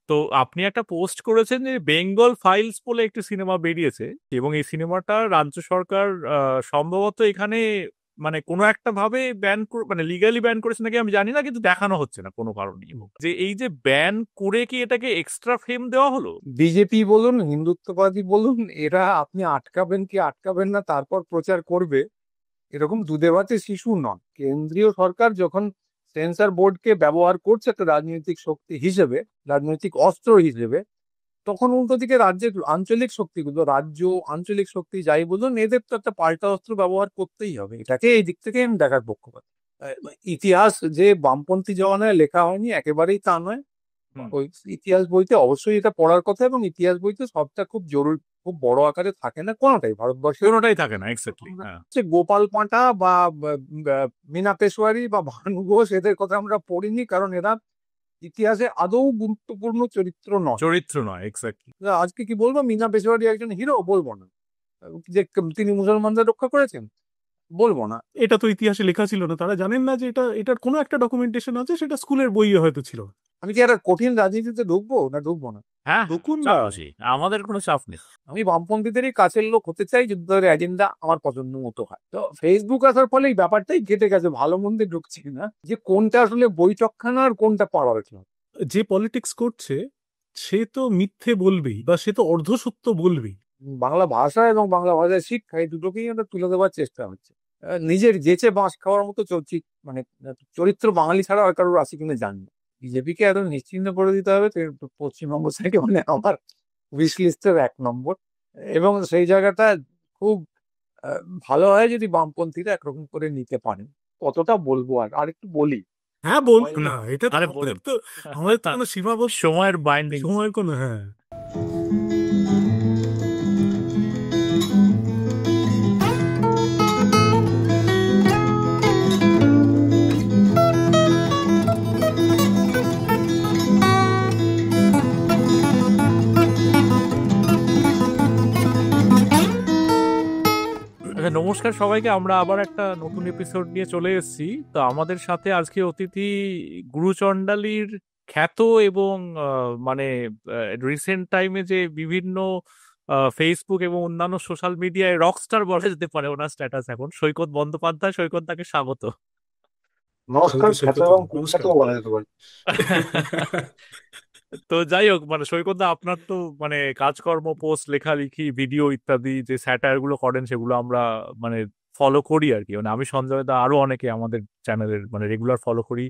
তো আপনি একটা পোস্ট করেছেন যে বেঙ্গল ফাইলস বলে একটি সিনেমা বেরিয়েছে এবং এই সিনেমাটা রাজ্য সরকার সম্ভবত এখানে মানে কোনো একটা ভাবে মানে লিগালি ব্যান করেছে নাকি আমি জানি না, কিন্তু দেখানো হচ্ছে না কোনো কারণেই। যে এই যে ব্যান করে কি এটাকে এক্সট্রা ফেম দেওয়া হলো? বিজেপি বলুন, হিন্দুত্ববাদী বলুন, এরা আপনি আটকাবেন কি আটকাবেন না তারপর প্রচার করবে, এরকম দুধে ভাতে শিশু নন। কেন্দ্রীয় সরকার যখন সেন্সর বোর্ডকে ব্যবহার করছে একটা রাজনৈতিক শক্তি হিসেবে, রাজনৈতিক অস্ত্র হিসেবে, তখন উল্টো দিকে রাজ্যের আঞ্চলিক শক্তিগুলো, রাজ্য আঞ্চলিক শক্তি যাই বলুন, এদের তো একটা পাল্টা অস্ত্র ব্যবহার করতেই হবে। এটাকে এই দিক থেকে আমি দেখার পক্ষপাত। ইতিহাস যে বামপন্থী জমানায় লেখা হয়নি একেবারেই তা নয়। হুম। ওই ইতিহাস বইতে অবশ্যই এটা পড়ার কথা, এবং ইতিহাস বইতে সবটা খুব জরুরি, খুব বড় আকারে থাকে না কোনোটাই ভারতবর্ষের। কোনোটাই থাকে না, এক্স্যাক্টলি, হ্যাঁ। হচ্ছে গোপাল পাঁঠা বা মীনা পেশোয়ারি বা ভানু ঘোষ, এদের কথা আমরা পড়িনি কারণ এরা ইতিহাসে আদৌ গুরুত্বপূর্ণ চরিত্র নয়। চরিত্র নয়, এক্স্যাক্টলি। আজকে কি বলবো, মীনা পেশোয়ারি একজন হিরো বলবো না, যে তিনি মুসলমানদের রক্ষা করেছেন বলবো না। এটা তো ইতিহাসে লেখা ছিল না, তারা জানেন না যে এটার কোনো একটা ডকুমেন্টেশন আছে, সেটা স্কুলের বইয়ে হয়তো ছিল। আমি কি একটা কঠিন রাজনীতিতে ঢুকবো না ঢুকবো না? হ্যাঁ, ঢুকুন না। চাপ আছে, আমাদের কোনো চাপ নেই। আমি বামপন্থীদেরই কাছের লোক হতে চাই যদি তাদের এজেন্ডা আমার পছন্দ মতো হয়। তো ফেসবুক আসার ফলে এই ব্যাপারটাই কেটে গেছে, ভালো মন্দে ঢুকছি না যে কোনটা আসলে বৈঠকখানা আর কোনটা পাড়ার ক্লাব। যে পলিটিক্স করছে সে তো মিথ্যে বলবেই, বা সে তো অর্ধসত্য বলবেই। বাংলা ভাষা এবং বাংলা ভাষার শিক্ষা এই দুটোকেই আমরা তুলে দেওয়ার চেষ্টা হচ্ছে। নিজের যেচে বাঁশ খাওয়ার মতো চলছি, মানে চরিত্র বাঙালি ছাড়া আর কারোর আছে কিনা জানি না। বিজেপিকে এত নিশ্চিহ্ন করে দিতে হবে, তো পশ্চিমবঙ্গ থেকে মানে আমার উইশ লিস্টের 1 নম্বর। এবং সেই জায়গাটা খুব ভালো হয় যদি বামপন্থীরা একরকম করে নিতে পারেন। কতটা বলবো, আর আরেকটু বলি। হ্যাঁ, বলুন না, এটা তো আরে আমাদের বলুন। তো, আমাদের তো কোনো সীমাবদ্ধ সময়ের বাইন্ডিং। সময়ের কোনো, হ্যাঁ। আচ্ছা, নমস্কার সবাইকে। আমরা আবার একটা নতুন এপিসোড নিয়ে চলে এসেছি। তো আমাদের সাথে আজকে অতিথি গুরুচণ্ডালীর খ্যাত এবং মানে রিসেন্ট টাইমে যে বিভিন্ন ফেসবুক এবং অন্যান্য সোশ্যাল মিডিয়ায় রকস্টার বলা যেতে পারে ওনার স্ট্যাটাস এখন, সৈকত বন্দ্যোপাধ্যায়। সৈকত, তাকে স্বাগত। নমস্কার, সৈকত খ্যাত সৈকত এবং নমস্কার। কুখ্যাত বলা যেতে পারে। তো যাই হোক, মানে সৈকত দা, আপনার তো মানে কাজকর্ম, পোস্ট, লেখালেখি, ভিডিও ইত্যাদি যে স্যাটায়ার গুলো করেন সেগুলো আমরা মানে ফলো করি আর কি। মানে আমি, সঞ্জয় দা, আরো অনেকে আমাদের চ্যানেলের মানে রেগুলার ফলো করি।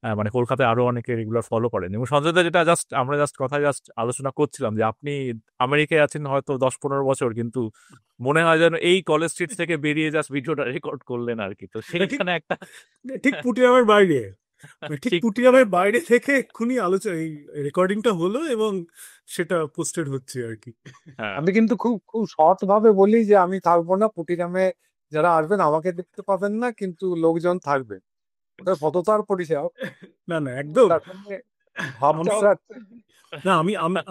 মানে কলকাতায় আরো অনেকে রেগুলার ফলো করেন। এবং সঞ্জয় দা, যেটা আমরা কথা আলোচনা করছিলাম যে আপনি আমেরিকায় আছেন হয়তো 10-15 বছর, কিন্তু মনে হয় যেন এই কলেজ স্ট্রিট থেকে বেরিয়ে জাস্ট ভিডিওটা রেকর্ড করলেন আর কি। তো ঠিক সেইখানে একটা ঠিক পুটিয়ামের বাইরে, ঠিক ঠিক। পুটিয়ামের বাইরে থেকে এক্ষুনি আলোচনা, এই রেকর্ডিংটা হলো এবং সেটা পোস্টেড হচ্ছে আর কি। হ্যাঁ। আমি কিন্তু খুব খুব সৎ ভাবে বলি যে আমি থাকবো না পুটিরামে, যারা আসবেন আমাকে দেখতে পাবেন না, কিন্তু লোকজন থাকবে। ওটা সততার পরিচয়। না না, একদম। তার সঙ্গে ভাবটা আমি- রাখতে। না,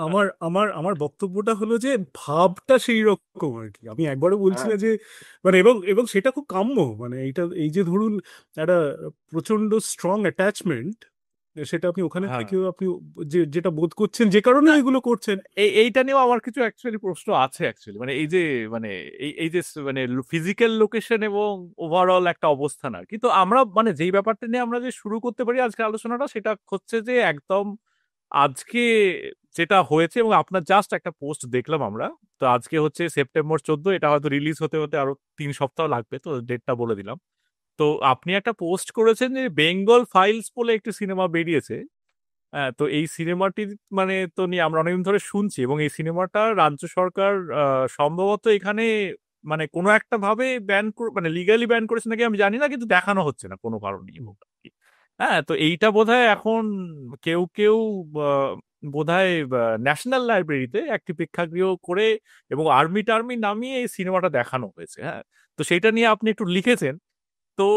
আমার আমার আমার বক্তব্যটা হলো যে ভাবটা সেই রকম আর কি। আমি একবারও বলছি হ্যাঁ, না যে, মানে, এবং সেটা খুব কাম্য, মানে এই যে ধরুন একটা প্রচন্ড স্ট্রং অ্যাটাচমেন্ট, সেটা আপনি ওখানে হ্যাঁ, থেকেও আপনি যেটা বোধ করছেন, যে কারণে না, এগুলো করছেন। এইটা নিয়েও আমার কিছু অ্যাকচুয়ালি প্রশ্ন আছে অ্যাকচুয়ালি। মানে এই যে মানে এই যে মানে ফিজিক্যাল লোকেশন এবং ওভারঅল একটা অবস্থান আর কি। তো আমরা মানে যেই ব্যাপারটা নিয়ে আমরা যে শুরু করতে পারি আজকে আলোচনাটা, সেটা হচ্ছে যে একদম আজকে যেটা হয়েছে, এবং আপনার জাস্ট একটা পোস্ট দেখলাম আমরা। তো আজকে হচ্ছে সেপ্টেম্বর 14, এটা হয়তো রিলিজ হতে হতে আরো 3 সপ্তাহ লাগবে, তো ডেটটা বলে দিলাম। তো আপনি একটা পোস্ট করেছেন যে বেঙ্গল ফাইলস বলে একটি সিনেমা বেরিয়েছে। হ্যাঁ, তো এই সিনেমাটি মানে তো নিয়ে আমরা অনেকদিন ধরে শুনছি, এবং এই সিনেমাটা রাজ্য সরকার সম্ভবত এখানে মানে কোনো একটা ভাবে মানে লিগালি ব্যান করেছে নাকি আমি জানি না, কিন্তু দেখানো হচ্ছে না কোনো কারণেই আর কি। হ্যাঁ, তো এইটা বোধহয় এখন কেউ কেউ বোধহয় ন্যাশনাল লাইব্রেরিতে একটি প্রেক্ষাগৃহ করে এবং আর্মি টার্মি নামিয়ে এই সিনেমাটা দেখানো হয়েছে। হ্যাঁ, তো সেইটা নিয়ে আপনি একটু লিখেছেন। তো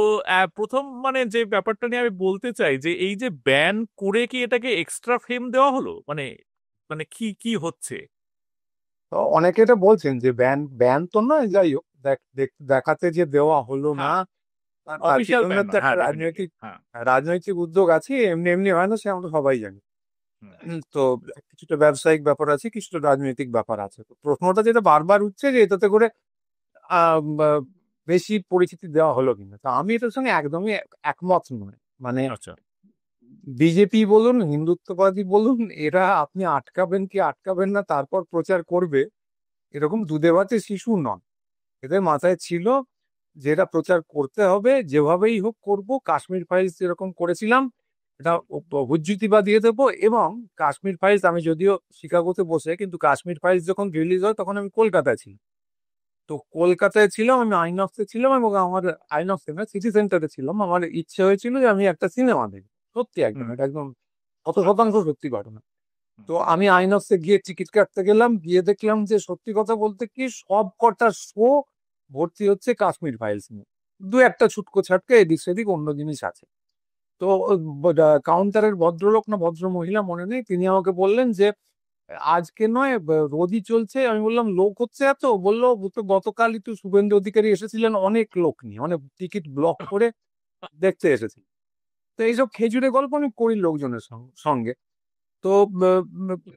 প্রথম মানে যে ব্যাপারটা নিয়ে আমি বলতে চাই যে এই যে ব্যান করে কি এটাকে এক্সট্রা ফেম দেওয়া হলো, মানে মানে কি কি হচ্ছে? তো অনেকে এটা বলছেন যে ব্যান ব্যান তো নয়, যাই হোক দেখাতে যে দেওয়া হলো না, হ্যাঁ, তার অফিসিয়াল ব্যান পিছনের তো নয়, একটা হ্যাঁ, ডেফিনেটলি, হ্যাঁ। রাজনৈতিক উদ্যোগ আছে। এমনি এমনি হয় না, সে আমরা সবাই জানি। তো কিছুটা ব্যবসায়িক ব্যাপার আছে, কিছুটা রাজনৈতিক ব্যাপার আছে। তো প্রশ্নটা যেটা বারবার উঠছে যে এটাতে করে বেশি পরিচিতি দেওয়া হলো কিনা, তা আমি এটার সঙ্গে একদমই একমত নয়। মানে আচ্ছা। বিজেপি বলুন, হিন্দুত্ববাদী বলুন, এরা আপনি আটকাবেন কি আটকাবেন না তারপর প্রচার করবে, এরকম দুধে ভাতে শিশু নন। এদের মাথায় ছিল যেটা প্রচার করতে হবে, যেভাবেই হোক করব। কাশ্মীর ফাইলস যেরকম করেছিলাম, এটা হুজ্জুতি বা দিয়ে দেবো। এবং কাশ্মীর ফাইলস, আমি যদিও শিকাগোতে বসে, কিন্তু কাশ্মীর ফাইলস যখন রিলিজ হয় তখন আমি কলকাতায় ছিলাম। তো কলকাতায় ছিলাম, আমি আইনক্সে ছিলাম, এবং আমার আইনক্সে না, সিটি সেন্টারে ছিলাম। আমার ইচ্ছে হয়েছিল যে আমি একটা সিনেমা দেখি। সত্যি একদম, এটা একদম 100% সত্যি ঘটনা। তো আমি আইনক্সে গিয়ে টিকিট কাটতে গেলাম, গিয়ে দেখলাম যে সত্যি কথা বলতে কি, সব কটা শো ভর্তি হচ্ছে কাশ্মীর ফাইলস নিয়ে। দু একটা ছুটকো ছাটকে এদিক সেদিক অন্য জিনিস আছে। তো কাউন্টারের ভদ্রলোক না ভদ্র মহিলা মনে নেই, তিনি আমাকে বললেন যে আজকে নয়, রোজই চলছে। আমি বললাম লোক হচ্ছে এত? বললো তো গতকালই তো শুভেন্দু অধিকারী এসেছিলেন অনেক লোক নিয়ে, অনেক টিকিট ব্লক করে দেখতে এসেছি। তো এইসব খেজুরে গল্প আমি করি লোকজনের সঙ্গে। তো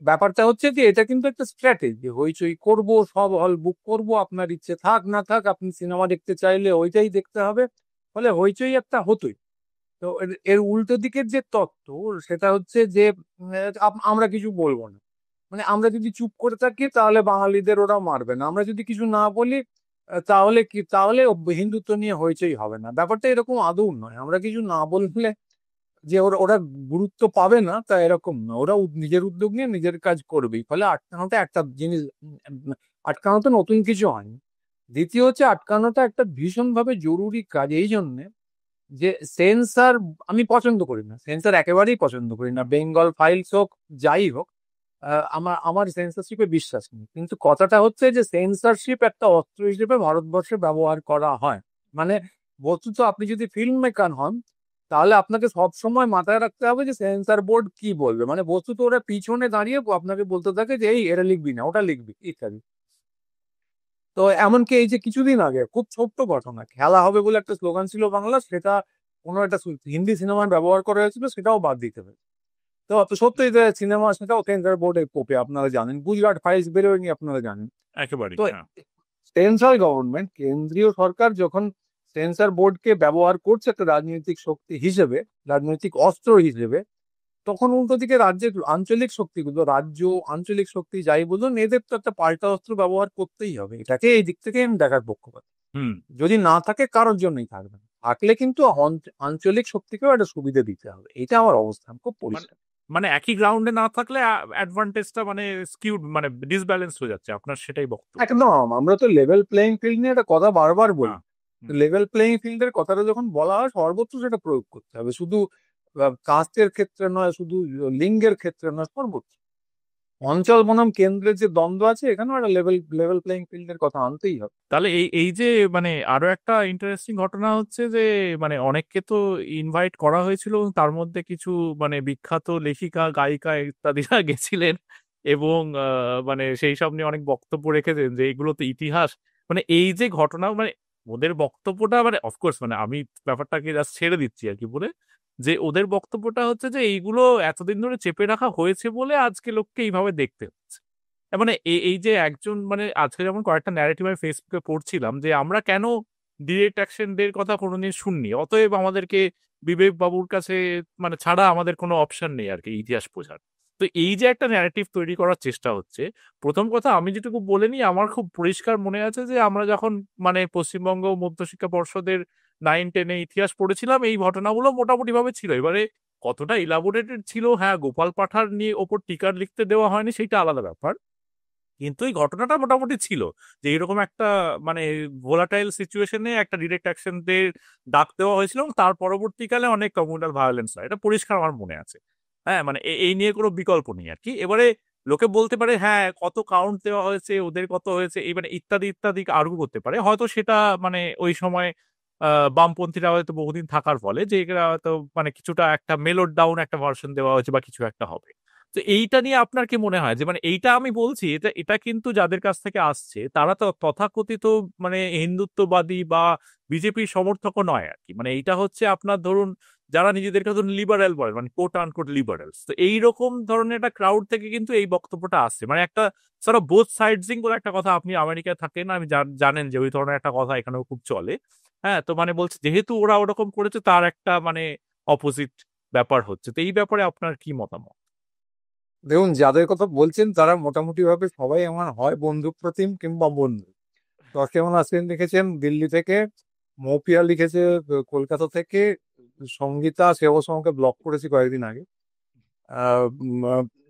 ব্যাপারটা হচ্ছে যে এটা কিন্তু একটা স্ট্র্যাটেজি। হইচই করব, সব হল বুক করব, আপনার ইচ্ছে থাক না থাক, আপনি সিনেমা দেখতে চাইলে ওইটাই দেখতে হবে। ফলে হইচই একটা হতোই। তো এর উল্টো দিকের যে তত্ত্ব, সেটা হচ্ছে যে আমরা কিছু বলবো না। মানে আমরা যদি চুপ করে থাকি তাহলে বাঙালিদের ওরা মারবে না, আমরা যদি কিছু না বলি তাহলে কি, তাহলে হিন্দুত্ব নিয়ে হইচই হবে না। ব্যাপারটা এরকম আদৌ নয়। আমরা কিছু না বললে যে ওরা ওরা গুরুত্ব পাবে না, তা এরকম না। ওরা নিজের উদ্যোগ নিয়ে নিজের কাজ করবেই। ফলে আটকানোটা একটা জিনিস, আটকানোটা নতুন কিছু হয়নি। দ্বিতীয় হচ্ছে, আটকানোটা একটা ভীষণভাবে জরুরি কাজ এই জন্যে যে সেন্সার আমি পছন্দ করি না, সেন্সার একেবারেই পছন্দ করি না। বেঙ্গল ফাইলস হোক, যাই হোক, আমার আমার সেন্সরশিপে বিশ্বাস নেই। কিন্তু কথাটা হচ্ছে যে সেন্সরশিপ একটা অস্ত্র হিসেবে ভারতবর্ষে ব্যবহার করা হয়। মানে বস্তুত আপনি যদি ফিল্ম মেকার হন, তাহলে আপনাকে সব সময় মাথায় রাখতে হবে যে সেন্সর বোর্ড কি বলবে। মানে বস্তুত ওরা পিছনে দাঁড়িয়ে আপনাকে বলতে থাকে যে এই এটা লিখবি না, ওটা লিখবি, ইত্যাদি। তো এমনকি এই যে কিছুদিন আগে খুব ছোট্ট ঘটনা, খেলা হবে বলে একটা স্লোগান ছিল বাংলা, সেটা কোনো একটা হিন্দি সিনেমায় ব্যবহার করা হয়েছিল, সেটাও বাদ দিতে হবে। তো সত্যি যে সিনেমা, সেটাও সেন্সর বোর্ডে কোপে, আপনারা জানেন। গুজরাট ফাইলস বেরোয়নি, আপনারা জানেন। একেবারেই, তো হ্যাঁ। সেন্ট্রাল গভর্নমেন্ট, কেন্দ্রীয় সরকার যখন সেন্সর বোর্ডকে ব্যবহার করছে একটা রাজনৈতিক শক্তি হিসেবে, রাজনৈতিক অস্ত্র হিসেবে, তখন উল্টো দিকে রাজ্যের আঞ্চলিক শক্তিগুলো, রাজ্য আঞ্চলিক শক্তি যাই বলুন, এদের তো একটা পাল্টা অস্ত্র ব্যবহার করতেই হবে। এটাকে এই দিক থেকে আমি দেখার পক্ষপাত। হুম। যদি না থাকে, কারোর জন্যই থাকবে না। থাকলে কিন্তু আঞ্চলিক শক্তিকেও একটা সুবিধা দিতে হবে। এটা আমার অবস্থান, খুব মানে পরিষ্কার। মানে একই গ্রাউন্ডে না থাকলে অ্যাডভান্টেজটা মানে স্কিউড, মানে ডিসব্যালেন্স হয়ে যাচ্ছে, আপনার সেটাই বক্তব্য। একদম, আমরা তো লেভেল প্লেইং ফিল্ড নিয়ে একটা কথা বারবার বলি। হ্যাঁ। হুম। লেভেল প্লেইং ফিল্ডের কথাটা যখন বলা হয়, সর্বত্র সেটা প্রয়োগ করতে হবে। শুধু কাস্টের ক্ষেত্রে নয়, শুধু লিঙ্গের ক্ষেত্রে নয়, সর্বত্র। অঞ্চল বনাম কেন্দ্রের যে দ্বন্দ্ব আছে, এখানেও একটা লেভেল লেভেল প্লেইং ফিল্ডের কথা আনতেই হবে। তাহলে এই এই যে মানে আরো একটা ইন্টারেস্টিং ঘটনা হচ্ছে যে মানে অনেককে তো ইনভাইট করা হয়েছিল, তার মধ্যে কিছু মানে বিখ্যাত লেখিকা, গায়িকা ইত্যাদিরা গেছিলেন এবং মানে সেই সব নিয়ে অনেক বক্তব্য রেখেছেন যে এগুলো তো ইতিহাস। মানে এই যে ঘটনা, মানে ওদের বক্তব্যটা, মানে অফকোর্স মানে আমি ব্যাপারটাকে জাস্ট ছেড়ে দিচ্ছি আর কি বলে, যে ওদের বক্তব্যটা হচ্ছে যে এইগুলো এতদিন ধরে চেপে রাখা হয়েছে বলে আজকে লোককে এইভাবে দেখতে হচ্ছে। মানে এই যে একজন, মানে আজকে যেমন কয়েকটা ন্যারেটিভ আমি ফেসবুকে পড়ছিলাম যে আমরা কেন ডিরেক্ট অ্যাকশন ডে কথা কোনোদিন শুননি, অতএব আমাদেরকে বিবেক বাবুর কাছে মানে ছাড়া আমাদের কোনো অপশন নেই আর কি ইতিহাস বোঝার। তো এই যে একটা ন্যারেটিভ তৈরি করার চেষ্টা হচ্ছে, প্রথম কথা আমি যেটুকু বলে নিই, আমার খুব পরিষ্কার মনে আছে যে আমরা যখন মানে পশ্চিমবঙ্গ মধ্যশিক্ষা পর্ষদের 9-10-এ ইতিহাস পড়েছিলাম, এই ঘটনাগুলো মোটামুটি ভাবে ছিল। এবারে কতটা ইলাবোরেটেড ছিল, হ্যাঁ, গোপাল পাঠার নিয়ে ওপর টিকার লিখতে দেওয়া হয়নি, সেটা আলাদা ব্যাপার। কিন্তু এই ঘটনাটা মোটামুটি ছিল যে এরকম একটা মানে ভোলাটাইল সিচুয়েশনে একটা ডিরেক্ট অ্যাকশনদের ডাক দেওয়া হয়েছিল, এবং তার পরবর্তীকালে অনেক কমিউনাল ভায়োলেন্স হয়, এটা পরিষ্কার আমার মনে আছে। হ্যাঁ, মানে এই নিয়ে কোনো বিকল্প নেই আর কি। এবারে লোকে বলতে পারে হ্যাঁ কত কাউন্ট দেওয়া হয়েছে, ওদের কত হয়েছে, এই মানে ইত্যাদি ইত্যাদি আর্গু করতে পারে, হয়তো সেটা মানে ওই সময় বামপন্থীরা হয়তো বহুদিন থাকার ফলে যে এরা হয়তো মানে কিছুটা একটা মেলোড ডাউন একটা ভার্সন দেওয়া হয়েছে বা কিছু একটা হবে। তো এইটা নিয়ে আপনার কি মনে হয় যে মানে এইটা আমি বলছি, এটা এটা কিন্তু যাদের কাছ থেকে আসছে তারা তো তথাকথিত মানে হিন্দুত্ববাদী বা বিজেপির সমর্থকও নয় আর কি। মানে এইটা হচ্ছে আপনার ধরুন যারা নিজেদেরকে ধরুন লিবারেল বলে, মানে কোট আনকোট লিবারেলস। তো এইরকম ধরনের একটা ক্রাউড থেকে কিন্তু এই বক্তব্যটা আসছে, মানে একটা সর্ট অফ বোথ সাইডসিং বলে একটা কথা। আপনি আমেরিকায় থাকেন, আমি জানেন যে ওই ধরনের একটা কথা এখানেও খুব চলে। হ্যাঁ, তো মানে বলছে যেহেতু ওরা ওরকম করেছে তার একটা মানে অপোজিট ব্যাপার হচ্ছে। তো এই ব্যাপারে আপনার কি মতামত? দেখুন, যাদের কথা বলছেন তারা মোটামুটি ভাবে সবাই আমার হয় বন্ধু প্রতিম কিংবা বন্ধু। তসলিমা নাসরিন লিখেছেন দিল্লি থেকে, মৌপিয়া লিখেছে কলকাতা থেকে, সঙ্গীতা সেও আমাকে ব্লক করেছি কয়েকদিন আগে।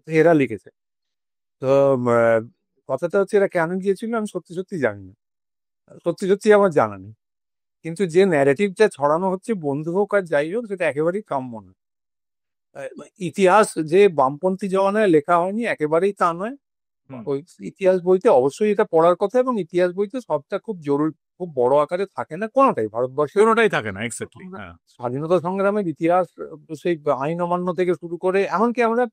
এরা লিখেছে। তো আহ, কথাটা হচ্ছে এরা কেন গিয়েছিল আমি সত্যি সত্যি জানি না, সত্যি সত্যি আমার জানা নেই। কিন্তু যে ন্যারেটিভটা ছড়ানো হচ্ছে, বন্ধু হোক আর যাই হোক, সেটা একেবারেই কাম্য না। আহ, ইতিহাস যে বামপন্থী জমানায় লেখা হয়নি একেবারেই তা নয়। হুম। ওই ইতিহাস বইতে অবশ্যই এটা পড়ার কথা, এবং ইতিহাস বইতে সবটা খুব জরুরি, খুব বড় আকারে থাকে না কোনোটাই ভারতবর্ষের। কোনোটাই থাকে না, এক্স্যাক্টলি। হ্যাঁ। স্বাধীনতা সংগ্রামের ইতিহাস, সেই আইন অমান্য থেকে শুরু করে এমনকি আমরা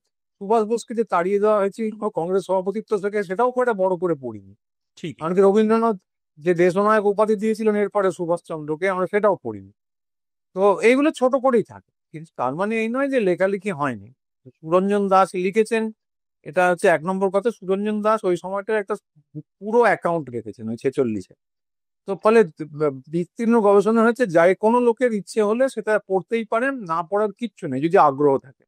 সুভাষ বোসকে যে তাড়িয়ে দেওয়া হয়েছে কংগ্রেস সভাপতিত্ব থেকে, সেটাও খুব একটা বড় করে পড়িনি। ঠিকই। এমনকি রবীন্দ্রনাথ যে দেশনায়ক উপাধি দিয়েছিলেন এরপরে সুভাষচন্দ্রকে, আমরা সেটাও পড়িনি। তো এইগুলো ছোট করেই থাকে, কিন্তু তার মানে এই নয় যে লেখালেখি হয়নি। সুরঞ্জন দাস লিখেছেন, এটা হচ্ছে এক নম্বর কথা। সুরঞ্জন দাস ওই সময়টার একটা পুরো অ্যাকাউন্ট রেখেছেন ওই 46-এ। তো ফলে বিস্তীর্ণ গবেষণা হয়েছে, যাই কোনো লোকের ইচ্ছে হলে সেটা পড়তেই পারেন, না পড়ার কিচ্ছু নেই যদি আগ্রহ থাকে।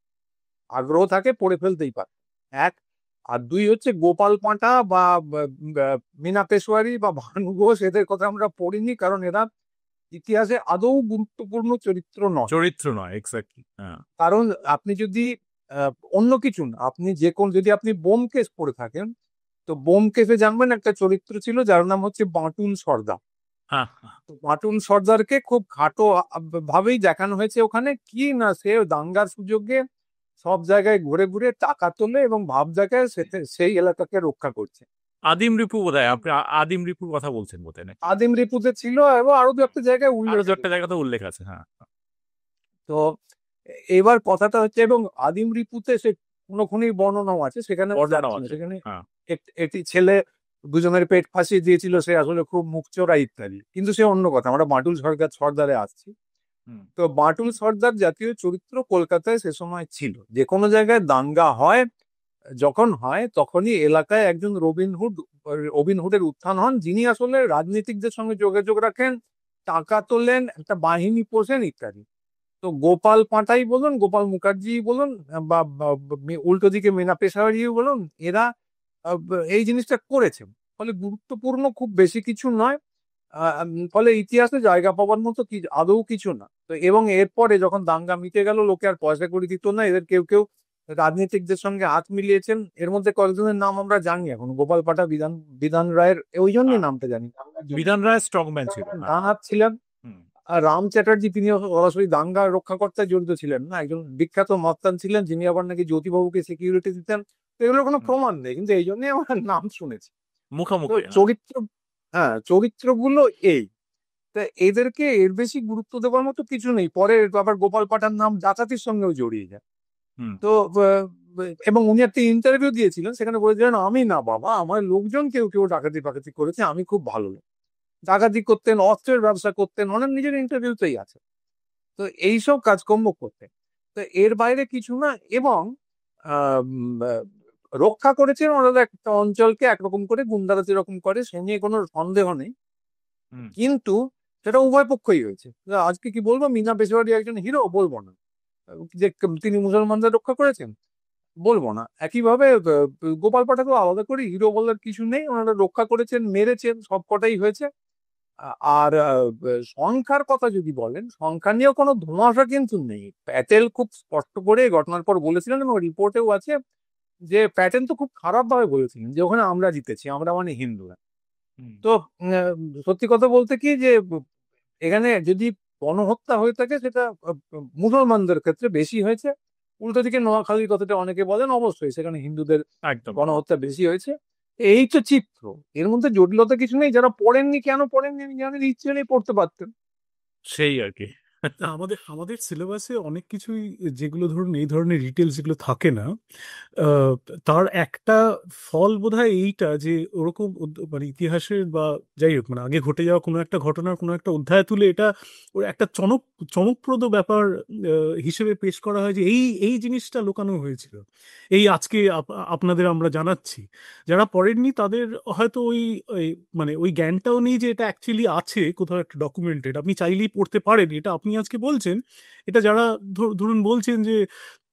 আগ্রহ থাকে পড়ে ফেলতেই পারে, এক। আর দুই হচ্ছে গোপাল পাঁঠা বা মীনা পেশোয়ারি বা ভানু ঘোষ, এদের কথা আমরা পড়িনি কারণ এরা ইতিহাসে আদৌ গুরুত্বপূর্ণ চরিত্র নয়। চরিত্র নয়, এক্স্যাক্টলি। হ্যাঁ। কারণ আপনি যদি অন্য কিছু না, আপনি যে কোন, যদি আপনি ব্যোমকেশ পড়ে থাকেন, তো ব্যোমকেশে জানবেন একটা চরিত্র ছিল যার নাম হচ্ছে বাঁটুল সর্দার। হ্যাঁ। হ্যাঁ। তো বাঁটুল সর্দারকে খুব খাটো ভাবেই দেখানো হয়েছে ওখানে, কি না সে দাঙ্গার সুযোগে সব জায়গায় ঘুরে ঘুরে টাকা তোলে এবং ভাব জায়গায় সেই এলাকাকে রক্ষা করছে। আদিম রিপু বোধহয় আপনি আদিম রিপুর কথা বলছেন বোধহয় নাকি? আদিম রিপুতে ছিল এবং আরো দু একটা জায়গায় আরো উল্লেখ দু আছে। একটা জায়গাতে উল্লেখ আছে। হ্যাঁ। তো এবার কথাটা হচ্ছে, এবং আদিম রিপুতে সে খুনোখুনির বর্ণনাও আছে, সেখানে আমি বর্ণনাও যাচ্ছি না। আছে। সেখানে হ্যাঁ। একটি ছেলে দুজনের পেট ফাঁসিয়ে দিয়েছিল, সে আসলে খুব মুখচোরা ইত্যাদি, কিন্তু সে অন্য কথা। আমরা বাঁটুল সর্দারে আসছি। হুম। তো বাঁটুল সর্দার জাতীয় চরিত্র কলকাতায় সে সময় ছিল। যে কোনো জায়গায় দাঙ্গা হয়, যখন হয় তখনই এলাকায় একজন রবিনহুডের উত্থান হন, যিনি আসলে রাজনীতিকদের সঙ্গে যোগাযোগ রাখেন, টাকা তোলেন, একটা বাহিনী পোষেন ইত্যাদি। তো গোপাল পাঁঠাই বলুন, গোপাল মুখার্জি বলুন, বা উল্টো দিকে মীনা পেশাওয়ারি বলুন, এরা এই জিনিসটা করেছে। ফলে গুরুত্বপূর্ণ খুব বেশি কিছু নয়। ফলে ইতিহাসে জায়গা পাওয়ার মতো কি আদৌ কিছু না। তো এবং এরপরে যখন দাঙ্গা মিটে গেল, লোকে আর পয়সা করে দিত না, এদের কেউ কেউ রাজনীতিকদের সঙ্গে হাত মিলিয়েছেন। এর মধ্যে কয়েকজনের নাম আমরা জানি এখন, গোপাল পাঠা, বিধান বিধান রায়ের, ওই জন্যই হ্যাঁ। নামটা জানি। বিধান রায় স্ট্রংম্যান ছিল। হ্যাঁ। ডান হাত ছিলেন। হুম। আর রাম চ্যাটার্জি, তিনি সরাসরি দাঙ্গা রক্ষাকর্তায় জড়িত ছিলেন না, একজন বিখ্যাত মস্তান ছিলেন, যিনি আবার নাকি জ্যোতিবাবুকে সিকিউরিটি দিতেন। তো এগুলোর কোনো হুম। প্রমাণ নেই, কিন্তু এই জন্যই আমার নাম শুনেছি। তো মুখামুখি। হ্যাঁ। চরিত্র, হ্যাঁ, চরিত্রগুলো এই, তা এদেরকে এর বেশি গুরুত্ব দেওয়ার মতো কিছু নেই। পরে আবার গোপাল পাঠার নাম ডাকাতির সঙ্গেও জড়িয়ে যায়। হুম। তো এবং উনি একটা ইন্টারভিউ দিয়েছিলেন, সেখানে বলেছিলেন, আমি না বাবা, আমার লোকজন কেউ কেউ ডাকাতি ফাকাতি করেছে, আমি খুব ভালো লোক। ডাকাতি করতেন, অস্ত্রের ব্যবসা করতেন, ওনার নিজের ইন্টারভিউতেই আছে। তো এইসব কাজকর্ম করতেন। তো এর বাইরে কিছু না। এবং আহ, উম, আহ, রক্ষা করেছেন ওনারা একটা অঞ্চলকে, একরকম করে গুন্ডারা যেরকম করে, সে নিয়ে কোনো সন্দেহ নেই। হুম। কিন্তু সেটা উভয় পক্ষই হয়েছে। আজকে কি বলবো, মিনা পেশোয়ারি একজন হিরো বলবো না, যে তিনি মুসলমানদের রক্ষা করেছেন বলবো না। একইভাবে গোপাল পাঠাকেও আলাদা করে হিরো বলার কিছু নেই, ওনারা রক্ষা করেছেন, মেরেছেন, সব কটাই হয়েছে। আর সংখ্যার কথা যদি বলেন, সংখ্যা নিয়েও কোনো ধোঁয়াশা কিন্তু নেই। প্যাটেল খুব স্পষ্ট করে ঘটনার পর বলেছিলেন, এবং রিপোর্টেও আছে যে প্যাটেল তো খুব খারাপ ভাবে বলেছিলেন যে ওখানে আমরা জিতেছি, আমরা মানে হিন্দুরা। হুম। তো সত্যি কথা বলতে কি, যে এখানে যদি গণহত্যা হয়ে থাকে, সেটা মুসলমানদের ক্ষেত্রে বেশি হয়েছে। উল্টো দিকে নোয়াখালীর কথাটা অনেকে বলেন, অবশ্যই সেখানে হিন্দুদের একদম। গণহত্যা বেশি হয়েছে। এই তো চিত্র, এর মধ্যে জটিলতা কিছু নেই। যারা পড়েননি, কেন পড়েননি আমি জানি না, ইচ্ছে হলেই পড়তে পারতেন। সেই আর কি। না, আমাদের আমাদের সিলেবাসে অনেক কিছুই, যেগুলো ধরুন এই ধরনের ডিটেলস যেগুলো থাকে না, আহ, তার একটা ফল বোধহয় এইটা যে ওরকম মানে ইতিহাসের বা যাই হোক মানে আগে ঘটে যাওয়া কোনো একটা ঘটনার কোনো একটা অধ্যায় তুলে এটা ওর একটা চমকপ্রদ ব্যাপার হিসেবে পেশ করা হয় যে এই এই জিনিসটা লুকানো হয়েছিল, এই আজকে আপনাদের আমরা জানাচ্ছি। যারা পড়েননি তাদের হয়তো ওই মানে ওই জ্ঞানটাও নেই যে এটা অ্যাকচুয়ালি আছে কোথাও একটা ডকুমেন্টেড, আপনি চাইলেই পড়তে পারেন। এটা আপনি আজকে বলছেন, এটা যারা ধরুন বলছেন যে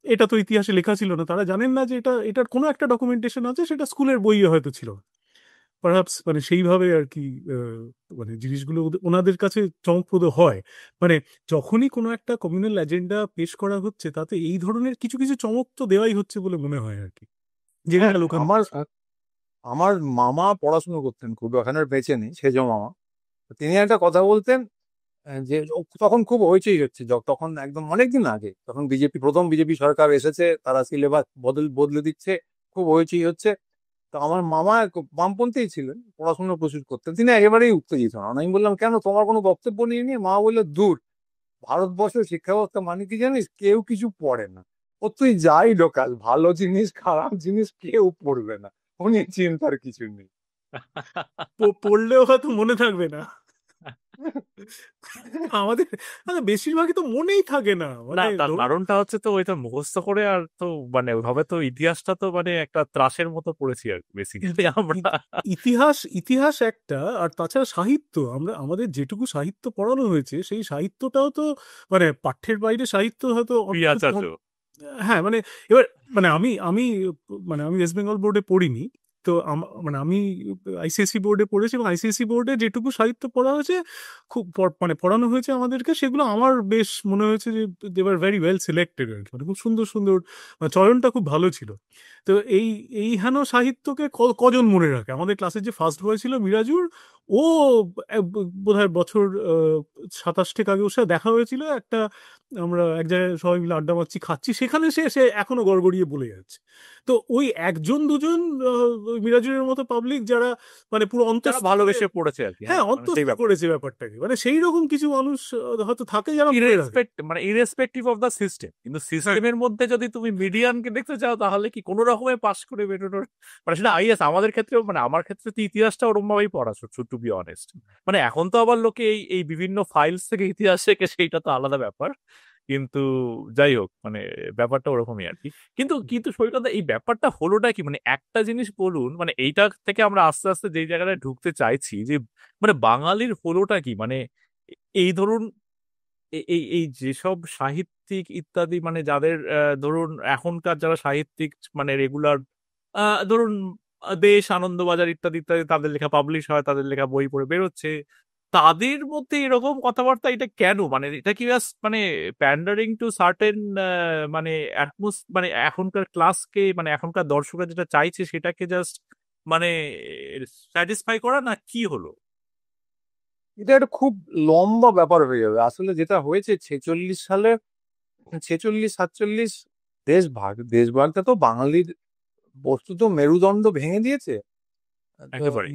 এটা তো ইতিহাসে লেখা ছিল না, তারা জানেন না যে এটার কোনো একটা ডকুমেন্টেশন আছে, সেটা স্কুলের বইয়ে হয়তো ছিল। পারহাপস মানে সেইভাবে আর কি আহ, মানে জিনিসগুলো ওনাদের কাছে চমকপ্রদ হয়। মানে যখনই কোনো একটা কমিউনাল এজেন্ডা পেশ করা হচ্ছে তাতে এই ধরনের কিছু কিছু চমক তো দেওয়াই হচ্ছে বলে মনে হয় আর কি, হ্যাঁ, যেখানে লুকানো আমার হচ্ছে। আমার মামা পড়াশুনো করতেন, খুব এখন আর বেঁচে নেই সেজ মামা। তো তিনি একটা কথা বলতেন, যে তখন খুব হইচই হচ্ছে, তখন একদম অনেকদিন আগে, তখন প্রথম বিজেপি সরকার এসেছে, তারা সিলেবাস বদলে দিচ্ছে, খুব হইচই হচ্ছে। তো আমার মামা বামপন্থী ছিলেন, পড়াশোনা প্রচুর করতেন, তিনি একেবারেই উত্তেজিত হন। আমি বললাম, কেন, তোমার কোনো বক্তব্য নিয়ে নিয়ে? মা বললো, দূর, ভারতবর্ষের শিক্ষা ব্যবস্থা মানে কি জানিস, কেউ কিছু পড়ে না। ও তুই যাই ঢোকাস, ভালো জিনিস খারাপ জিনিস কেউ পড়বে না, ও নিয়ে চিন্তার কিছু নেই। পড়লেও হয়তো মনে থাকবে না। আমাদের বেশিরভাগই তো মনেই থাকে না, না, মানে তার ধরুন কারণটা হচ্ছে তো ওইটা মুখস্থ করে আর তো মানে ওইভাবে তো ইতিহাসটা তো মানে একটা ত্রাসের মতো পড়েছি আর বেসিক্যালি আমরা। ইতিহাস ইতিহাস একটা, আর তাছাড়া সাহিত্য, আমরা আমাদের যেটুকু সাহিত্য পড়ানো হয়েছে সেই সাহিত্যটাও তো মানে পাঠ্যের বাইরে সাহিত্য হয়তো প্রিয়া চাচু। হ্যাঁ মানে এবার মানে আমি আমি মানে আমি ওয়েস্ট বেঙ্গল বোর্ডে পড়িনি, তো মানে আমি আইসিএসসি বোর্ডে পড়েছি, এবং আইসিএসসি বোর্ডে যেটুকু সাহিত্য পড়া হয়েছে, খুব মানে পড়ানো হয়েছে আমাদেরকে, সেগুলো আমার বেশ মনে হয়েছে যে দে আর ভেরি ওয়েল সিলেক্টেড আর কি, মানে খুব সুন্দর সুন্দর, মানে চয়নটা খুব ভালো ছিল। তো এই হেন সাহিত্যকে কজন মনে রাখে? আমাদের ক্লাসের যে ফার্স্ট বয় ছিল মিরাজুর, ও বোধহয় বছর 27 থেকে আগে ওর সাথে দেখা হয়েছিল একটা, আমরা এক জায়গায় সবাই মিলে আড্ডা মারছি খাচ্ছি, সেখানে সে সে এখনো গড়গড়িয়ে বলে যাচ্ছে। তো ওই একজন দুজন ওই মিরাজুরের মতো পাবলিক যারা মানে পুরো যারা অন্তঃস্থ করে, ভালোবেসে পড়েছে আর কি, হ্যাঁ হ্যাঁ মানে সেই অন্তঃস্থ ব্যাপার। করেছে ব্যাপারটাকে, মানে সেই রকম কিছু মানুষ হয়তো থাকে যারা মনে রাখে। ইরেসপেক্টিভ অফ দ্য সিস্টেম, কিন্তু হ্যাঁ, সিস্টেমের মধ্যে যদি তুমি মিডিয়ানকে দেখতে চাও তাহলে কি কোনো রকমে পাস করে বেরোনোর, মানে সেটা আইএস আমাদের ক্ষেত্রেও, মানে আমার ক্ষেত্রে তো ইতিহাসটা ওরকম ভাবেই পড়া, টু বি অনেস্ট। মানে এখন তো আবার লোকে এই এই বিভিন্ন ফাইলস থেকে ইতিহাস শেখে, সেইটা তো আলাদা ব্যাপার। কিন্তু যাই হোক, মানে ব্যাপারটা ওরকমই আর কি। কিন্তু কিন্তু সৈকত, এই ব্যাপারটা হলোটা কি, মানে একটা জিনিস বলুন, মানে এইটা থেকে আমরা আস্তে আস্তে যেই জায়গাটায় ঢুকতে চাইছি যে মানে বাঙালির হলোটা কি, মানে এই ধরুন এই এই যেসব সাহিত্যিক ইত্যাদি, মানে যাদের ধরুন এখনকার যারা সাহিত্যিক, মানে রেগুলার ধরুন দেশ, আনন্দবাজার ইত্যাদি ইত্যাদি, তাদের লেখা পাবলিশ হয়, তাদের লেখা বই পড়ে বেরোচ্ছে, তাদের মধ্যে এরকম কথাবার্তা, এটা কেন? মানে এটা কি জাস্ট মানে প্যান্ডারিং টু সার্টেন মানে মানে এখনকার ক্লাসকে, মানে এখনকার দর্শকরা যেটা চাইছে সেটাকে জাস্ট মানে স্যাটিসফাই করা, না কি হলো? এটা একটা খুব লম্বা ব্যাপার হয়ে যাবে। আসলে যেটা হয়েছে 46 সালে, 46-47 দেশভাগটা তো বাঙালির বস্তুত মেরুদণ্ড ভেঙে দিয়েছে। তো একেবারেই।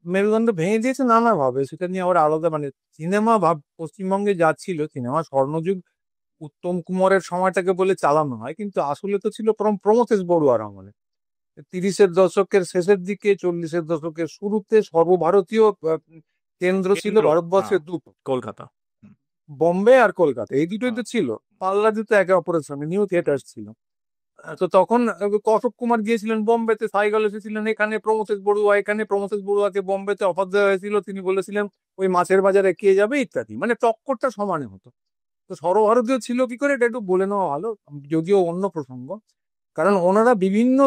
মেরুদণ্ড ভেঙে দিয়েছে নানাভাবে, সেটা নিয়ে আবার আলাদা, মানে সিনেমা পশ্চিমবঙ্গে যা ছিল, সিনেমা স্বর্ণযুগ উত্তম কুমারের সময়টাকে বলে চালানো হয়, কিন্তু আসলে তো ছিল প্রমথেশ বড়ুয়ার আমলে। 30-এর দশকের শেষের দিকে, 40-এর দশকের শুরুতে সর্বভারতীয় কেন্দ্র ছিল কেন্দ্র, হ্যাঁ, ভারতবর্ষের দুটো, কলকাতা। হুম, বোম্বে আর কলকাতা, এই দুটোই হ্যাঁ। তো ছিল। পাল্লা দিত একে অপরের সঙ্গে, নিউ থিয়েটার ছিল। তো তখন অশোক কুমার গিয়েছিলেন বোম্বেতে, সাইগল এসেছিলেন এখানে, প্রমথেশ বড়ুয়া এখানে, প্রমথেশ বড়ুয়াকে বোম্বেতে অফার দেওয়া হয়েছিল, তিনি বলেছিলেন ওই মাছের বাজারে কে যাবে ইত্যাদি, মানে টক্করটা সমানে হতো। তো সর্বভারতীয় ছিল কি করে, এটা একটু বলে নেওয়া ভালো, যদিও অন্য প্রসঙ্গ। কারণ ওনারা বিভিন্ন,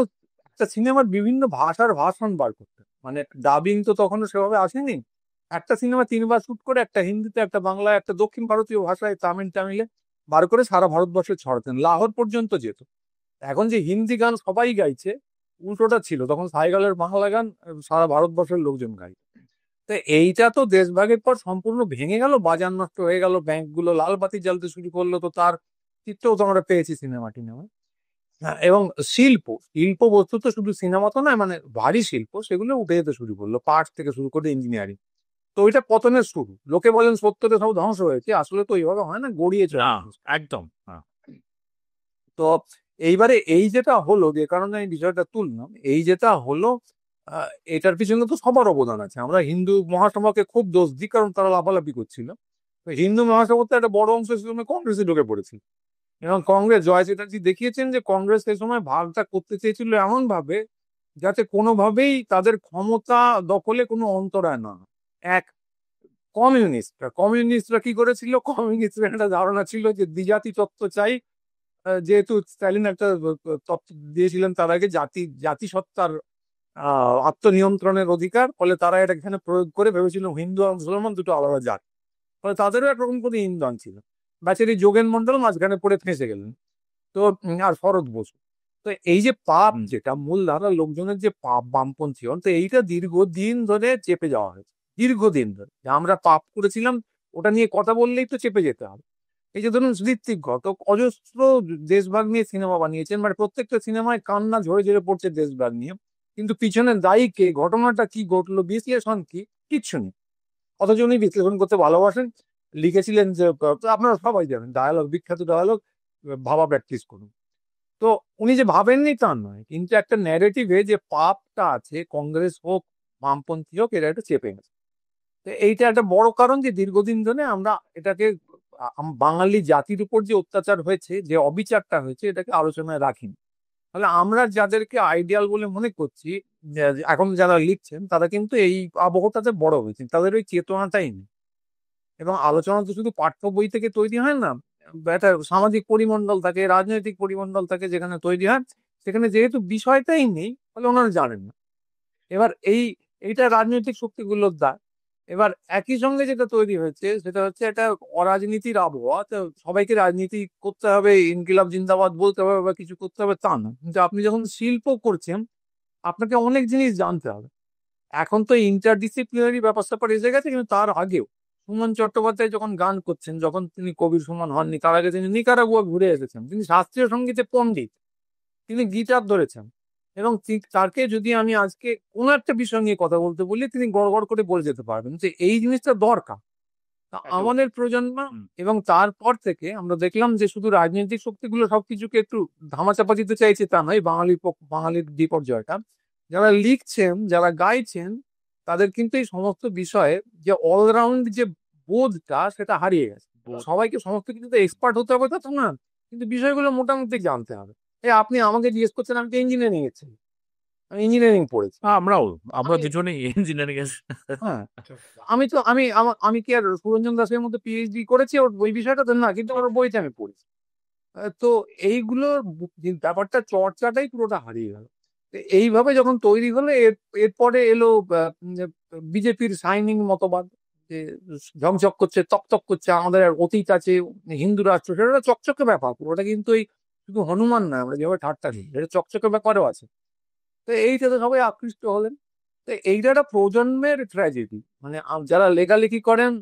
একটা সিনেমার বিভিন্ন ভাষার ভাষণ বার করতেন, মানে ডাবিং তো তখনও সেভাবে আসেনি। একটা সিনেমা 3 বার শুট করে, একটা হিন্দিতে, একটা বাংলায়, একটা দক্ষিণ ভারতীয় ভাষায়, তামিলে বার করে সারা ভারতবর্ষে ছড়াতেন, লাহোর পর্যন্ত যেত। এখন যে হিন্দি গান সবাই গাইছে, উল্টোটা ছিল, তখন সাইগালের বাংলা গান সারা ভারতবর্ষের লোকজন গাই। তো এইটা তো দেশভাগের পর সম্পূর্ণ ভেঙে গেল, বাজার নষ্ট হয়ে গেল, ব্যাংকগুলো লাল বাতি জ্বালতে শুরু করলো, তো তার চিত্রও তো আমরা পেয়েছি সিনেমা টিনেমা। হ্যাঁ, এবং শিল্প শিল্প বস্তু তো শুধু সিনেমা তো নয়, মানে ভারী শিল্প সেগুলো উঠে যেতে শুরু করলো, পার্ট থেকে শুরু করে ইঞ্জিনিয়ারিং। তো ওইটা পতনের শুরু। লোকে বলেন সত্যতে সব ধ্বংস হয়েছে, আসলে তো ওইভাবে হয় না, গড়িয়ে চলে না, গেছে। একদম, হ্যাঁ। তো এইবারে এই যেটা হলো, যে কারণে আমি বিষয়টা তুললাম, এই যেটা হলো, এটার পিছনে তো সবার অবদান আছে। আমরা হিন্দু মহাসভাকে খুব দোষ দিই, কারণ তারা লাফালাফি করছিল। তো হিন্দু মহাসভাতে একটা বড় অংশ সে সময় কংগ্রেসে ঢুকে পড়েছিল, এবং কংগ্রেস, জয় চ্যাটার্জি দেখিয়েছেন যে কংগ্রেস সেই সময় ভাগটা করতে চেয়েছিল এমন ভাবে যাতে কোনোভাবেই তাদের ক্ষমতা দখলে কোনো অন্তরায় না হয়। এক, কমিউনিস্টরা কি করেছিল, কমিউনিস্টরা একটা ধারণা ছিল যে দ্বিজাতি তত্ত্ব চাই। যেহেতু স্ট্যালিন একটা তত্ত্ব দিয়েছিলেন তার আগে, জাতিসত্তার আত্মনিয়ন্ত্রণের অধিকার, ফলে তারা এটা এখানে প্রয়োগ করে ভেবেছিল হিন্দু আর মুসলমান দুটো আলাদা জাত। ফলে তাদেরও একরকম করে ইন্ধন ছিল। বেচারি যোগেন মন্ডল মাঝখানে পড়ে ফেঁসে গেলেন। তো আর শরৎ বসু। তো এই যে পাপ, হুম। যেটা মূলধারা লোকজনের যে পাপ বামপন্থী, তো এইটা দীর্ঘদিন ধরে চেপে যাওয়া হয়েছে, দীর্ঘদিন ধরে যে আমরা পাপ করেছিলাম, ওটা নিয়ে কথা বললেই তো চেপে যেতে হবে। এই যে ধরুন ঋত্বিক ঘটক অজস্র দেশভাগ নিয়ে সিনেমা বানিয়েছেন, মানে প্রত্যেকটা সিনেমায় কান্না ঝরে ঝরে পড়ছে দেশভাগ নিয়ে, কিন্তু পিছনে দায়ী কে, ঘটনাটা কি ঘটলো, বিশ্লেষণ কি, কিচ্ছু নেই। অথচ উনি বিশ্লেষণ করতে ভালোবাসেন। লিখেছিলেন যে আপনারা সবাই জানেন, ডায়ালগ, বিখ্যাত ডায়ালগ, ভাবা প্র্যাকটিস করুন। তো উনি যে ভাবেননি তা নয়, কিন্তু একটা ন্যারেটিভে যে পাপটা আছে, কংগ্রেস হোক বামপন্থী হোক, এটা একটা চেপে গেছে। তো এইটা একটা বড় কারণ যে দীর্ঘদিন ধরে আমরা এটাকে বাঙালি জাতির উপর যে অত্যাচার হয়েছে, যে অবিচারটা হয়েছে, এটাকে আলোচনায় রাখিনি। তাহলে আমরা যাদেরকে আইডিয়াল বলে মনে করছি, এখন যারা লিখছেন, তারা কিন্তু এই আবহটাতে বড় হয়েছে, তাদের ওই চেতনাটাই নেই। এবং আলোচনা তো শুধু পাঠ্য বই থেকে তৈরি হয় না, একটা সামাজিক পরিমণ্ডল থাকে, রাজনৈতিক পরিমণ্ডল থাকে, যেখানে তৈরি হয়। সেখানে যেহেতু বিষয়টাই নেই, ফলে ওনারা জানেন না। এবার এইটা রাজনৈতিক শক্তিগুলোর দায়। এবার একই সঙ্গে যেটা তৈরি হয়েছে সেটা হচ্ছে একটা অরাজনীতির আবহাওয়া। তো সবাইকে রাজনীতি করতে হবে, ইনকিলাব জিন্দাবাদ বলতে হবে বা কিছু করতে হবে তা না, কিন্তু আপনি যখন শিল্প করছেন, আপনাকে অনেক জিনিস জানতে হবে। এখন তো ইন্টারডিসিপ্লিনারি ব্যাপার স্যাপার এসে গেছে, কিন্তু তার আগেও সুমন চট্টোপাধ্যায় যখন গান করছেন, যখন তিনি কবির সুমন হননি, তার আগে তিনি নিকারাগুয়া ঘুরে এসেছেন, তিনি শাস্ত্রীয় সঙ্গীতে পণ্ডিত, তিনি গিটার ধরেছেন। এবং তাকে যদি আমি আজকে কোনো একটা বিষয় নিয়ে কথা বলতে বলি, তিনি গড়গড় করে বলে যেতে পারবেন যে এই জিনিসটা দরকার। তা একেবারে। আমাদের প্রজন্ম, হুম। এবং তারপর থেকে আমরা দেখলাম যে শুধু রাজনৈতিক শক্তিগুলো সবকিছুকে একটু ধামাচাপা দিতে চাইছে তা নয়, বাঙালির বিপর্যয়টা, যারা লিখছেন, যারা গাইছেন, তাদের কিন্তু এই সমস্ত বিষয়ে যে অলরাউন্ড যে বোধটা, সেটা হারিয়ে গেছে। বোধ। সবাইকে সমস্ত কিছুতে এক্সপার্ট হতে হবে তা তো না, কিন্তু বিষয়গুলো মোটামুটি জানতে হবে। এই আপনি আমাকে জিজ্ঞেস করছেন, আমি তো ইঞ্জিনিয়ারিং এর ছেলে, আমি ইঞ্জিনিয়ারিং পড়েছি। আমরাও, আমরা আমি দুজনেই ইঞ্জিনিয়ারিং এর। হ্যাঁ, আমি তো আমি কি আর সুরঞ্জন দাসের মধ্যে পিএইচডি করেছি ওর ওই বিষয়টা তো না, কিন্তু ওর বইতে আমি পড়েছি। তো এইগুলোর ব্যাপারটা, চর্চাটাই পুরোটা হারিয়ে গেল। তো এইভাবে যখন তৈরি হলো, এরপরে এলো বিজেপির শাইনিং মতবাদ, যে ঝকঝক করছে, তকতক করছে, আমাদের আর অতীত আছে, হিন্দু রাষ্ট্র, সেটা একটা চকচকে ব্যাপার পুরোটা, কিন্তু এই শুধু হনুমান না, আমরা যেভাবে ঠাট্টা দিই, এটা চকচকে ব্যাপারও আছে। তো এইটাতে সবাই আকৃষ্ট হলেন। তো এইটা একটা প্রজন্মের ট্র্যাজেডি, মানে যারা লেখালেখি করেন,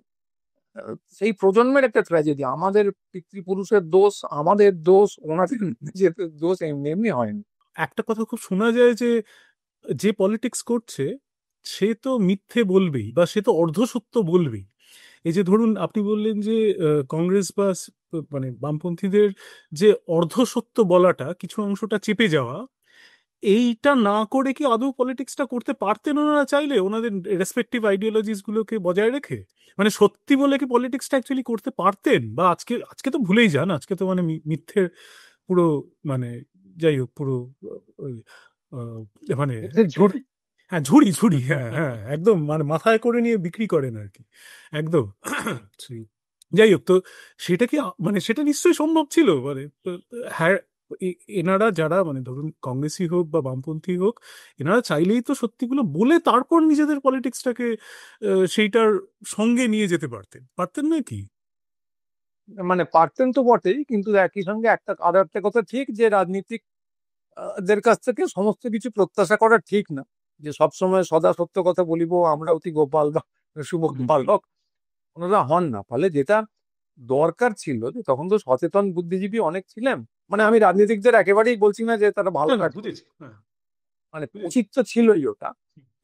সেই প্রজন্মের একটা ট্র্যাজেডি। আমাদের পিতৃপুরুষের দোষ, আমাদের দোষ, ওনাদের নিজেদের দোষ এমনি এমনি হয়নি। একটা কথা খুব শোনা যায় যে যে পলিটিক্স করছে সে তো মিথ্যে বলবেই বা সে তো অর্ধসত্য বলবেই। এই যে ধরুন আপনি বললেন যে কংগ্রেস বা মানে বামপন্থীদের যে অর্ধসত্য বলাটা, কিছু অংশটা চেপে যাওয়া, এইটা না করে কি আদৌ পলিটিক্সটা করতে পারতেন ওনারা চাইলে, ওনাদের রেসপেক্টিভ আইডিওলজিস গুলোকে বজায় রেখে? মানে সত্যি বলে কি পলিটিক্সটা অ্যাকচুয়ালি করতে পারতেন? বা আজকে আজকে তো ভুলেই যান, আজকে তো মানে মিথ্যের পুরো, মানে যাই হোক পুরো ওই, আহ, মানে এদের ঝুড়ি। হ্যাঁ ঝুড়ি ঝুড়ি, হ্যাঁ হ্যাঁ একদম, মানে মাথায় করে নিয়ে বিক্রি করেন আর কি, একদম। সেই, যাই হোক, তো সেটা কি মানে সেটা নিশ্চয়ই সম্ভব ছিল, মানে হ্যাঁ, এনারা যারা মানে ধরুন কংগ্রেসই হোক বা বামপন্থী হোক, এনারা চাইলেই তো সত্যিগুলো বলে তারপর নিজেদের পলিটিক্সটাকে সেইটার সঙ্গে নিয়ে যেতে পারতেন, পারতেন না কি? মানে পারতেন তো বটেই, কিন্তু একই সঙ্গে আরো একটা কথা ঠিক, যে রাজনীতিক দের কাছ থেকে সমস্ত কিছু প্রত্যাশা করা ঠিক না, যে সবসময় সদা সত্য কথা বলিব, আমরা অতি গোপাল বা শুভ বালক, ওনারা হন না। ফলে যেটা দরকার ছিল, যে তখন তো সচেতন বুদ্ধিজীবী অনেক ছিলেন, মানে আমি রাজনীতিকদের একেবারেই বলছি না যে তারা ভালো না না, কাজ করেছে, বুঝেছি, হ্যাঁ মানে বুঝেছি। উচিত তো ছিলই ওটা,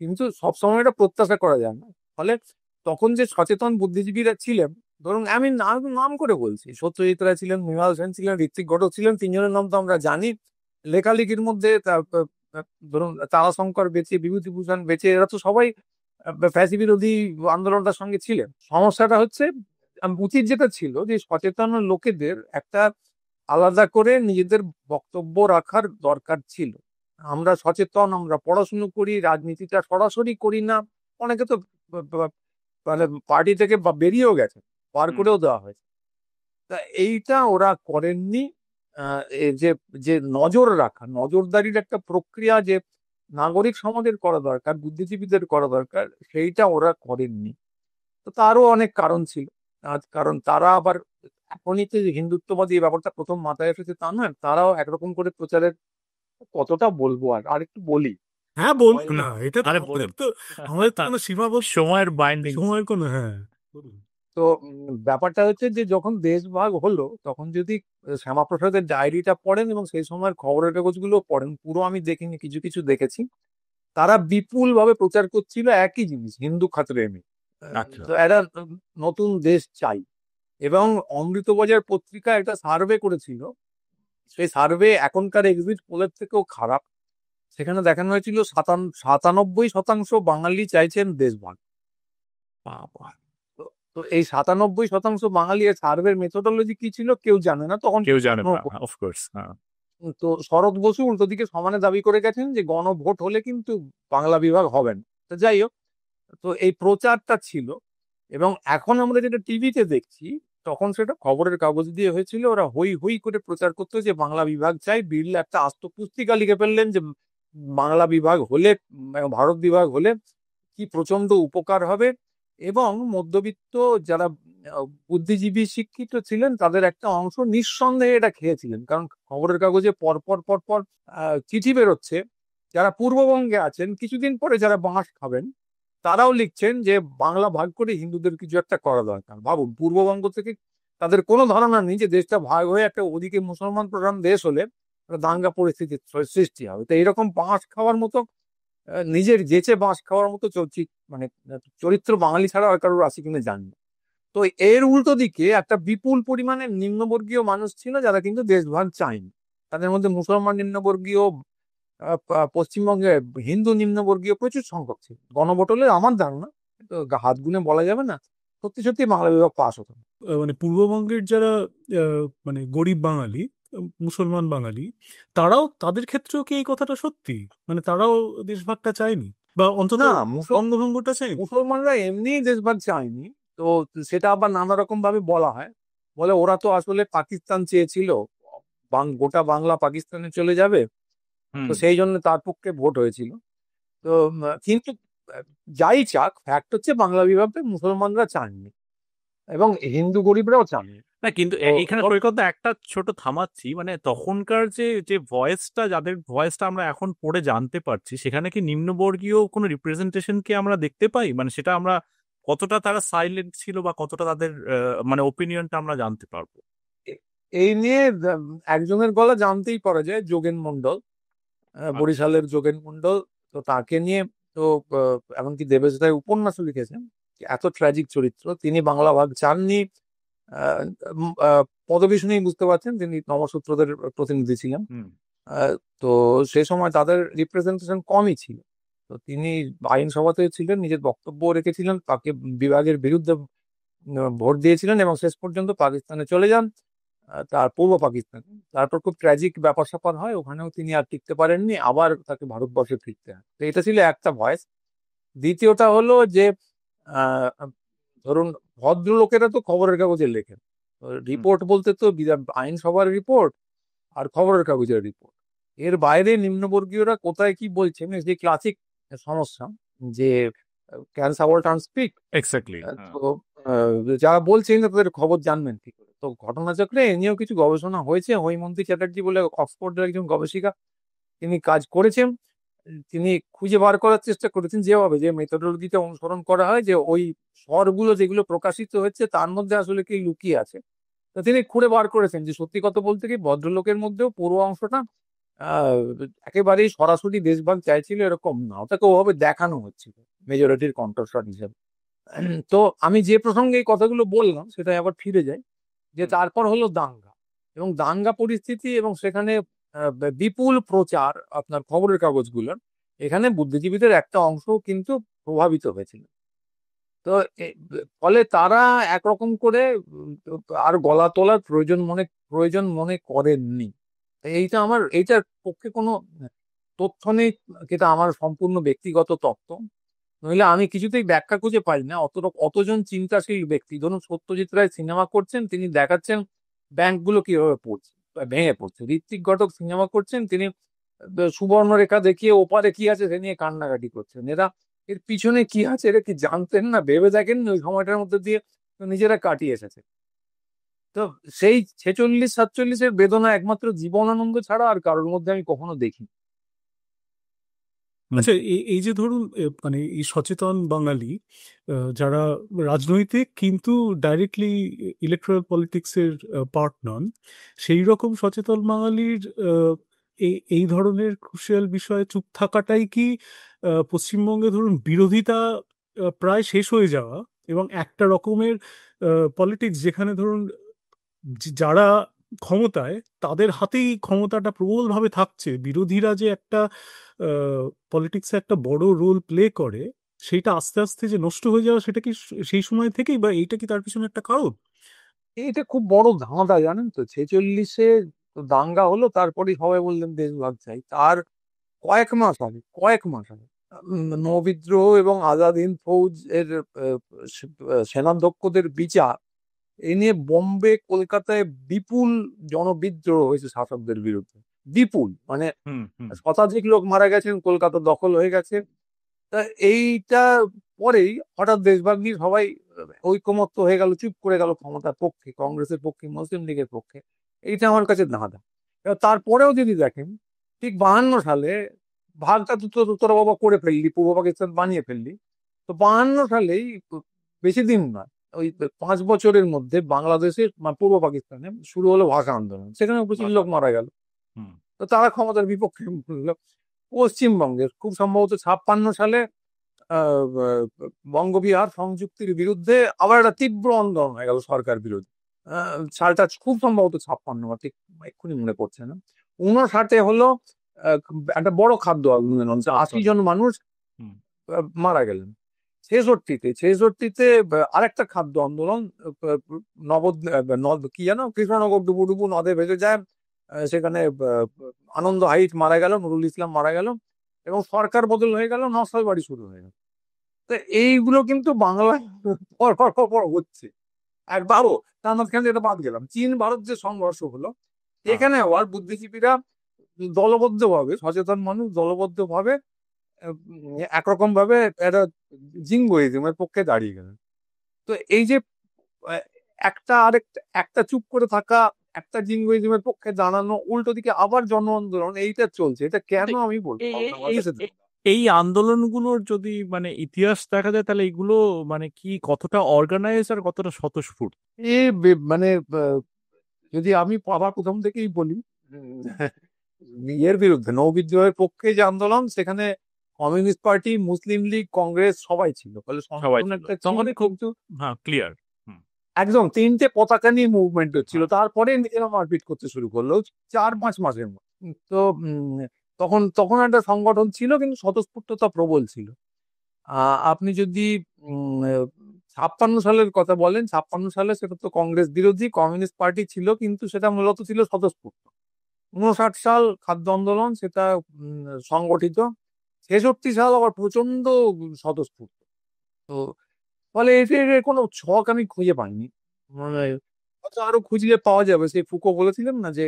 কিন্তু সবসময় এটা প্রত্যাশা করা যায় না। ফলে তখন যে সচেতন বুদ্ধিজীবীরা ছিলেন, ধরুন আমি নাম নাম করে বলছি, সত্যজিৎ রায় ছিলেন, মৃণাল সেন ছিলেন, ঋত্বিক ঘটক ছিলেন, তিনজনের নাম তো আমরা জানি। লেখালেখির মধ্যে ধরুন তারাশঙ্কর বেঁচে, বিভূতিভূষণ বেঁচে, এরা তো সবাই ফ্যাসি বিরোধী আন্দোলনটার সঙ্গে ছিলেন। সমস্যাটা হচ্ছে উচিত যেটা ছিল যে সচেতন লোকেদের একটা আলাদা করে নিজেদের বক্তব্য রাখার দরকার ছিল। আমরা সচেতন, আমরা পড়াশুনো করি, রাজনীতিটা সরাসরি করি না। অনেকে তো মানে পার্টি থেকে বেরিয়েও গেছে, বার হুম করেও দেওয়া হয়েছে। তা এইটা ওরা করেননি। এই যে যে নজর রাখা, নজরদারির একটা প্রক্রিয়া যে নাগরিক সমাজের করা দরকার, বুদ্ধিজীবীদের করা দরকার, সেইটা ওরা করেননি। তো তারও অনেক কারণ ছিল। কারণ তারা আবার এখনই তো যে হিন্দুত্ববাদী এই ব্যাপারটা প্রথম মাথায় এসেছে তা নয়, তারাও একরকম করে প্রচারের, কতটা বলবো আর একটু বলি। হ্যাঁ বলুন না, এটা তো আরে আমাদের বলুন তো আমাদের তো কোনো সীমাবদ্ধ সময়ের বাইন্ডিং সময়ের কোনো, হ্যাঁ বলুন। তো ব্যাপারটা হচ্ছে যে যখন দেশ ভাগ হলো, তখন যদি শ্যামাপ্রসাদের ডায়েরিটা পড়েন এবং সেই সময়ের খবরের কাগজগুলো পড়েন, পুরো আমি দেখিনি, কিছু কিছু দেখেছি, তারা বিপুল ভাবে প্রচার করছিল একই জিনিস, হিন্দু খাতরে এমনি। আচ্ছা তো একটা নতুন দেশ চাই। এবং অমৃতবাজার পত্রিকা একটা সার্ভে করেছিল, সেই সার্ভে এখনকার এক্সিট পোলের থেকেও খারাপ। সেখানে দেখানো হয়েছিল 97% বাঙালি চাইছেন দেশভাগ। বাবা তো তো এই 97% বাঙালি, এর সার্ভের মেথোডোলজি কি ছিল কেউ জানে না, তখন কেউ জানে প্রশ্ন। না অফকোর্স হ্যাঁ তো শরৎ বসু উল্টো দিকে সমানে দাবি করে গেছেন যে গণভোট হলে কিন্তু বাংলা বিভাগ হবে না। তো যাই হোক, তো এই প্রচারটা ছিল। এবং এখন আমরা যেটা টিভিতে দেখছি, তখন সেটা খবরের কাগজ দিয়ে হয়েছিল। ওরা হই হই করে প্রচার করতো যে বাংলা বিভাগ চাই, বিড়লা একটা আস্ত পুস্তিকা লিখে ফেললেন যে বাংলা বিভাগ হলে, ভারত বিভাগ হলে কি প্রচন্ড উপকার হবে। এবং মধ্যবিত্ত যারা বুদ্ধিজীবী শিক্ষিত ছিলেন, তাদের একটা অংশ নিঃসন্দেহে এটা খেয়েছিলেন, কারণ খবরের কাগজে পরপর পরপর চিঠি বেরোচ্ছে। যারা পূর্ববঙ্গে আছেন, কিছুদিন পরে যারা বাঁশ খাবেন, তারাও লিখছেন যে বাংলা ভাগ করে হিন্দুদের কিছু একটা করা দরকার। ভাবুন, পূর্ববঙ্গ থেকে তাদের কোনো ধারণা নেই যে দেশটা ভাগ হয়ে একটা ওদিকে মুসলমান প্রধান দেশ হলে একটা দাঙ্গা পরিস্থিতির সৃষ্টি হবে। তো এইরকম বাঁশ খাওয়ার মতো, নিজের জেচে বাঁশ খাওয়ার মতো মানে চরিত্র বাঙালি ছাড়া আর কারোর আছে কিনা জানি না। তো এর উল্টো দিকে একটা বিপুল পরিমাণে নিম্নবর্গীয় মানুষ ছিল যারা কিন্তু দেশভাগ চায়নি। তাদের মধ্যে মুসলমান নিম্নবর্গীয়, পশ্চিমবঙ্গে হিন্দু নিম্নবর্গীয় প্রচুর সংখ্যক ছিল। গণভোট হলে আমার ধারণা, তো হাত গুনে বলা যাবে না, সত্যি সত্যি বাংলা বিভাগ পাস হতো না। মানে পূর্ববঙ্গের যারা মানে গরিব বাঙালি, মুসলমান বাঙালি, তারাও, তাদের ক্ষেত্রেও কি এই কথাটা সত্যি? মানে তারাও দেশভাগটা চায়নি, বা অন্তত না, বঙ্গভঙ্গটা চায়নি? মুসলমানরা এমনিই দেশভাগ চায়নি। তো সেটা আবার নানা রকম ভাবে বলা হয়। বলে ওরা তো আসলে পাকিস্তান চেয়েছিল, গোটা বাংলা পাকিস্তানে চলে যাবে, তো হুম সেই জন্য তার পক্ষে ভোট হয়েছিল। তো কিন্তু যাই চাক, ফ্যাক্ট হচ্ছে বাংলা বিভাগটা মুসলমানরা চাননি এবং হিন্দু গরিবরাও চাননি। না কিন্তু তো এখানে সৈকত একটা ছোট থামাচ্ছি মানে তখনকার যে যে ভয়েসটা যাদের ভয়েসটা আমরা এখন পড়ে জানতে পারছি সেখানে কি নিম্নবর্গীয় কোনো রিপ্রেজেন্টেশনকে আমরা দেখতে পাই মানে সেটা আমরা কতটা তারা সাইলেন্ট ছিল বা কতটা তাদের মানে ওপিনিয়নটা আমরা জানতে পারবো এই নিয়ে একজনের গলা জানতেই পারা যায়, যোগেন মন্ডল, আচ্ছা বরিশালের যোগেন মন্ডল। তো তাকে নিয়ে তো এমনকি দেবেশ রায় উপন্যাসও লিখেছেন। এত ট্র্যাজিক চরিত্র, তিনি বাংলা ভাগ চাননি। পদবী শুনেই বুঝতে পারছেন তিনি নমশূদ্রদের প্রতিনিধি ছিলেন। হুম আহ, তো সেই সময় তাদের রিপ্রেজেন্টেশন কমই ছিল। তো তিনি আইনসভাতে ছিলেন, নিজের বক্তব্য রেখেছিলেন, তাকে বিভাগের বিরুদ্ধে ভোট দিয়েছিলেন এবং শেষ পর্যন্ত পাকিস্তানে চলে যান, তার পূর্ব পাকিস্তানে। তারপর খুব ট্র্যাজিক ব্যাপার স্যাপার হয়, ওখানেও তিনি আর টিকতে পারেননি, আবার তাকে ভারতবর্ষে ফিরতে হয়। তো এটা ছিল একটা ভয়েস। দ্বিতীয়টা হলো যে আহ, ধরুন ভদ্রলোকেরা তো খবরের কাগজে লেখেন, হুম রিপোর্ট বলতে তো আইনসভার রিপোর্ট আর খবরের কাগজের রিপোর্ট, এর বাইরে নিম্নবর্গীয়রা কোথায় কি বলছেন, এই যে ক্লাসিক সমস্যা যে ক্যান সাবলটার্ন স্পিক। এক্স্যাক্টলি তো আহ, যারা বলছেন না তাদের খবর জানবেন কি করে? তো ঘটনাচক্রে এ নিয়েও কিছু গবেষণা হয়েছে। হৈমন্তী চ্যাটার্জি বলে অক্সফোর্ডের একজন গবেষিকা, তিনি কাজ করেছেন। তিনি খুঁজে বার করার চেষ্টা করেছেন যেভাবে, যে মেথোডোলজিটা অনুসরণ করা হয়, যে ওই স্বরগুলো যেগুলো প্রকাশিত হচ্ছে তার মধ্যে আসলে কি লুকিয়ে আছে। তো তিনি খুঁড়ে বার করেছেন যে সত্যি কথা বলতে কি ভদ্রলোকের মধ্যেও পুরো অংশটা আহ একেবারেই সরাসরি দেশভাগ চাইছিল এরকম না, ওটাকে ওভাবে দেখানো হচ্ছিল মেজরিটির কণ্ঠস্বর হিসেবে। তো আমি যে প্রসঙ্গে এই কথাগুলো বললাম সেটা আবার ফিরে যাই, যে হুম, তারপর হলো দাঙ্গা, এবং দাঙ্গা পরিস্থিতি, এবং সেখানে বিপুল প্রচার আপনার খবরের কাগজগুলোর, এখানে বুদ্ধিজীবীদের একটা অংশ কিন্তু প্রভাবিত হয়েছিল। তো ফলে তারা একরকম করে আর গলা তোলার প্রয়োজন মনে করেননি। এইটার পক্ষে কোনো তথ্য নেই, যেটা আমার সম্পূর্ণ ব্যক্তিগত তত্ত্ব। নইলে আমি কিছুতেই ব্যাখ্যা খুঁজে পাই না অতজন চিন্তাশীল ব্যক্তি, ধরুন সত্যজিৎ রায় সিনেমা করছেন, তিনি দেখাচ্ছেন ব্যাংকগুলো কিভাবে পড়ছে বা ভেঙে পড়ছে। ঋত্বিক ঘটক সিনেমা করছেন, তিনি সুবর্ণরেখা দেখিয়ে ওপারে কি আছে সে নিয়ে কান্নাকাটি করছেন। এর পিছনে কি আছে এটা কি জানতেন না, ভেবে দেখেন ওই সময়টার মধ্যে দিয়ে নিজেরা কাটিয়ে এসেছে। তো সেই 46-47-এর বেদনা একমাত্র জীবনানন্দ ছাড়া আর কারোর মধ্যে আমি কখনো দেখি। আচ্ছা, এই যে ধরুন মানে এই সচেতন বাঙালি যারা রাজনৈতিক কিন্তু ডাইরেক্টলি ইলেকট্রাল পলিটিক্সের পার্ট নন, সেই রকম সচেতন বাঙালির এই ধরনের ক্রুশিয়াল বিষয়ে চুপ থাকাটাই কি পশ্চিমবঙ্গে ধরুন বিরোধিতা প্রায় শেষ হয়ে যাওয়া, এবং একটা রকমের পলিটিক্স যেখানে ধরুন যারা ক্ষমতায় তাদের হাতেই ক্ষমতাটা প্রবলভাবে থাকছে, বিরোধীরা যে একটা পলিটিক্সে একটা বড় রোল প্লে করে, সেইটা আস্তে আস্তে যে নষ্ট হয়ে যাওয়া, সেটা কি সেই সময় থেকেই, বা এইটা কি তার পিছনে একটা কারণ? এটা খুব বড় ধাঁধা, জানেন তো। 46-এ দাঙ্গা হলো, তারপরে সবাই বললেন দেশভাগ চাই। তার কয়েক মাস আগে নৌবিদ্রোহ এবং আজাদ হিন্দ ফৌজ এর সেনাধ্যক্ষদের বিচার, এই নিয়ে বোম্বে কলকাতায় বিপুল জনবিদ্রোহ হয়েছে শাসকদের বিরুদ্ধে। বিপুল মানে হুম, হুম, শতাধিক লোক মারা গেছেন, কলকাতা দখল হয়ে গেছে। তা এইটা পরেই হঠাৎ দেশভাগ নিয়ে সবাই ঐকমত্য হয়ে গেল, চুপ করে গেল ক্ষমতার পক্ষে, কংগ্রেসের পক্ষে, মুসলিম লীগের পক্ষে। এইটা আমার কাছে ধাঁধা। এবার তারপরেও যদি দেখেন, ঠিক 52 সালে ভাগটা তো তোরা বাবা করে ফেললি, পূর্ব পাকিস্তান বানিয়ে ফেললি। তো 52 সালেই বেশি দিন নয়, ওই 5 বছরের মধ্যে বাংলাদেশের পূর্ব পাকিস্তানে শুরু হলো ভাষা আন্দোলন, সেখানে প্রচুর ভাষা লোক আন্দোলন। মারা গেল। হুম, তো তারা ক্ষমতার বিপক্ষে বলল। পশ্চিমবঙ্গের খুব সম্ভবত 56 সালে আহ, আহ, বঙ্গবিহার সংযুক্তির বিরুদ্ধে আবার একটা তীব্র আন্দোলন হয়ে গেল সরকার বিরোধী। সালটা খুব সম্ভবত 56, বা ঠিক এক্ষুনি মনে পড়ছে না। 59-এ হলো আহ, একটা বড় খাদ্য আন্দোলন, 80 জন মানুষ হুম, মারা গেলেন। 66-তে আরেকটা খাদ্য আন্দোলন, নব কি যেন, কৃষ্ণনগর ডুবুডুবু নদে ভেসে যায়। সেখানে আনন্দ হাইট মারা গেল, নুরুল ইসলাম মারা গেল, এবং সরকার বদল হয়ে গেল, নকশালবাড়ি শুরু হয়ে গেল। তো এইগুলো কিন্তু বাংলায় পর পর পর পর হচ্ছে একবারও। তার মাঝখানে এটা বাদ গেলাম, চীন ভারত যে সংঘর্ষ হলো, হ্যাঁ, এখানে আবার বুদ্ধিজীবীরা দলবদ্ধভাবে, সচেতন মানুষ দলবদ্ধভাবে একরকম ভাবে একটা জিঙ্গোইজমের পক্ষে দাঁড়িয়ে গেলেন। তো এই যে আহ, একটা চুপ করে থাকা, একটা জিঙ্গোইজমের পক্ষে দাঁড়ানো, উল্টো দিকে আবার জন আন্দোলন, এইটা চলছে। এটা কেন এই আমি বলবো, এই আমার এই কাছে এই- এই আন্দোলনগুলোর যদি মানে ইতিহাস দেখা যায়, তাহলে এগুলো মানে কি কতটা অর্গানাইজ আর কতটা স্বতঃস্ফূর্ত? মানে যদি আমি আবার প্রথম থেকেই বলি, এর বিরুদ্ধে নৌবিদ্রোহের পক্ষে যে আন্দোলন, সেখানে কমিউনিস্ট পার্টি, মুসলিম লীগ, কংগ্রেস সবাই ছিল, ফলে সবাই সংগঠন ছিল একটা ছিল, তখনই খুব। কিন্তু হ্যাঁ, ক্লিয়ার। হুম, একদম তিনটে পতাকা নিয়ে মুভমেন্ট হচ্ছিল। হ্যাঁ, তারপরে নিজেরা মারপিট করতে শুরু করলো 4-5 মাসের মধ্যে। তো তখন তখন একটা সংগঠন ছিল, কিন্তু স্বতঃস্ফূর্ততা প্রবল ছিল। আপনি যদি 56 সালের কথা বলেন, 56 সালে সেটা তো কংগ্রেস বিরোধী কমিউনিস্ট পার্টি ছিল, কিন্তু সেটা মূলত ছিল স্বতঃস্ফূর্ত। 59 সাল খাদ্য আন্দোলন, সেটা সংগঠিত। 66 সাল আবার প্রচন্ড স্বতঃস্ফূর্ত। তো ফলে এর কোনো ছক আমি খুঁজে পাইনি। মানে হয়তো আরো খুঁজলে পাওয়া যাবে। সেই ফুকো বলেছিলেন না যে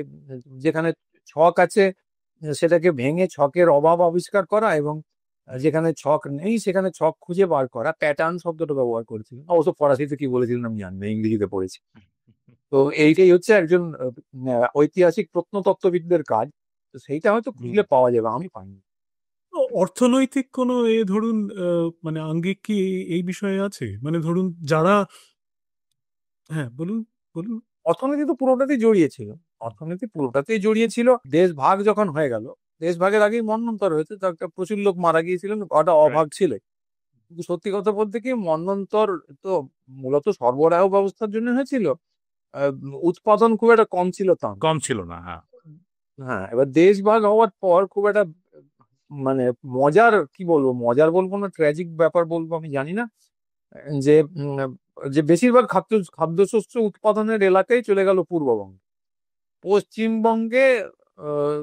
যেখানে ছক আছে সেটাকে ভেঙে ছকের অভাব আবিষ্কার করা, এবং যেখানে ছক নেই সেখানে ছক খুঁজে বার করা, প্যাটার্ন শব্দটা ব্যবহার করেছিলেন। অবশ্য ফরাসিতে কি বলেছিলেন আমি জানি না, ইংরেজিতে পড়েছি। তো এইটাই হচ্ছে একজন ঐতিহাসিক প্রত্নতত্ত্ববিদদের কাজ। তো সেইটা হয়তো হুম। খুঁজলে পাওয়া যাবে, আমি পাইনি। অর্থনৈতিক কোনো ধরুন মানে আঙ্গিক কি এই বিষয়ে আছে? মানে ধরুন যারা, হ্যাঁ বলুন, বলুন। অর্থনীতি তো পুরোটাতেই জড়িয়ে ছিল। অর্থনীতি পুরোটাতেই জড়িয়ে ছিল। দেশ ভাগ যখন হয়ে গেল, দেশ ভাগের আগেই মন্বন্তর হয়েছে, তো একটা প্রচুর লোক মারা গিয়েছিলেন, কটা রাইট। অভাগ ছিল। কিন্তু সত্যি কথা বলতে কি, মন্বন্তর তো মূলত সরবরাহ ব্যবস্থার জন্য হয়েছিল, আহ, উৎপাদন খুব একটা কম ছিল তা না। কম ছিল না, হ্যাঁ। হ্যাঁ, এবার দেশ ভাগ হওয়ার পর খুব একটা মানে মজার, কি বলবো, মজার বলবো না ট্র্যাজিক ব্যাপার বলবো আমি জানি না, যে যে বেশিরভাগ খাদ্যশস্য উৎপাদনের এলাকায় চলে গেল পূর্ববঙ্গে। পশ্চিমবঙ্গে আহ,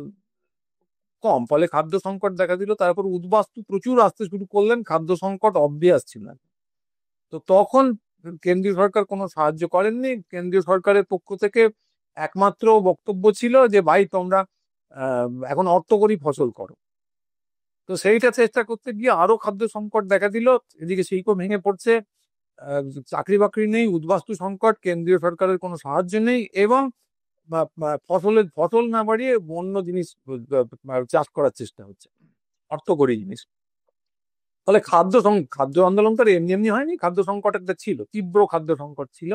কম, ফলে খাদ্য সংকট দেখা দিল। তারপর উদ্বাস্তু প্রচুর আসতে শুরু করলেন, খাদ্য সংকট অবভিয়াস ছিল না। তো তখন কেন্দ্রীয় সরকার কোনো সাহায্য করেননি। কেন্দ্রীয় সরকারের পক্ষ থেকে একমাত্র বক্তব্য ছিল যে ভাই তোমরা এখন অর্থকরী ফসল করো। তো সেইটা চেষ্টা করতে গিয়ে আরো খাদ্য সংকট দেখা দিল। এদিকে শিল্প ভেঙে পড়ছে, আহ, চাকরি বাকরি নেই, উদ্বাস্তু সংকট, কেন্দ্রীয় সরকারের কোনো সাহায্য নেই, এবং ফসল না বাড়িয়ে অন্য জিনিস চাষ করার চেষ্টা হচ্ছে, অর্থকরী জিনিস। ফলে খাদ্য আন্দোলন তো আর এমনি এমনি হয়নি, খাদ্য সংকট একটা ছিল, তীব্র খাদ্য সংকট ছিল।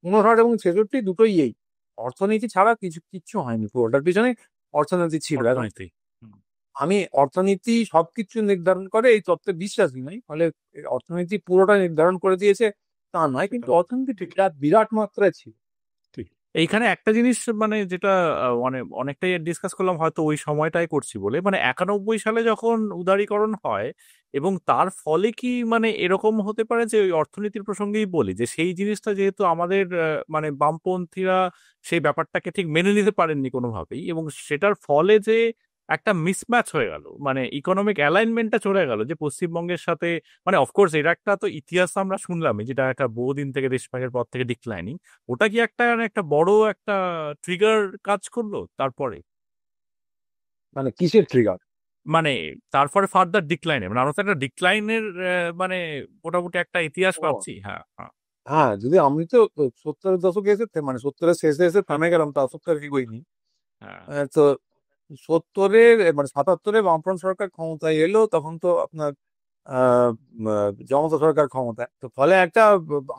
59 এবং 66 দুটোই এই অর্থনীতি ছাড়া কিচ্ছু হয়নি, পুরোটার পিছনে অর্থনীতি ছিল। এখন অর্থনীতি। হুম। আমি অর্থনীতি সবকিছু নির্ধারণ করে এই তত্ত্বে বিশ্বাসী নই, ফলে এই অর্থনীতি পুরোটা নির্ধারণ করে দিয়েছে তা নয়, কিন্তু অর্থনীতি বিরাট বিরাট মাত্রায় ছিল। ঠিক। এইখানে একটা জিনিস মানে যেটা মানে অনেকটাই ডিসকাস করলাম, হয়তো ওই সময়টাই করছি বলে, মানে 91 সালে যখন উদারীকরণ হয়, এবং তার ফলে কি মানে এরকম হতে পারে যে ওই অর্থনীতির প্রসঙ্গেই বলি যে সেই জিনিসটা যেহেতু আমাদের মানে বামপন্থীরা সেই ব্যাপারটাকে ঠিক মেনে নিতে পারেননি কোনোভাবেই, এবং সেটার ফলে যে একটা মিসম্যাচ হয়ে গেল, মানে ইকোনমিক অ্যালাইনমেন্টটা চলে গেল যে পশ্চিমবঙ্গের সাথে, মানে অফকোর্স এটা একটা তো ইতিহাস আমরা শুনলামই, যেটা একটা বহুদিন থেকে দেশভাগের পর থেকে ডিক্লাইনিং, ওটা কি একটা মানে একটা বড় একটা ট্রিগার কাজ করলো তারপরে? মানে কিসের ট্রিগার? মানে তারপরে ফার্দার ডিক্লাইনে, মানে আমরা তো একটা ডিক্লাইনের মানে মোটামুটি একটা ইতিহাস ও পাচ্ছি। হ্যাঁ, হ্যাঁ, হ্যাঁ, যদি আমি তো 70-এর দশকে এসে মানে 70-এর শেষে এসে থেমে গেলাম, তা 70 এগোইনি। হ্যাঁ। তো 70-এর মানে 77-এ বামফ্রন্ট সরকার ক্ষমতায় এলো, তখন তো আপনার আহ জনতা সরকার ক্ষমতায়। তো ফলে একটা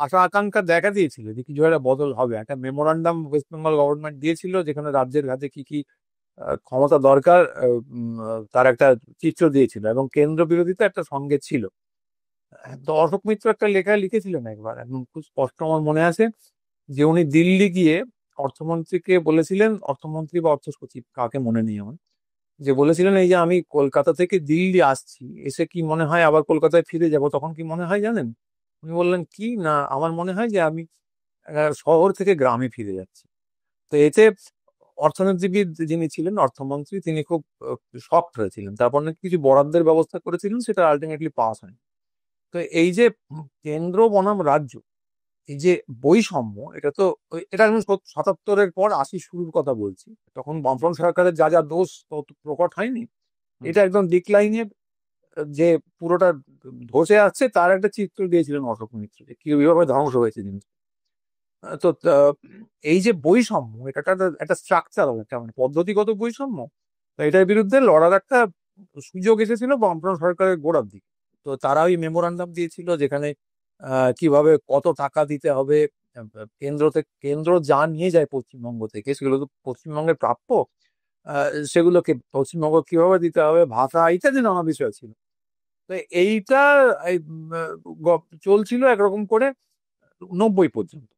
আশা আকাঙ্ক্ষা দেখা দিয়েছিল যে কিছু একটা বদল হবে। একটা মেমোরান্ডাম ওয়েস্ট বেঙ্গল গভর্নমেন্ট দিয়েছিল, যেখানে রাজ্যের কাছে কি কি ক্ষমতা দরকার তার একটা চিত্র দিয়েছিল, এবং কেন্দ্র বিরোধিতা একটা সঙ্গে ছিল। তো অশোক মিত্র একটা লেখা লিখেছিলেন একবার, একদম খুব স্পষ্ট আমার মনে আছে, যে উনি দিল্লি গিয়ে অর্থমন্ত্রীকে বলেছিলেন, অর্থমন্ত্রী বা অর্থ সচিব কাকে মনে নেই আমার, যে বলেছিলেন এই যে আমি কলকাতা থেকে দিল্লি আসছি, এসে কি মনে হয় আবার কলকাতায় ফিরে যাব, তখন কি মনে হয় জানেন? উনি বললেন কি না, আমার মনে হয় যে আমি শহর থেকে গ্রামে ফিরে যাচ্ছি। তো এতে অর্থনীতিবিদ যিনি ছিলেন, অর্থমন্ত্রী, তিনি খুব শকড হয়েছিলেন। তারপর নাকি কিছু বরাদ্দের ব্যবস্থা করেছিলেন, সেটা আলটিমেটলি পাস হয়। তো এই যে কেন্দ্র বনাম রাজ্য, এই যে বৈষম্য, এটা তো এটা আমি 77-এর পর 80 শুরুর কথা বলছি। তখন বামফ্রন্ট সরকারের যা যা দোষ তত প্রকট হয়নি। হুম। এটা একদম ডিক্লাইনের যে পুরোটা ধসে আসছে তার একটা চিত্র দিয়েছিলেন অশোক মিত্র, যে কিভাবে ধ্বংস হয়েছে জিনিস। তো এই যে বৈষম্য, এটা একটা স্ট্রাকচারাল, একটা মানে পদ্ধতিগত বৈষম্য। তো এটার বিরুদ্ধে লড়ার একটা সুযোগ এসেছিল বামফ্রন্ট সরকারের গোড়ার দিকে। তো তারা ওই মেমোরান্ডাম দিয়েছিল, যেখানে কিভাবে কত টাকা দিতে হবে, কেন্দ্র যা নিয়ে যায় পশ্চিমবঙ্গ থেকে, সেগুলো তো পশ্চিমবঙ্গের প্রাপ্য। সেগুলোকে পশ্চিমবঙ্গ কিভাবে দিতে হবে, ভাষা ইত্যাদি নানা বিষয় ছিল। তো এইটা এই, চলছিল একরকম করে 90 পর্যন্ত।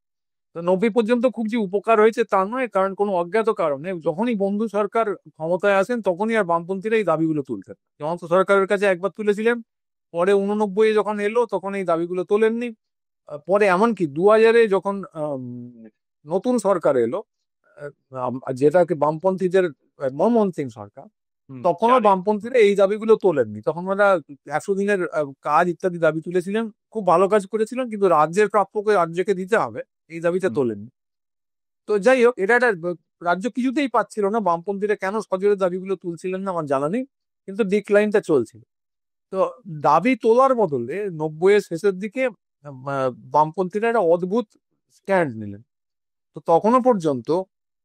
তো 90 পর্যন্ত খুব যে উপকার হয়েছে তা নয়, কারণ কোনো অজ্ঞাত কারণে যখনই বন্ধু সরকার ক্ষমতায় আসেন, তখনই আর বামপন্থীরা এই দাবিগুলো তুলতেন। জনতা সরকারের কাছে একবার তুলেছিলেন, পরে 89 যখন এলো তখন এই দাবিগুলো তোলেননি। পরে এমনকি 2000-এ যখন নতুন সরকার এলো, যেটাকে বামপন্থীদের মনমোহন সিং সরকার, হুম, তখনও জানি। বামপন্থীরা এই দাবিগুলো তোলেননি। তখন ওরা 100 দিনের কাজ ইত্যাদি দাবি তুলেছিলেন, খুব ভালো কাজ করেছিলেন, কিন্তু রাজ্যের প্রাপ্যকে রাজ্যকে দিতে হবে, এই দাবিটা হুম। তোলেননি। তো যাই হোক, এটা একটা রাজ্য কিছুতেই পাচ্ছিল না। বামপন্থীরা কেন সজোরে দাবিগুলো তুলছিলেন না আমার জানা নেই, কিন্তু ডিক্লাইনটা চলছিল। তো দাবি তোলার বদলে 90-এর শেষের দিকে বামপন্থীরা একটা অদ্ভুত স্ট্যান্ড নিলেন। তো তখনও পর্যন্ত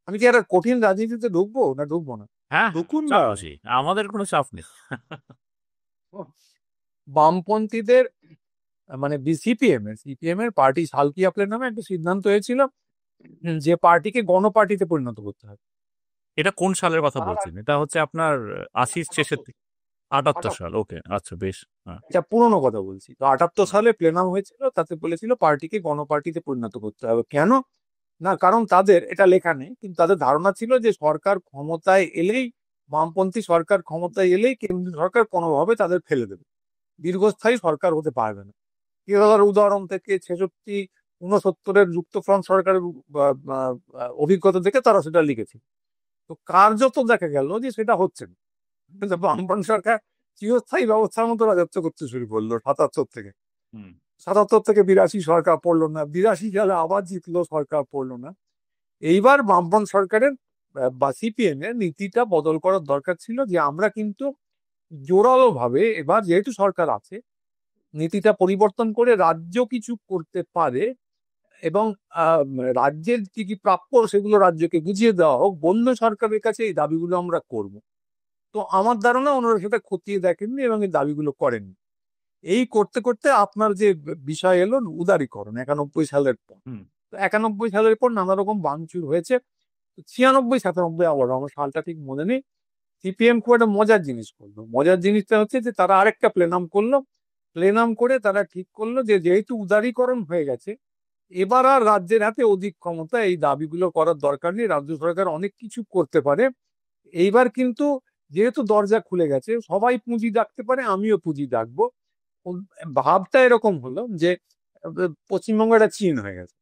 আমি কি একটা কঠিন রাজনীতিতে ঢুকবো না ঢুকবো না? হ্যাঁ, হ্যাঁ, ঢুকুন না। চাপ আছে, আমাদের কোনো চাপ নেই। বামপন্থীদের মানে সিপিএম এর পার্টি সালকি আপলের নামে একটা সিদ্ধান্ত হয়েছিল, যে পার্টিকে গণপার্টিতে পরিণত করতে হবে। এটা কোন সালের কথা তার বলছেন? এটা হচ্ছে আপনার 80 শেষের 77, দিকে? 78 সাল, ওকে, আচ্ছা, বেশ। হ্যাঁ। এটা পুরোনো কথা বলছি। তো 78 সালে প্লেনাম হয়েছিল, তাতে বলেছিল পার্টিকে গণপার্টিতে পরিণত করতে হবে। কেন? না, কারণ তাদের এটা লেখা নেই, কিন্তু তাদের ধারণা ছিল যে সরকার ক্ষমতায় এলেই, বামপন্থী সরকার ক্ষমতায় এলেই কেন্দ্রীয় সরকার কোনোভাবে তাদের ফেলে দেবে, দীর্ঘস্থায়ী সরকার হতে পারবে না। কেরালার উদাহরণ থেকে 66-69-এর যুক্তফ্রন্ট সরকারের অভিজ্ঞতা থেকে তারা সেটা লিখেছে। তো কার্যত দেখা গেল যে সেটা হচ্ছে না। কিন্তু বামফ্রন্ট সরকার চিরস্থায়ী ব্যবস্থার মতো রাজত্ব করতে শুরু করলো 77 থেকে। হুম। 77 থেকে 82 সরকার পড়লো না, 82 সালে আবার জিতলো, সরকার পড়লো না। এইবার বামফ্রন্ট সরকারের বা সিপিএম এর নীতিটা বদল করার দরকার ছিল, যে আমরা কিন্তু জোরালো ভাবে এবার যেহেতু সরকার আছে, নীতিটা পরিবর্তন করে রাজ্য কিছু করতে পারে, এবং আহ, রাজ্যের কি কি প্রাপ্য সেগুলো রাজ্যকে বুঝিয়ে দেওয়া হোক, বন্য সরকারের কাছে এই দাবিগুলো আমরা করব। তো আমার ধারণা ওনারা সেটা খতিয়ে দেখেননি এবং এই দাবিগুলো করেননি। এই করতে করতে আপনার যে বিষয় এলো উদারীকরণ 91 সালের পর। হুম। তো 91 সালের পর নানা রকম ভাঙচুর হয়েছে। 96-97 আবার আমার সালটা ঠিক মনে নেই। সিপিএম খুব একটা মজার জিনিস করলো। মজার জিনিসটা হচ্ছে যে তারা আরেকটা প্লেনাম করলো। প্লেনাম করে তারা ঠিক করলো যে যেহেতু উদারীকরণ হয়ে গেছে, এবার আর রাজ্যের হাতে অধিক ক্ষমতা, এই দাবিগুলো করার দরকার নেই, রাজ্য সরকার অনেক কিছু করতে পারে। এইবার কিন্তু যেহেতু দরজা খুলে গেছে, সবাই পুঁজি ডাকতে পারে, আমিও পুঁজি ডাকবো। ভাবটা এরকম হলো যে পশ্চিমবঙ্গ একটা চীন হয়ে গেছে,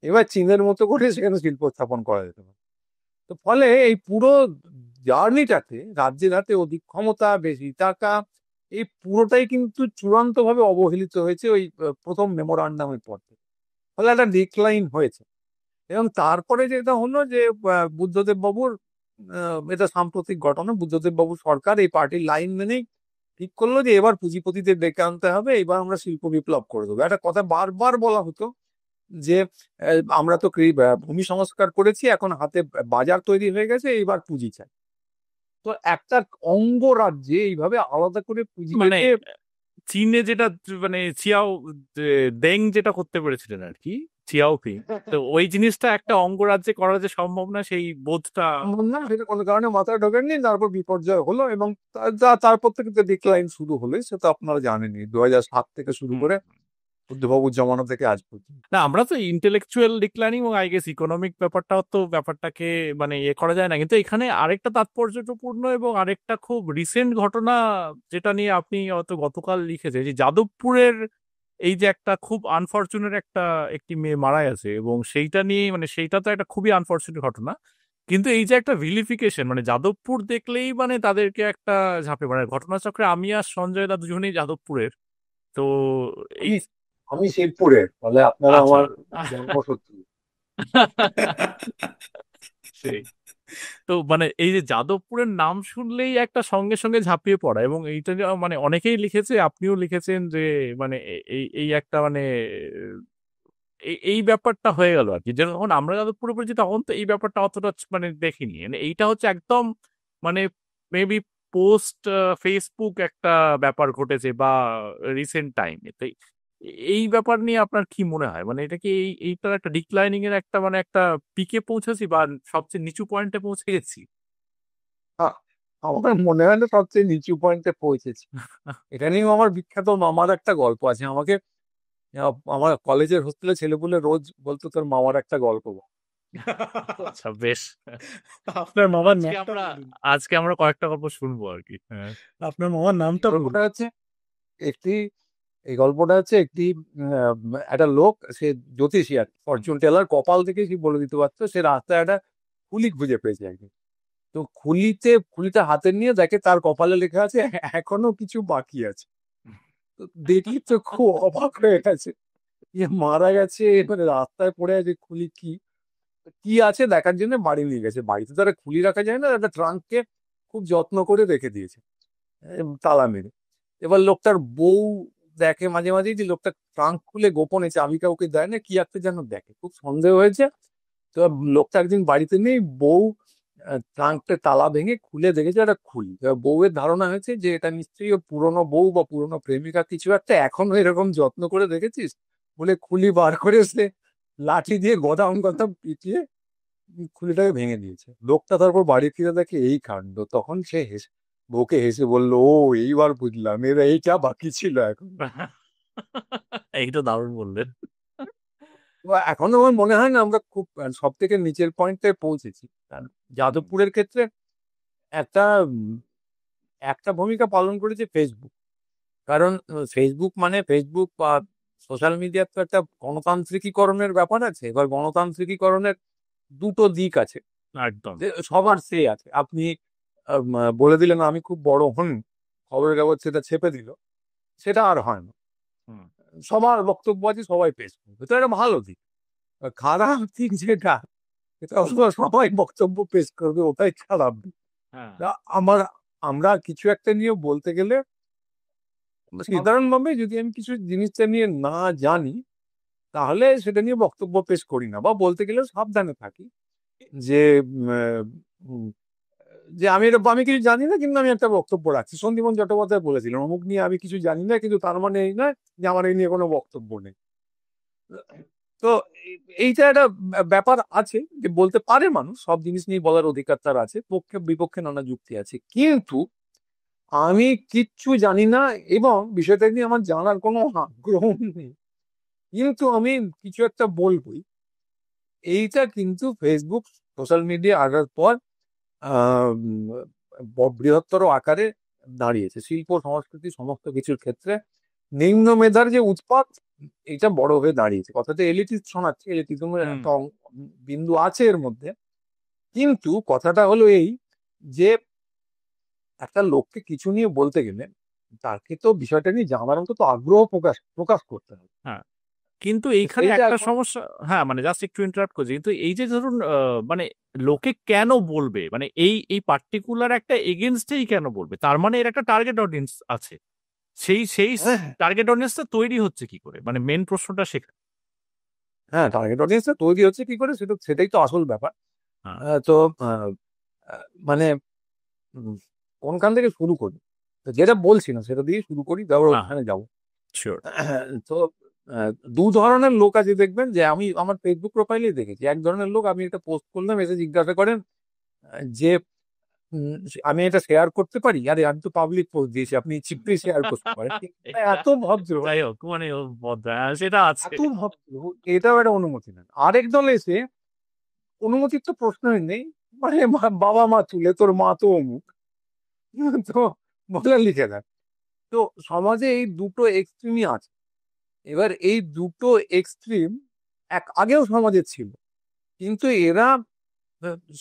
এবার চীনের মতো করে সেখানে শিল্প স্থাপন করা যেতে পারে। তো ফলে এই পুরো জার্নিটাতে রাজ্যের হাতে অধিক ক্ষমতা, বেশি টাকা, এই পুরোটাই কিন্তু চূড়ান্ত ভাবে অবহেলিত হয়েছে ওই প্রথম মেমোরান্ডামের পর থেকে। ফলে একটা ডিক্লাইন হয়েছে। এবং তারপরে যেটা হলো যে বুদ্ধদেব বাবুর, এটা সাম্প্রতিক ঘটনা, বুদ্ধদেব বাবুর সরকার এই পার্টির লাইন মেনেই ঠিক করলো যে এবার পুঁজিপতিদের ডেকে আনতে হবে, এবার আমরা শিল্প বিপ্লব করে দেবো। একটা কথা বারবার বলা হতো যে আমরা তো ভূমি সংস্কার করেছি, এখন হাতে বাজার তৈরি হয়ে গেছে, এইবার পুঁজি চাই। তো একটা অঙ্গরাজ্যে এইভাবে আলাদা করে পুঁজি মানে পেতে, চীনে যেটা, মানে চিয়াও দেং যেটা করতে পেরেছিলেন আর কি, চিয়াও পিং, তো ওই জিনিসটা একটা অঙ্গরাজ্যে করা যে সম্ভব না, সেই বোধটা। সম্ভব না, সেটা কোনো কারণে মাথায় ঢোকেননি। তারপর বিপর্যয় হলো এবং তারপর থেকে তো ডিক্লাইন শুরু হলো, সেটা আপনারা জানেনই, 2007 থেকে শুরু হুম। করে বুদ্ধবাবুর জমানা থেকে আজ পর্যন্ত। না, আমরা তো ইন্টেলেকচুয়াল ডিক্লাইনিং এবং আই গেস ইকোনমিক ব্যাপারটাও তো ব্যাপারটাকে মানে ইয়ে করা যায় না, কিন্তু এখানে আরেকটা তাৎপর্যপূর্ণ এবং আরেকটা খুব রিসেন্ট ঘটনা যেটা নিয়ে আপনি হয়তো গতকাল লিখেছে, যে যাদবপুরের এই যে একটা খুব আনফরচুনেট একটি মেয়ে মারা গেছে, এবং সেইটা নিয়ে মানে সেইটা তো একটা খুবই আনফরচুনেট ঘটনা, কিন্তু এই যে একটা ভিলিফিকেশন, মানে যাদবপুর দেখলেই মানে তাদেরকে একটা ঝাঁপে মানে ঘটনাচক্রে আমি আর সঞ্জয় দা দুজনেই যাদবপুরের। তো এই, আমি আমি শিবপুরের, ফলে আপনারা আচ্ছা। আমার জন্মসূত্র। সেই, তো মানে এই যে যাদবপুরের নাম শুনলেই একটা সঙ্গে সঙ্গে ঝাঁপিয়ে পড়া, এবং এইটা মানে অনেকেই লিখেছে, আপনিও লিখেছেন যে মানে এই এই একটা মানে এই ব্যাপারটা হয়ে গেল আর কি, যখন আমরা যাদবপুরে পড়েছি তখন তো এই ব্যাপারটা অতটা মানে দেখিনি, মানে এইটা হচ্ছে একদম মানে মেবি পোস্ট ফেসবুক একটা ব্যাপার ঘটেছে বা রিসেন্ট টাইমে। তো এই ব্যাপার নিয়ে আপনার কি মনে হয়, মানে এটা কি এইটার একটা ডিক্লাইনিং এর একটা মানে একটা পিকে পৌঁছেছি বা সবচেয়ে নিচু পয়েন্টে পৌঁছে গেছি? আমার মনে হয় না সবচেয়ে নিচু পয়েন্টে পৌঁছেছি। এটা নিয়েও আমার বিখ্যাত মামার একটা গল্প আছে। আমাকে আমার কলেজের হোস্টেলে ছেলেপুলে রোজ বলতো তোর মামার একটা গল্প বল। আচ্ছা, বেশ। আপনার মামার আজকে নামটা আমরা বলুন। আজকে আমরা কয়েকটা গল্প শুনবো আর কি। হ্যাঁ। আপনার মামার নামটা বলুন। গল্পটা হচ্ছে একটি, এই গল্পটা হচ্ছে একটি একটা লোক, সে জ্যোতিষী আর ফরচুন টেলার, কপাল থেকে সে বলে দিতে পারতো। সে রাস্তায় একটা খুলি খুঁজে পেয়েছে একদিন। তো খুলিটা হাতে নিয়ে দেখে তার কপালে লেখা আছে এখনো কিছু বাকি আছে। তো দেখি তো খুব অবাক হয়ে গেছে, যে মারা গেছে, মানে রাস্তায় পড়ে আছে, খুলি কি কি আছে দেখার জন্য বাড়ি নিয়ে গেছে। বাড়িতে তারা খুলি রাখা যায় না, একটা ট্রাঙ্ককে খুব যত্ন করে রেখে দিয়েছে তালা মেরে। এবার লোকটার বউ দেখে মাঝে মাঝে যে লোকটা ট্রাঙ্ক খুলে গোপনে, চাবি কাউকে দেয় না, কি একটা যেন দেখে, খুব সন্দেহ হয়েছে। তো লোকটা একদিন বাড়িতে নেই, বউ ট্রাঙ্কটা তালা ভেঙে খুলে দেখেছে একটা খুলি। এবার বউয়ের ধারণা হয়েছে যে এটা নিশ্চয়ই ওর পুরনো বউ বা পুরনো প্রেমিকা কিছু একটা, এখনো এরকম যত্ন করে রেখেছিস বলে খুলি বার করে সে লাঠি দিয়ে গদাম গদাম পিটিয়ে খুলিটাকে ভেঙে দিয়েছে। লোকটা তারপর বাড়ি ফিরে দেখে এই কাণ্ড, তখন সে হেসে বউকে হেসে বললো, ও এইবার বুঝলাম, এরা এইটা বাকি ছিল এখন। এইটা দারুণ বললেন। তো এখন আমার মনে হয় না আমরা খুব সব থেকে নিচের পয়েন্টে পৌঁছেছি। আর যাদবপুরের ক্ষেত্রে একটা একটা ভূমিকা পালন করেছে ফেসবুক। কারণ ফেসবুক মানে ফেসবুক বা সোশ্যাল মিডিয়ার তো একটা গণতান্ত্রিকীকরণের ব্যাপার আছে। এবার গণতান্ত্রিকীকরণের দুটো দিক আছে, একদম। যে সবার সে আছে। আপনি বলে দিলেন আমি খুব বড় হন, খবরের কাগজ সেটা ছেপে দিল, সেটা আর হয় না। হুম। সবার বক্তব্য আছে, সবাই পেশ করবে, তো এটা ভালো দিক। আর খারাপ দিক যেটা, এটা হলো সবাই বক্তব্য পেশ করবে, ওটাই খারাপ দিক। হ্যাঁ। তা আমার আমরা কিছু একটা নিয়ে বলতে গেলে সাধারণভাবে যদি আমি কিছু জিনিসটা নিয়ে না জানি, তাহলে সেটা নিয়ে বক্তব্য পেশ করি না, বা বলতে গেলে সাবধানে থাকি যে উম, যে আমি কিছু জানি না, কিন্তু আমি একটা বক্তব্য রাখছি। সন্দীপন চট্টোপাধ্যায় বলেছিলেন, অমুক নিয়ে আমি কিছু জানি না, কিন্তু তার মানে এই নয় যে আমার এই নিয়ে কোনো বক্তব্য নেই। তো এইটা একটা ব্যাপার আছে, যে বলতে পারে মানুষ, সব জিনিস নিয়ে বলার অধিকার তার আছে, পক্ষে বিপক্ষে নানা যুক্তি আছে। কিন্তু আমি কিচ্ছু জানি না, এবং বিষয়টা নিয়ে আমার জানার কোনো আগ্রহ নেই, কিন্তু আমি কিছু একটা বলবোই। এইটা কিন্তু ফেসবুক, সোশ্যাল মিডিয়া আসার পর আহ বৃহত্তর আকারে দাঁড়িয়েছে। শিল্প সংস্কৃতি সমস্ত কিছুর ক্ষেত্রে নিম্ন মেধার যে উৎপাত, এটা বড় হয়ে দাঁড়িয়েছে। কথাটা এলিটিস্ট শোনাচ্ছে, এলিটিজমের হুম। একটা বিন্দু আছে এর মধ্যে, কিন্তু কথাটা হলো এই, যে একটা লোককে কিছু নিয়ে বলতে গেলে তাকে তো বিষয়টা নিয়ে জানার অন্তত আগ্রহ প্রকাশ প্রকাশ করতে হবে। হ্যাঁ, কিন্তু তো এইখানে সেইটা একটা এখন সমস্যা, হ্যাঁ মানে জাস্ট একটু ইন্টারাপ্ট করছি, কিন্তু এই যে ধরুন মানে লোকে কেন বলবে, মানে এই এই পার্টিকুলার একটা এগেনস্টেই কেন বলবে, তার মানে এর একটা টার্গেট অডিয়েন্স আছে। সেই সেই হ্যাঁ, টার্গেট অডিয়েন্সটা তৈরি হচ্ছে কি করে, মানে মেন প্রশ্নটা সেখানে। হ্যাঁ, টার্গেট অডিয়েন্সটা তৈরি হচ্ছে কি করে, সেটাই তো আসল ব্যাপার। হ্যাঁ। তো আহ, আহ, মানে উম, কোনখান থেকে শুরু করি? তো যেটা বলছি না সেটা দিয়ে শুরু করি, তারপর হ্যাঁ, ওখানে যাবো। শিওর। তো দু ধরনের লোক আছে দেখবেন, যে আমি আমার ফেসবুক প্রোফাইলে দেখেছি। এক ধরনের লোক, আমি একটা পোস্ট করলাম, এসে জিজ্ঞাসা করেন যে উম, আমি এটা শেয়ার করতে পারি? আরে আমি তো পাবলিক পোস্ট দিয়েছি, আপনি চিপলি শেয়ার করতে পারেন। মানে এটা এত ভদ্র, যাই হোক, মানে ও সেটা আছে। এত ভদ্র, এটাও একটা অনুমতি নেন। আরেক দল এসে, অনুমতির তো প্রশ্নই নেই, মানে বাবা মা তুলে, তোর মা তো অমুক, তো বলে লিখে দেয়। তো সমাজে এই দুটো এক্সট্রিমই আছে। এবার এই দুটো এক্সট্রিম আগেও সমাজে ছিল, কিন্তু এরা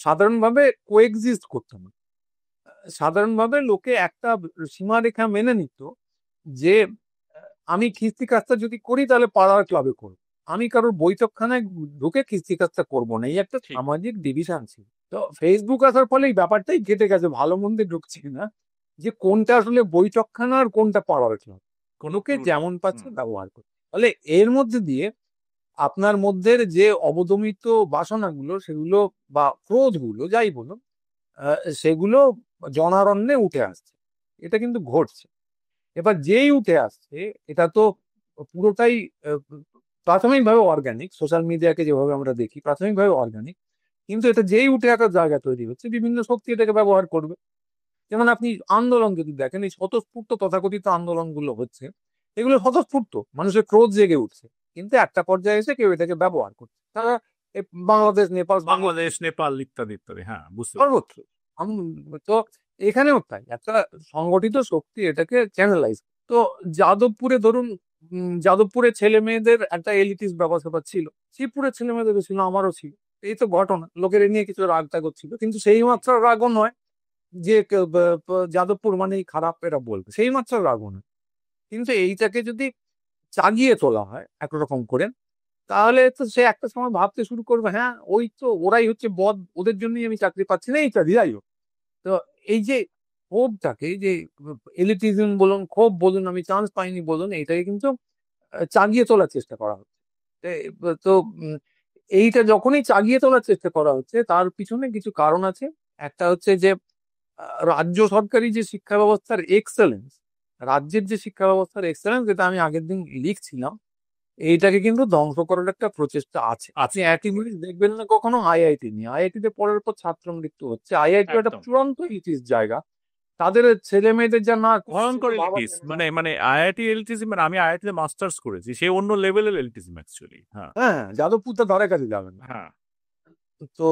সাধারণভাবে কোএক্সিস্ট করতো না। সাধারণভাবে লোকে একটা সীমারেখা মেনে নিত, যে আমি খিস্তি কাজটা যদি করি তাহলে পাড়ার ক্লাবে করবো, আমি কারোর বৈঠকখানায় ঢুকে খিস্তি কাজটা করবো না। এই একটা ঠিক। সামাজিক ডিভিশন ছিল। তো ফেসবুক আসার ফলে এই ব্যাপারটাই কেটে গেছে, ভালো মন্দে ঢুকছি না, যে কোনটা আসলে বৈঠকখানা আর কোনটা পাড়ার ক্লাব। কোনো লোকে ক্লু নেই। যেমন পাচ্ছে হুম। ব্যবহার করছে। ফলে এর মধ্যে দিয়ে আপনার মধ্যে যে অবদমিত বাসনাগুলো, সেগুলো বা ক্রোধগুলো যাই বলুন, সেগুলো জনারণ্যে উঠে আসছে। এটা কিন্তু ঘটছে। এবার যেই উঠে আসছে, এটা তো পুরোটাই আহ, প্রাথমিকভাবে অর্গানিক। সোশ্যাল মিডিয়াকে যেভাবে আমরা দেখি, প্রাথমিকভাবে অর্গানিক, কিন্তু এটা যেই উঠে আসার জায়গা তৈরি হচ্ছে, বিভিন্ন শক্তি এটাকে ব্যবহার করবে। যেমন আপনি আন্দোলন যদি দেখেন, এই স্বতঃস্ফূর্ত তথাকথিত আন্দোলনগুলো হচ্ছে, এগুলো স্বতঃস্ফূর্ত, মানুষের ক্রোধ জেগে উঠছে, কিন্তু একটা পর্যায়ে এসে কেউ এটাকে ব্যবহার করছে। তারা এই বাংলাদেশ, নেপাল সঙ্গে বাংলাদেশ, নেপাল ইত্যাদি ইত্যাদি, হ্যাঁ বুঝতে পারছি। সর্বত্র। তো এখানেও তাই, একটা সংগঠিত শক্তি এটাকে চ্যানেলাইজ। তো যাদবপুরে ধরুন, যাদবপুরের ছেলে মেয়েদের একটা এলিটিস ব্যবস্থা ছিল, শিবপুরের ছেলে মেয়েদেরও ছিল, আমারও ছিল। এই তো ঘটনা, লোকের এ নিয়ে কিছু রাগ টাগ ছিল, কিন্তু সেই মাত্রার রাগও নয় যে যাদবপুর মানেই খারাপ এরা বলবে, সেই মাত্রার রাগও নয়। কিন্তু এইটাকে যদি চাগিয়ে তোলা হয় একরকম করে, তাহলে তো সে একটা সময় ভাবতে শুরু করবে, হ্যাঁ ওই তো ওরাই হচ্ছে বদ, ওদের জন্যই আমি চাকরি পাচ্ছি না, ইত্যাদি। যাই হোক, তো এই যে ক্ষোভটাকে, এই যে এলিটিজম বলুন, ক্ষোভ বলুন, আমি চান্স পাইনি বলুন, এটাকে কিন্তু চাগিয়ে তোলার চেষ্টা করা হচ্ছে। তো এইটা যখনই চাগিয়ে তোলার চেষ্টা করা হচ্ছে, তার পিছনে কিছু কারণ আছে। একটা হচ্ছে যে রাজ্য সরকারি যে শিক্ষা ব্যবস্থার এক্সেলেন্স, রাজ্যের যে শিক্ষা ব্যবস্থার এক্সেলেন্স, যেটা আমি আগের দিন লিখছিলাম, এইটাকে কিন্তু ধ্বংস করার একটা প্রচেষ্টা আছে। আপনি আছে। একই জিনিস দেখবেন না কখনো আইআইটি নিয়ে। আইআইটি তে পড়ার পর ছাত্র মৃত্যু হচ্ছে। আইআইটি একটা একদম। চূড়ান্ত ইতিস জায়গা, তাদের ছেলে মেয়েদের যা না করছে ভয়ঙ্কর তো ভাবা এলিটিস, যায় না। মানে মানে আইআইটি এলিটিজম, মানে আমি আইআইটিতে মাস্টার্স করেছি, সে অন্য লেভেলের এলিটিজম অ্যাকচুয়ালি। হ্যাঁ, হ্যাঁ, যাদবপুর তো ধারে কাছে যাবেন না। হ্যাঁ। তো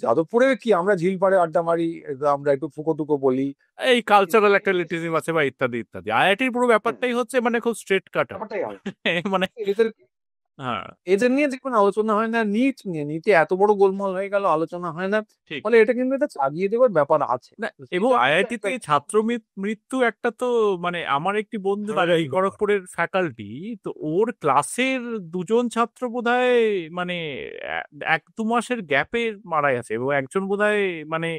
যাদবপুরে কি আমরা ঝিল পাড়ে আড্ডা মারি, আমরা একটু ফুকো টুকো বলি। এই কালচারাল একটা এলিটিজম আছে বা ইত্যাদি ইত্যাদি। আইআইটির পুরো হ্যাঁ, ব্যাপারটাই হচ্ছে মানে খুব স্ট্রেট কাটা। ব্যাপারটাই আলাদা। মানে এদের হ্যাঁ, এদের নিয়ে দেখবেন আলোচনা হয় না, নিট নিয়ে নিতে এত বড় গোলমাল হয়ে গেল, আলোচনা হয় না। ঠিক। ফলে এটা কিন্তু এটা চাগিয়ে দেওয়ার ব্যাপার আছে। না, তো এবং সেটা কিন্তু আইআইটিতে একটা ছাত্র মৃত্যু একটা তো মানে আমার একটি বন্ধু ধারাবাহিক ব্যাপার। খড়গপুরের ফ্যাকাল্টি, তো ওর ক্লাসের দুজন ছাত্র বোধহয় মানে 1-2 মাসের গ্যাপে মারা গেছে, এবং একজন বোধহয় মানে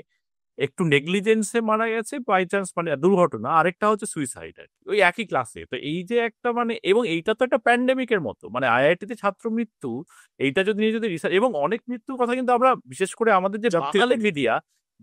একটু নেগলিজেন্সে মারা গেছে বাই চান্স, মানে দুর্ঘটনা, আরেকটা হচ্ছে সুইসাইড আর কি, ওই একই ক্লাসে। তো এই যে একটা মানে, এবং এইটা তো একটা প্যান্ডেমিকের মতো, মানে আইআইটিতে ছাত্র মৃত্যু, এইটা যদি নিয়ে যদি রিসার্চ, এবং অনেক মৃত্যুর কথা কিন্তু আমরা বিশেষ করে আমাদের যে জাতীয়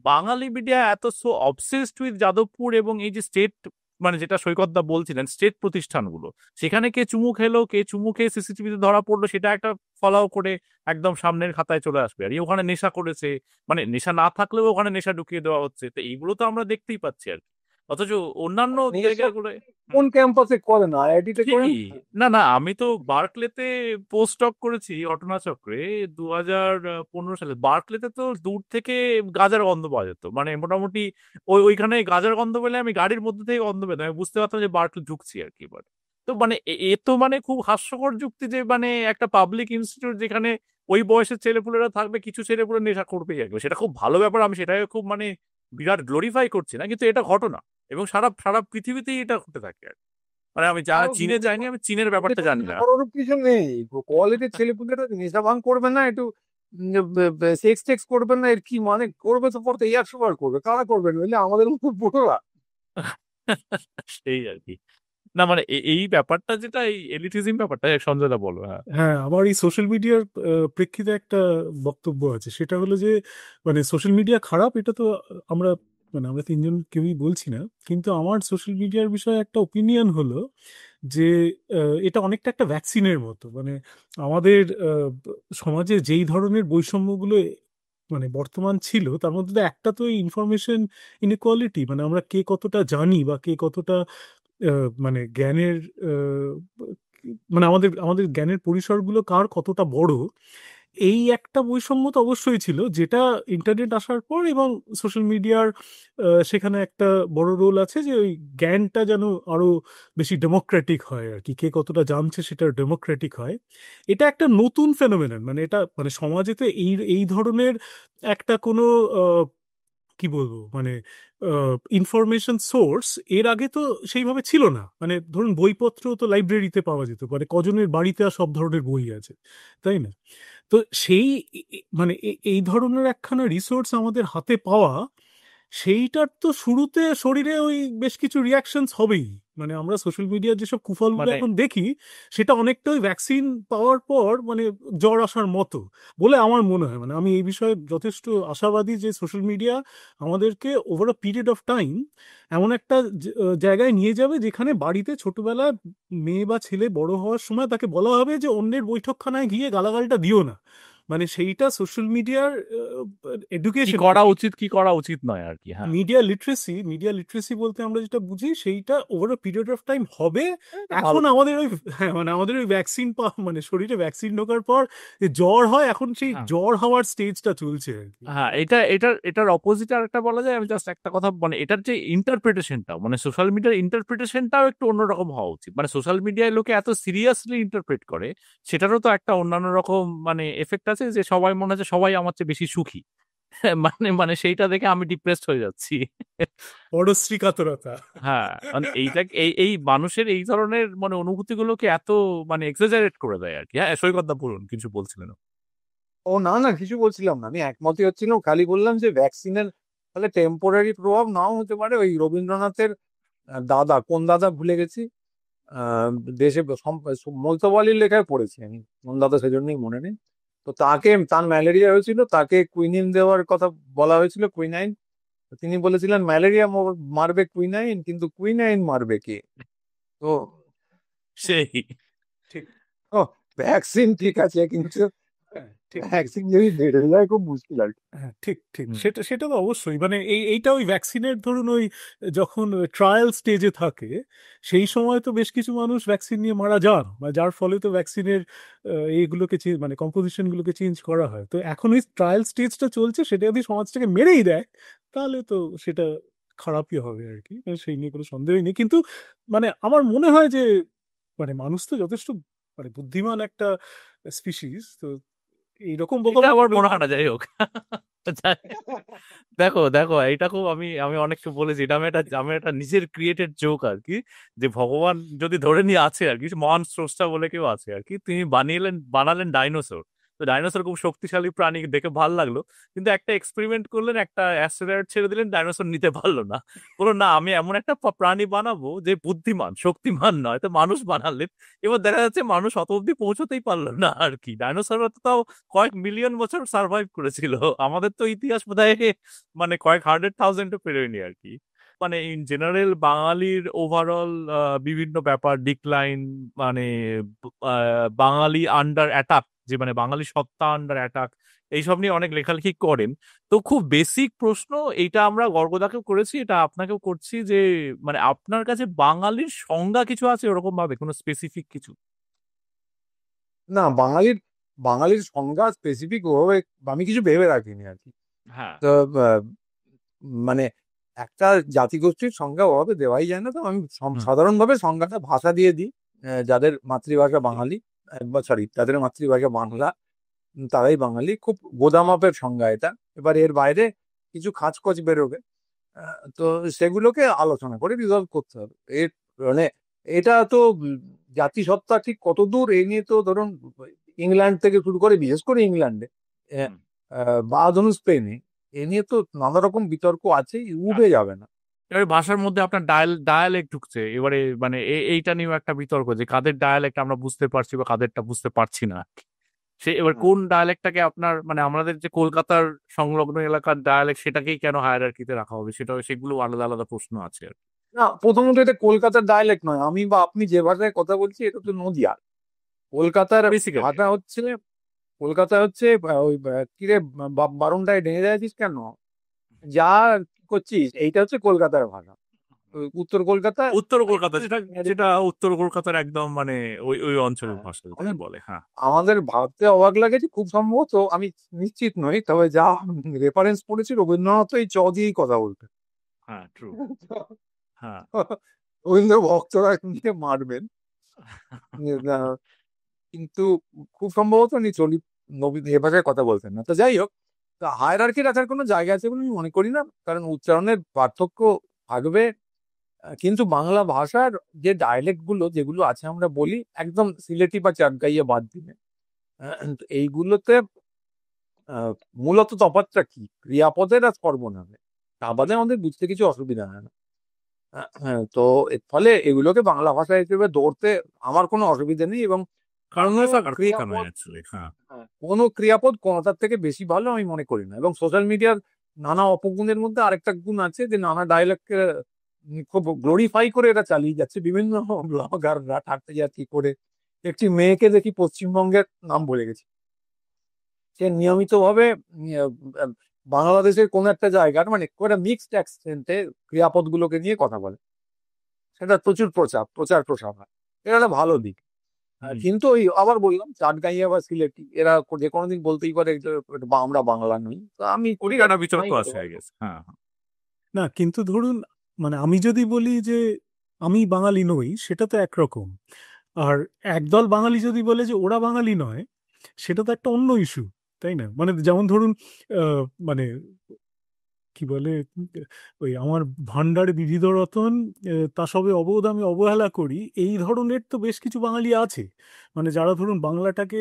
বাঙালি মিডিয়া এত সো অবসেসড উইথ যাদবপুর এবং এই যে স্টেট, মানে যেটা সৈকতদা বলছিলেন স্টেট প্রতিষ্ঠানগুলো, সেখানে কে চুমু খেলো, কে চুমু খেয়ে সিসিটিভিতে ধরা পড়লো, সেটা একটা ফলাও করে একদম সামনের খাতায় চলে আসবে, আর এই ওখানে নেশা করেছে, মানে নেশা না থাকলেও ওখানে নেশা ঢুকিয়ে দেওয়া হচ্ছে, তো এইগুলো তো আমরা দেখতেই পাচ্ছি আর কি। অথচ অন্যান্য নেশা জায়গাগুলো। কোন ক্যাম্পাসে করে না, আইআইটিতে করেন? ঠিকই। না না, আমি তো বার্কলেতে পোস্ট ডক করেছি ঘটনা চক্রে 2015 সালে। বার্কলেতে তো দূর থেকে গাঁজার গন্ধ পাওয়া যেত, মানে মোটামুটি ওইখানে গাঁজার গন্ধ পেলে আমি গাড়ির মধ্যে থেকে গন্ধ পেতাম, আমি বুঝতে পারতাম যে বার্কলে ঢুকছি আর কি। এবার তো মানে এ তো মানে খুব হাস্যকর যুক্তি যে মানে একটা পাবলিক ইনস্টিটিউট যেখানে ওই বয়সের ছেলেপুলেরা থাকবে, কিছু ছেলেপুলে নেশা করবেই একবার, সেটা খুব ভালো ব্যাপার, আমি সেটাকে খুব মানে বিরাট গ্লোরিফাই করছি না, কিন্তু এটা ঘটনা, এবং সারা সারা পৃথিবীতেই এটা ঘটে থাকে আর কি। মানে আমি যা আর চীনে যাইনি, আমি চীনের এতে ব্যাপারটা কোনো জানি নেশা না। করারও কিছু নেই। কলেজের ছেলেপুলেরা নেশা ভাঙ করবে না, একটু সেক্স টেক্স করবে না, এর কি মানে? করবে তো করতে এই 100 বার করবে, কারা করবেন বললে আমাদের মতো বুড়োরা। সেই আর কি। না মানে এই ব্যাপারটা যেটা, এই এলিটিজম ব্যাপারটা, সঞ্জয়দা বলো। হ্যাঁ, হ্যাঁ, আমার এই সোশ্যাল মিডিয়ার প্রেক্ষিতে একটা বক্তব্য আছে, সেটা হলো যে মানে সোশ্যাল মিডিয়া খারাপ এটা তো আমরা মানে আমরা তিনজন কেউই বলছি না, কিন্তু আমার সোশ্যাল মিডিয়ার বিষয়ে একটা ওপিনিয়ন হলো যে এটা অনেকটা একটা ভ্যাকসিনের মতো। মানে আমাদের সমাজে যেই ধরনের বৈষম্যগুলো মানে বর্তমান ছিল, তার মধ্যে তো একটা তো ইনফরমেশন ইনইকুয়ালিটি, মানে আমরা কে কতটা জানি বা কে কতটা মানে জ্ঞানের মানে আমাদের আমাদের জ্ঞানের পরিসরগুলো কার কতটা বড়, এই একটা বৈষম্য তো অবশ্যই ছিল, যেটা ইন্টারনেট আসার পর এবং সোশ্যাল মিডিয়ার সেখানে একটা বড় রোল আছে যে ওই জ্ঞানটা যেন আরো বেশি ডেমোক্রেটিক হয় আর কি, কে কতটা জানছে সেটা ডেমোক্রেটিক হয়। এটা একটা নতুন ফেনোমেনন, মানে এটা মানে সমাজে তো এই এই ধরনের একটা কোনো কি বলবো মানে ইনফরমেশন সোর্স এর আগে তো সেইভাবে ছিল না। মানে ধরুন বইপত্র তো লাইব্রেরিতে পাওয়া যেত, মানে কজনের বাড়িতে আর সব ধরনের বই আছে, তাই না? তো সেই মানে এই ধরনের একখানা রিসোর্স আমাদের হাতে পাওয়া, সেইটার তো শুরুতে শরীরে ওই বেশ কিছু রিয়াকশনস হবেই। মানে আমরা সোশ্যাল মিডিয়ার যেসব কুফলগুলো মানে এখন দেখি, সেটা অনেকটা ওই ভ্যাকসিন পাওয়ার পর মানে জ্বর আসার মতো বলে আমার মনে হয়। মানে আমি এই বিষয়ে যথেষ্ট আশাবাদী যে সোশ্যাল মিডিয়া আমাদেরকে over a period of time এমন একটা জায়গায় নিয়ে যাবে, যেখানে বাড়িতে ছোটবেলায় মেয়ে বা ছেলে বড় হওয়ার সময় তাকে বলা হবে যে অন্যের বৈঠকখানায় গিয়ে গালাগালটা দিও না। মানে সেইটা সোশ্যাল মিডিয়ার কি এডুকেশন, করা উচিত, কি করা উচিত নয় আর কি। হ্যাঁ, মিডিয়া লিটারেসি বলতে আমরা যেটা বুঝি সেইটা over a period of time হবে। এটা ভালো। এখন আমাদের ওই হ্যাঁ মানে আমাদের ওই ভ্যাকসিন মানে শরীরে ভ্যাকসিন ঢোকার পর যে জ্বর হয়, এখন সেই হ্যাঁ, জ্বর হওয়ার স্টেজটা চলছে আর কি। হ্যাঁ, এটার অপোজিট আর একটা বলা যায়। আমি জাস্ট একটা কথা, মানে এটার যে ইন্টারপ্রিটেশনটা, মানে সোশ্যাল মিডিয়ার ইন্টারপ্রিটেশনটাও একটু অন্যরকম হওয়া উচিত। মানে সোশ্যাল মিডিয়ায় লোকে এত সিরিয়াসলি ইন্টারপ্রেট করে, সেটারও তো একটা অন্যান্য রকম মানে এফেক্ট আছে, যে সবাই মনে হচ্ছে সবাই আমার চেয়ে বেশি সুখী। মানে মানে সেইটা দেখে আমি ডিপ্রেসড হয়ে যাচ্ছি। পরশ্রী কাতরতা। হ্যাঁ, মানে এইটা এই এই মানুষের এই ধরনের মানে অনুভূতিগুলোকে এত মানে এক্সাজারেট করে দেয় আর কি। হ্যাঁ, সৈকতদা বলুন, কিছু বলছিলেন। ও না না, কিছু বলছিলাম না, আমি একমতই হচ্ছিলাম, খালি বললাম যে ভ্যাকসিনের তাহলে টেম্পোরারি প্রভাব নাও হতে পারে। ওই রবীন্দ্রনাথের দাদা, কোন দাদা ভুলে গেছি, আহ দেশে মোলতোবালির লেখায় পড়েছি আমি, কোন দাদা সেজন্যই মনে নেই। তো তাকে, তার ম্যালেরিয়া হয়েছিল, তাকে কুইনিন দেওয়ার কথা বলা হয়েছিল, কুইনাইন। তিনি বলেছিলেন ম্যালেরিয়া মারবে কুইনাইন, কিন্তু কুইনাইন মারবে কে? তো সেই ঠিক, ও ভ্যাকসিন ঠিক আছে, কিন্তু ঠিক ভ্যাকসিন যদি বেড়ে যায় খুব মুশকিল আর কি। হ্যাঁ, ঠিক ঠিক হুম। সেটা সেটা তো অবশ্যই মানে এইটা ওই ভ্যাকসিনের ধরুন ওই যখন ট্রায়াল স্টেজে থাকে সেই সময় তো বেশ কিছু মানুষ ভ্যাকসিন নিয়ে মারা যান বা যার ফলে তো ভ্যাকসিনের এইগুলোকে মানে কম্পোজিশন গুলোকে চেঞ্জ করা হয়। তো এখন ওই ট্রায়াল স্টেজটা চলছে, সেটা যদি সমাজটাকে মেরেই দেয় তাহলে তো সেটা খারাপই হবে আর কি, মানে সেই নিয়ে কোনো সন্দেহই নেই। কিন্তু মানে আমার মনে হয় যে মানে মানুষ তো যথেষ্ট মানে বুদ্ধিমান একটা স্পিসিস, তো এইরকম এটা বোকামো আমার করে। মনে হয় না, যাই হোক। দেখো দেখো, এটা খুব আমি আমি অনেককে বলেছি, এটা আমি একটা নিজের ক্রিয়েটেড জোক আর কি, যে ভগবান যদি ধরে নিয়ে আছে আর কি, মহান স্রষ্টা বলে কেউ আছে আর কি, তিনি বানালেন ডাইনোসর। তো ডাইনোসর খুব শক্তিশালী প্রাণী দেখে ভালো লাগলো, কিন্তু একটা এক্সপেরিমেন্ট করলেন, একটা অ্যাস্টেরয়েড ছেড়ে দিলেন, ডাইনোসর নিতে পারলো না। বললো না, আমি এমন একটা প্রাণী বানাবো যে বুদ্ধিমান শক্তিমান নয়, তো মানুষ বানালেন। এবার দেখা যাচ্ছে মানুষ অত অব্দি পৌঁছতেই পারলো না আর কি, ডাইনোসররা তো তাও কয়েক মিলিয়ন বছর সার্ভাইভ করেছিল। আমাদের তো ইতিহাস বোধহয় মানে কয়েক 100,000 পেরোয়নি আর কি। মানে ইন জেনারেল বাঙালির ওভারঅল বিভিন্ন ব্যাপার ডিক্লাইন, মানে বাঙালি আন্ডার অ্যাটাক, যে মানে বাঙালি সত্তা আন্ডার অ্যাটাক, এইসব নিয়ে অনেক লেখালেখি করেন। তো খুব বেসিক প্রশ্ন, এইটা আমরা গর্গদাকেও করেছি, এটা আপনাকেও করছি, যে মানে আপনার কাছে বাঙালির সংজ্ঞা কিছু আছে ওরকম ভাবে, কোনো স্পেসিফিক কিছু? না, বাঙালির বাঙালির সংজ্ঞা স্পেসিফিক ওভাবে আমি কিছু ভেবে রাখিনি আর কি। হ্যাঁ। তো মানে একটা জাতিগোষ্ঠীর সংজ্ঞা ওভাবে দেওয়াই যায় না। তো আমি হুম। সাধারণভাবে সংজ্ঞাটা ভাষা দিয়ে দিই। যাদের মাতৃভাষা বাঙালি, সরি, যাদের মাতৃভাষা বাংলা, তারাই বাঙালি। খুব গোদামাপের সংজ্ঞা এটা। এবার এর বাইরে কিছু খাঁচকচ বেরোবে, তো সেগুলোকে আলোচনা করে রিজলভ করতে হবে। এর মানে এটা তো জাতিসত্তা ঠিক কতদূর এই নিয়ে তো ধরুন ইংল্যান্ড থেকে শুরু করে, বিশেষ করে ইংল্যান্ডে হুম। বা ধরুন স্পেনে, এ নিয়ে তো নানা রকম বিতর্ক আছেই, উবে যাবে না। এবারে ভাষার মধ্যে আপনার ডায়ালেক্ট ঢুকছে এবারে, মানে এইটা নিয়েও একটা বিতর্ক, যে কাদের ডায়ালেক্ট আমরা বুঝতে পারছি বা কাদেরটা বুঝতে পারছি না। সে এবার কোন ডায়ালেক্টটাকে আপনার, মানে আমাদের যে কলকাতার সংলগ্ন এলাকার ডায়ালেক্ট, সেটাকেই কেন হায়ারার্কিতে রাখা হবে, সেগুলো আলাদা আলাদা প্রশ্ন আছে আর কি। না, প্রথমত এটা কলকাতার ডায়ালেক্ট নয়। আমি বা আপনি যে ভাষায় কথা বলছি এটা তো নদিয়ার। কলকাতার বেসিক্যালি। ভাষা হচ্ছে, কলকাতা হচ্ছে ওই কিরে বারুনটায় ডেঙে যাচ্ছিস কেন, যা করছিস, এইটা হচ্ছে কলকাতার ভাষা। ওই উত্তর কলকাতা উত্তর কলকাতা, যেটা যেটা উত্তর কলকাতার একদম মানে ওই ওই অঞ্চলের হ্যাঁ, ভাষা আমি যেটাকে বলে, হ্যাঁ। আমাদের ভাবতে অবাক লাগে যে খুব সম্ভবত, আমি নিশ্চিত নই, তবে যা রেফারেন্স পড়েছি, রবীন্দ্রনাথ এই দিয়েই কথা বলতেন। হ্যাঁ, ট্রু। হ্যাঁ। রবীন্দ্র ভক্তরা নিয়ে মারবেন, আহ, কিন্তু খুব সম্ভবত উনি নবীন এ ভাষায় কথা বলতেন না। তো যাই হোক, হায়ারার্কি রাখার কোনো জায়গা আছে বলে আমি মনে করি না, কারণ উচ্চারণের পার্থক্য থাকবে। কিন্তু বাংলা ভাষার যে ডায়ালেক্ট গুলো যেগুলো আছে আমরা বলি, একদম সিলেটি বা চাটগাইয়া বাদ দিলে, তো এইগুলোতে আহ, মূলত তফাৎটা কি, ক্রিয়াপদের আর সর্বনামে। তা বাদে আমাদের বুঝতে কিছু অসুবিধা হয় না। হ্যাঁ, তো এর ফলে এগুলোকে বাংলা ভাষা হিসেবে ধরতে আমার কোনো অসুবিধা নেই। এবং কারণ কোনো আর কথা নয় ক্রিয়াপদ, অ্যাকচুয়ালি, হ্যাঁ। কোনো ক্রিয়াপদ কোনোটার থেকে বেশি ভালো আমি মনে করি না। এবং সোশ্যাল মিডিয়ার নানা অপগুণের মধ্যে আরেকটা গুণ আছে, যে নানা ডায়লগকে খুব গ্লোরিফাই করে এরা চালিয়ে যাচ্ছে। বিভিন্ন ব্লগাররা ঠাট্টা কি করে, একটি মেয়েকে দেখি পশ্চিমবঙ্গের নাম বলে গেছে, সে নিয়মিত ভাবে বাংলাদেশের কোন একটা জায়গার মানে একটা মিক্সড অ্যাকসেন্টে ক্রিয়াপদ গুলোকে নিয়ে কথা বলে। সেটা প্রচুর প্রচার প্রসার হয়। এটা একটা ভালো দিক। হুম। কিন্তু ওই আবার বললাম, চাটগাঁইয়া বা সিলেটি এরা যে কোনোদিন বলতেই পারে যে আমরা বাংলা নই। তো আমি ওরই ঠিক আছে, একটা বিতর্ক নাই আছে, বলবো। আই গেস, হ্যাঁ, হ্যাঁ। না কিন্তু ধরুন মানে আমি যদি বলি যে আমি বাঙালি নই, সেটা তো একরকম। আর একদল বাঙালি যদি বলে যে ওরা বাঙালি নয়, সেটা তো একটা অন্য ইস্যু, তাই না? মানে যেমন ধরুন মানে কি বলে, ওই আমার ভান্ডারে বিবিধ রতন, তা সবে অবোধ আমি অবহেলা করি, এই ধরনের তো বেশ কিছু বাঙালি আছে, মানে যারা ধরুন বাংলাটাকে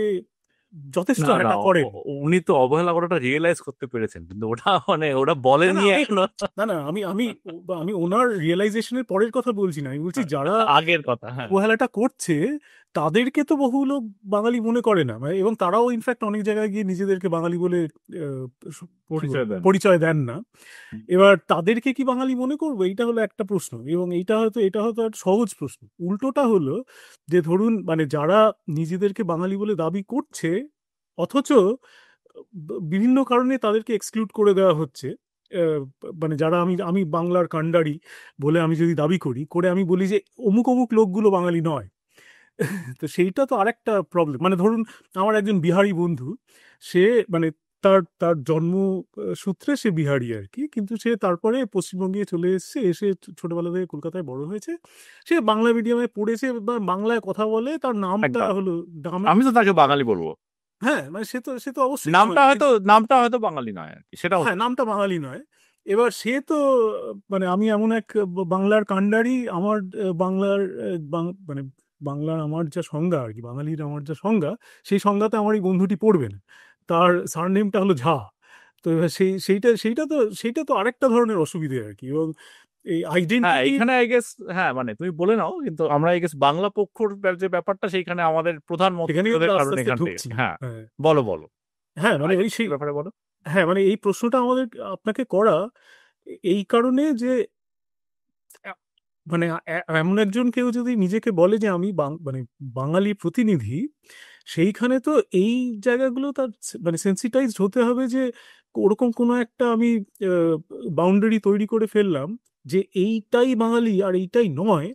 যথেষ্ট না না, হ্যাটা করেন। উনি তো অবহেলা করাটা রিয়েলাইজ করতে পেরেছেন, কিন্তু ওটা মানে ওটা না না বলেনি আমি এখনো। না না আমি আমি আমি ওনার রিয়েলাইজেশনের পরের কথা বলছি না, আমি বলছি যারা আগের কথা, হ্যাঁ। অবহেলাটা করছে তাদেরকে তো বহু লোক বাঙালি মনে করে না, এবং তারাও ইনফ্যাক্ট অনেক জায়গায় গিয়ে নিজেদেরকে বাঙালি বলে কি পরিচয় বলবো দেন। পরিচয় দেন না। এবার তাদেরকে কি বাঙালি মনে করবো, এইটা হলো একটা প্রশ্ন, এবং এটা হয়তো একটা সহজ প্রশ্ন। উল্টোটা হলো যে ধরুন মানে যারা নিজেদেরকে বাঙালি বলে দাবি করছে, অথচ বিভিন্ন কারণে তাদেরকে এক্সক্লুড করে দেওয়া হচ্ছে। মানে যারা আমি আমি বাংলার কাণ্ডারি বলে আমি যদি দাবি করি, করে আমি বলি যে অমুক অমুক লোকগুলো বাঙালি নয়। তো সেইটা তো আরেকটা প্রবলেম। মানে ধরুন আমার একজন বিহারি বন্ধু, সে মানে তার তার জন্ম সূত্রে সে বিহারি আর কি, কিন্তু সে তারপরে পশ্চিমবঙ্গে চলে এসেছে, এসে ছোটবেলা থেকে কলকাতায় বড় হয়েছে। সে বাংলা মিডিয়ামে পড়েছে বা বাংলায় কথা বলে, তার নামটা একদম। হলো নাম। আমি তো তাকে বাঙালি বলবো। হ্যাঁ, মানে সে তো অবশ্যই নামটা বাঙালি, হয়তো নামটা হয়তো বাঙালি নয় আর কি, সেটা হ্যাঁ হচ্ছে। নামটা বাঙালি নয়। এবার সে তো মানে আমি এমন এক বাংলার কাণ্ডারি, আমার বাংলার মানে বাংলার আমার যা সংজ্ঞা আর কি, বাঙালির আমার যা সংজ্ঞা, সেই সংজ্ঞাতে আমার এই বন্ধুটি পড়বে না। তার সারনেমটা হলো ঝা। তো এবার সেইটা তো আরেকটা ধরনের অসুবিধে আর কি। এবং এই হ্যাঁ, আইডেন্টিটির এখানে আই গেস, হ্যাঁ মানে তুমি বলে নাও, কিন্তু আমরা আই গেস বাংলা পক্ষর যে ব্যাপারটা সেইখানে আমাদের প্রধান সেখানেই মতবিরোধের আমরা আস্তে কারণ আস্তে এখান থেকে। ঢুকছি। হ্যাঁ, হ্যাঁ, বলো বলো। হ্যাঁ মানে ওই সেই, আইডেন্টিটির ব্যাপারে বলো। হ্যাঁ মানে এই প্রশ্নটা আমাদের আপনাকে করা এই কারণে যে মানে এমন একজন কেউ যদি নিজেকে বলে যে আমি মানে বাঙালি প্রতিনিধি, সেইখানে তো এই জায়গাগুলো তার মানে সেন্সিটাইজড হতে হবে যে ওরকম কোনো একটা আমি বাউন্ডারি তৈরি করে ফেললাম যে এইটাই বাঙালি আর এইটাই নয়।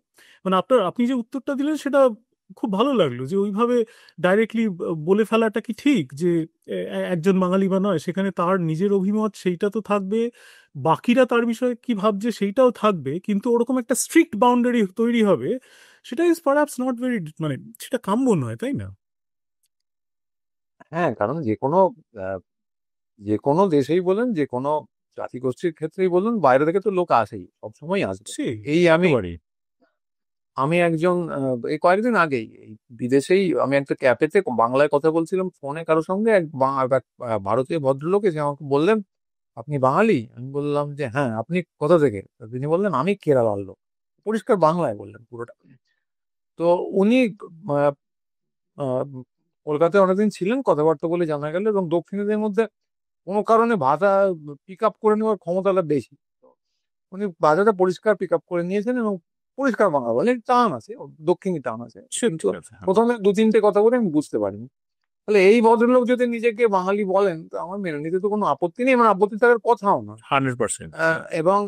মানে আপনি যে উত্তরটা দিলেন সেটা খুব ভালো লাগলো, যে ওইভাবে ডাইরেক্টলি বলে ফেলাটা কি ঠিক যে একজন বাঙালি বা নয়, সেখানে তার নিজের অভিমত সেইটা তো থাকবে, বাকিরা তার বিষয়ে কি ভাবছে সেইটাও থাকবে, কিন্তু ওরকম একটা স্ট্রিক্ট বাউন্ডারি তৈরি হবে, সেটা ইজ পারহ্যাপস নট ভেরি, মানে সেটা কাম্য নয়, তাই না? হ্যাঁ, কারণ আহ, যে কোনো দেশেই বলেন, যে কোনো জাতিগোষ্ঠীর ক্ষেত্রেই বলুন, বাইরে থেকে তো লোক আসেই, সবসময় আসবে। সেই এই আমি একেবারেই। আমি একজন এই কয়েকদিন আগেই এই বিদেশেই আমি একটা ক্যাফেতে বাংলায় কথা বলছিলাম ফোনে কারোর সঙ্গে, এক ভারতীয় ভদ্রলোক এসে আমাকে বললেন, আপনি বাঙালি? আমি বললাম যে হ্যাঁ। আপনি কোথা থেকে? তো তিনি বললেন, আমি কেরালার লোক। পরিষ্কার বাংলায় বললেন পুরোটা। তো উনি আহ, আহ, কলকাতায় অনেকদিন ছিলেন, কথাবার্তা বলে জানা গেল, এবং দক্ষিণীদের মধ্যে কোনো কারণে ভাষা পিক আপ করে নেওয়ার ক্ষমতাটা বেশি। তো উনি ভাষাটা পরিষ্কার পিক আপ করে নিয়েছেন, এবং পরিষ্কার বাংলা বলেন, টান আছে, দক্ষিণী টান আছে, সে কিন্তু ঠিক আছে, হ্যাঁ। প্রথমে দু তিনটে কথা বলে আমি বুঝতে পারিনি। তাহলে এই ভদ্রলোক যদি নিজেকে বাঙালি বলেন, তো আমার মেনে নিতে তো কোনো আপত্তি নেই, আমার আপত্তি থাকার কথাও না। 100%। এবং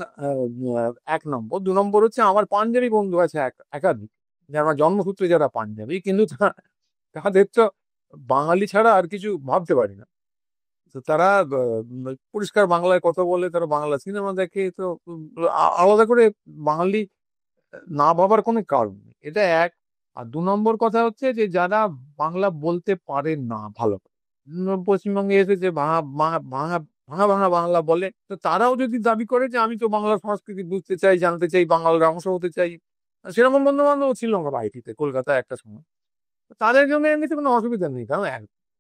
এক নম্বর, দু নম্বর হচ্ছে, আমার পাঞ্জাবি বন্ধু আছে একাধিক, যারা জন্মসূত্রে যারা পাঞ্জাবি, কিন্তু তাদের তো বাঙালি ছাড়া আর কিছু ভাবতে পারি না। তো তারা পরিষ্কার বাংলায় কথা বলে, তারা বাংলা সিনেমা দেখে, তো আলাদা করে বাঙালি না ভাবার কোনো কারণ নেই, এটা এক। আর দু নম্বর কথা হচ্ছে যে যারা বাংলা বলতে পারে না ভালো করে, পশ্চিমবঙ্গে এসেছে ভাঙা ভাঙা ভাঙা ভাঙা ভাঙা বাংলা বলে, তো তারাও যদি দাবি করে যে আমি তো বাংলার সংস্কৃতি বুঝতে চাই, জানতে চাই, বাংলার অংশ হতে চাই, সেরকম বন্ধু বান্ধব ছিল আমার আইটিতে কলকাতায় একটা সময়, তো তাদের জন্য এমনিতে কোনো অসুবিধা নেই, কারণ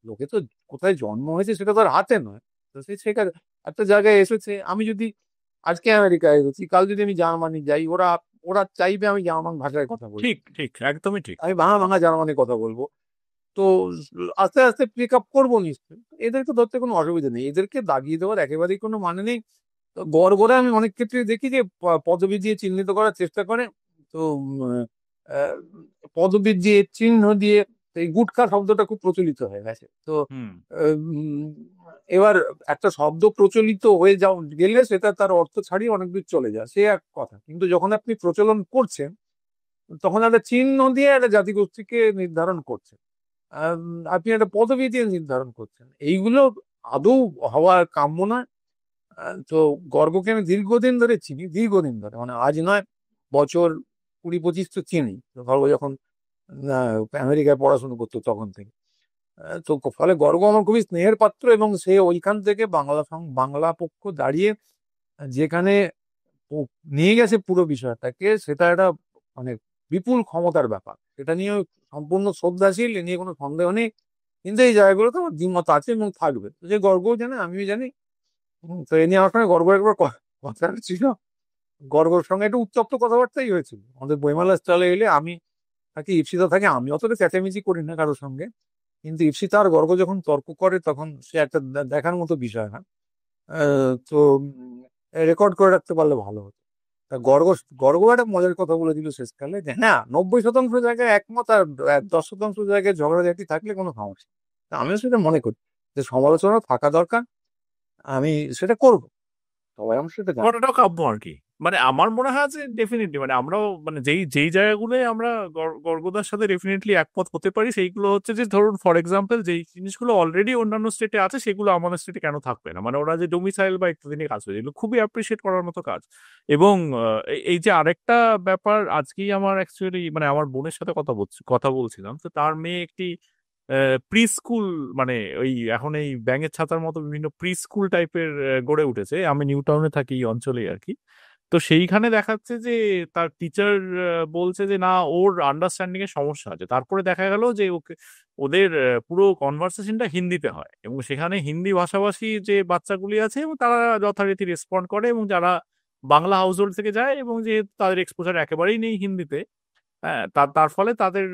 লোকে তো কোথায় জন্ম হয়েছে সেটা তো আর হাতে নয়। তো সে সেখানে একটা জায়গায় এসেছে, আমি যদি আজকে আমেরিকায় এসেছি, কাল যদি আমি জার্মানি যাই, ওরা ওরা চাইবে আমি জার্মান ভাষায় কথা বলি, ঠিক ঠিক, একদমই ঠিক। আমি ভাঙা ভাঙা জার্মানি কথা বলবো। তো আস্তে আস্তে পিক আপ করবো নিশ্চয়ই, এদেরকে ধরতে কোনো অসুবিধা নেই, এদেরকে দাগিয়ে দেওয়ার একেবারেই কোনো মানে নেই। তো গড় গড়ে আমি অনেক ক্ষেত্রে দেখি যে পদবি দিয়ে চিহ্নিত করার চেষ্টা করে। তো আহ, পদবি দিয়ে, চিহ্ন দিয়ে, এই গুটখা শব্দটা খুব প্রচলিত হয়ে গেছে। তো হুম। উম, এবার একটা শব্দ প্রচলিত হয়ে গেলে সেটা তার অর্থ ছাড়িয়ে অনেক দূর চলে যায়, সে এক কথা, কিন্তু যখন আপনি প্রচলন করছেন, তখন একটা চিহ্ন দিয়ে একটা জাতিগোষ্ঠীকে নির্ধারণ করছেন, আপনি একটা পদবি দিয়ে নির্ধারণ করছেন, এইগুলো আদৌ হওয়া কাম্য নয়। তো গর্গকে আমি দীর্ঘদিন ধরে চিনি, দীর্ঘদিন ধরে, মানে আজ নয়, বছর 20-25 তো চিনি। তো গর্গ যখন আমেরিকায় পড়াশোনা করতো তখন থেকে, তো ফলে গর্গ আমার খুবই স্নেহের পাত্র, এবং সে ওইখান থেকে বাংলা পক্ষ দাঁড়িয়ে যেখানে নিয়ে গেছে পুরো বিষয়টাকে, সেটা একটা মানে বিপুল ক্ষমতার ব্যাপার, সেটা নিয়ে সম্পূর্ণ শ্রদ্ধাশীল, এ নিয়ে কোনো সন্দেহ নেই। কিন্তু এই জায়গাগুলোতে আমার দ্বিমত আছে এবং থাকবে, তো যে গর্গও জানে, আমিও জানি। তো এ নিয়ে আমার সঙ্গে গর্ব একবার কথা ছিল, গর্গর সঙ্গে একটু উত্তপ্ত কথাবার্তাই হয়েছিল আমাদের বইমেলা স্টলে এলে। আমি থাকি, ঈপ্সিতা থাকে, আমি অতটা চেঁচামেচি করি না কারোর সঙ্গে, কিন্তু ঈপ্সিতা আর গর্গ যখন তর্ক করে, তখন সে একটা দেখার মতো বিষয় না। তো রেকর্ড করে রাখতে পারলে ভালো হতো। তা গর্গ একটা মজার কথা বলেছিল শেষকালে, যে হ্যাঁ, 90% জায়গায় একমত, আর 10% জায়গায় ঝগড়াঝাটি থাকলে কোনো সমস্যা নেই। আমিও সেটা মনে করি যে সমালোচনা থাকা দরকার, আমি সেটা করব, সবাই আমার সেটা জানে। করাটাও কাম্য আর কি। মানে আমার মনে হয় যে ডেফিনেটলি মানে আমরাও মানে যেই যেই জায়গাগুলোয় আমরা গর্গদার সাথে ডেফিনেটলি একমত হতে পারি সেইগুলো হচ্ছে যে ধরুন ফর এক্সাম্পল যেই জিনিসগুলো অলরেডি অন্যান্য স্টেটে আছে সেগুলো আমাদের স্টেটে কেন থাকবে না, মানে ওরা যে ডোমিসাইল বা ইত্যাদি নিয়ে কাজ করে এগুলো খুবই অ্যাপ্রিসিয়েট করার মতো কাজ। এবং এই যে আরেকটা ব্যাপার আজকেই আমার অ্যাকচুয়ালি মানে আমার বোনের সাথে কথা বলছিলাম, তো তার মেয়ে একটি প্রি স্কুল মানে ওই এখন এই ব্যাঙের ছাতার মতো বিভিন্ন প্রি স্কুল টাইপের গড়ে উঠেছে, আমি নিউ টাউনে থাকি এই অঞ্চলেই আর কি। তো সেইখানে দেখাচ্ছে যে তার টিচার বলছে যে না ওর আন্ডারস্ট্যান্ডিং এর সমস্যা আছে, তারপরে দেখা গেল যে ওকে ওদের পুরো কনভারসেশনটা হিন্দিতে হয় এবং সেখানে হিন্দি ভাষাভাষী যে বাচ্চাগুলি আছে এবং তারা যথারীতি রেসপন্ড করে, এবং যারা বাংলা হাউস হোল্ড থেকে যায় এবং যে তাদের এক্সপোজার একেবারেই নেই হিন্দিতে, হ্যাঁ তার তার ফলে তাদের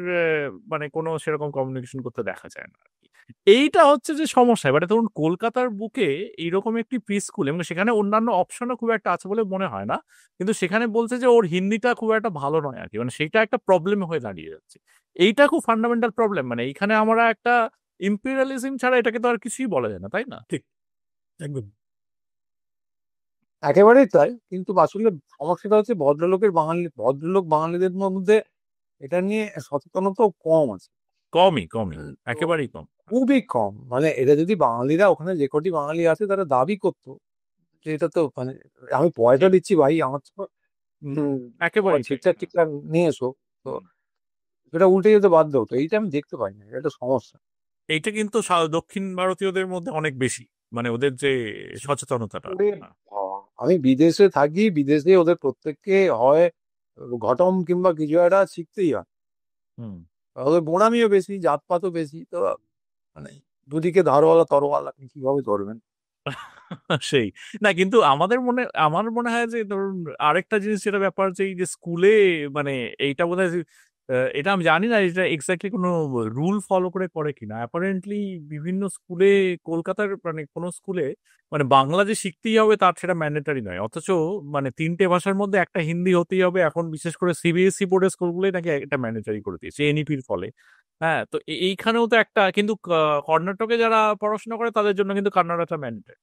মানে কোনো সেরকম কমিউনিকেশন করতে দেখা যায় না আর কি। এইটা হচ্ছে যে সমস্যা। এবারে ধরুন কলকাতার বুকে এইরকম একটি প্রি স্কুল এবং সেখানে অন্যান্য অপশনও খুব একটা আছে বলে মনে হয় না, কিন্তু সেখানে বলছে যে ওর হিন্দিটা খুব একটা ভালো নয় আর কি, মানে সেটা একটা প্রবলেম হয়ে দাঁড়িয়ে যাচ্ছে। এইটা খুব ফান্ডামেন্টাল প্রবলেম, মানে এইখানে আমরা একটা ইম্পেরিয়ালিজম ছাড়া এটাকে তো আর কিছুই বলা যায় না, তাই না? ঠিক, একদম। একেবারেই তাই, কিন্তু আসলে সমস্যাটা হচ্ছে ভদ্রলোক বাঙালিদের মধ্যে এটা নিয়ে সচেতনতাও কম আছে। কমই কমই, তো একেবারেই কম। খুবই কম, মানে এটা যদি বাঙালিরা ওখানে যে কটি বাঙালি আছে তারা দাবি করতো যে এটা তো মানে আমি পয়সা ঠিক, দিচ্ছি ভাই, আমার তো তোমার একেবারেই তাই। ঠিকঠাক হ্যাঁ। ঠিকঠাক নিয়ে এসো, তো হুম। এটা উল্টে যেতে বাধ্য হতো। এইটা আমি দেখতে পাই না, এটা একটা সমস্যা। এইটা কিন্তু দক্ষিণ ভারতীয়দের মধ্যে অনেক বেশি, মানে ওদের যে সচেতনতাটা। ওরে হ্যাঁ। বাবা! আমি বিদেশে থাকি, বিদেশে ওদের প্রত্যেককে হয় ঘটম কিংবা কিছু একটা শিখতেই হয়। হুম। ওদের বোড়ামিও বেশি, জাতপাতও বেশি, তো মানে দুদিকে ধারওয়ালা তরোয়াল, আপনি কিভাবে ধরবেন? সেই না, কিন্তু আমার মনে হয় যে ধরুন আরেকটা জিনিস যেটা ব্যাপার যে এই যে স্কুলে মানে এইটা বোধহয় এটা আমি জানি না এটা এক্স্যাক্টলি কোনো রুল ফলো করে করে কিনা, অ্যাপারেন্টলি বিভিন্ন স্কুলে কলকাতার মানে কোনো স্কুলে মানে বাংলা যে শিখতেই হবে তার সেটা ম্যান্ডেটারি নয়, অথচ মানে তিনটে ভাষার মধ্যে একটা হিন্দি হতেই হবে এখন, বিশেষ করে সিবিএসই বোর্ডের স্কুলগুলোই নাকি এটা ম্যান্ডেটারি করে দিয়েছে এনইপির ফলে। হ্যাঁ, তো এইখানেও তো একটা কিন্তু কর্ণাটকে যারা পড়াশোনা করে তাদের জন্য কিন্তু কান্নাড়াটা ম্যান্ডেটারি।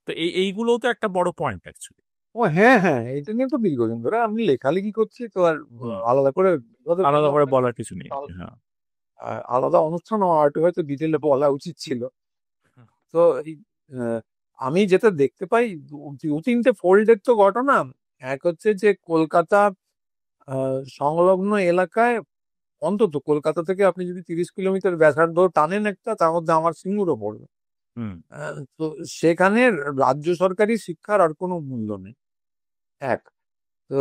তো এইগুলোও তো একটা বড় পয়েন্ট অ্যাকচুয়ালি। ও হ্যাঁ, হ্যাঁ, এটা নিয়ে তো দীর্ঘদিন ধরে আমি লেখালেখি করছি, তো আর হুম। আলাদা করে বিপদে আলাদা পড়লে করে অনেক বলার কিছু নেই। হ্যাঁ। আলাদা অনুষ্ঠান আর একটু হয়তো ডিটেলে বলা উচিত ছিল। তো এই আহ, আমি যেটা দেখতে পাই দু তিনটে ফোল্ডের তো ঘটনা। এক হচ্ছে যে কলকাতা সংলগ্ন এলাকায়, অন্তত কলকাতা থেকে আপনি যদি 30 কিলোমিটার ব্যাসার্ধ টানেন একটা, তার মধ্যে আমার সিঙ্গুরও পড়বে। হুম। তো সেখানে রাজ্য সরকারি শিক্ষার আর কোনো মূল্য নেই। এক, তো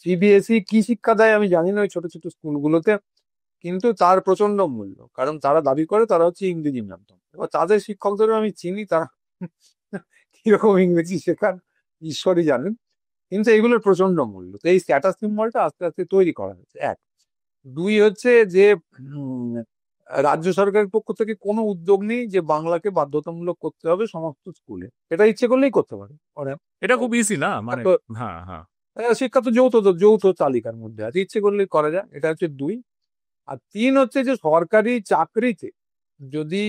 সিবিএসই কি শিক্ষা দেয় আমি জানি না ওই ছোট ছোট স্কুলগুলোতে, কিন্তু তার প্রচন্ড মূল্য, কারণ তারা দাবি করে তারা হচ্ছে ইংরেজি মাধ্যম। এবার তাদের শিক্ষকদেরও আমি চিনি, তারা কিরকম ইংরেজি শেখান ঈশ্বরই জানেন, কিন্তু এগুলোর প্রচন্ড মূল্য। তো এই স্ট্যাটাস সিম্বলটা আস্তে আস্তে তৈরি করা হয়েছে। এক, দুই হচ্ছে যে উম, রাজ্য সরকারের পক্ষ থেকে কোনো উদ্যোগ নেই যে বাংলাকে বাধ্যতামূলক করতে হবে সমস্ত স্কুলে। এটা ইচ্ছে করলেই করতে পারে ওরা। এটা খুব ইজি না মানে। তো হ্যাঁ হ্যাঁ। শিক্ষা তো যৌথ তালিকার মধ্যে আছে, ইচ্ছে করলেই করা যায়। এটা হচ্ছে দুই। আর তিন হচ্ছে যে সরকারি চাকরিতে যদি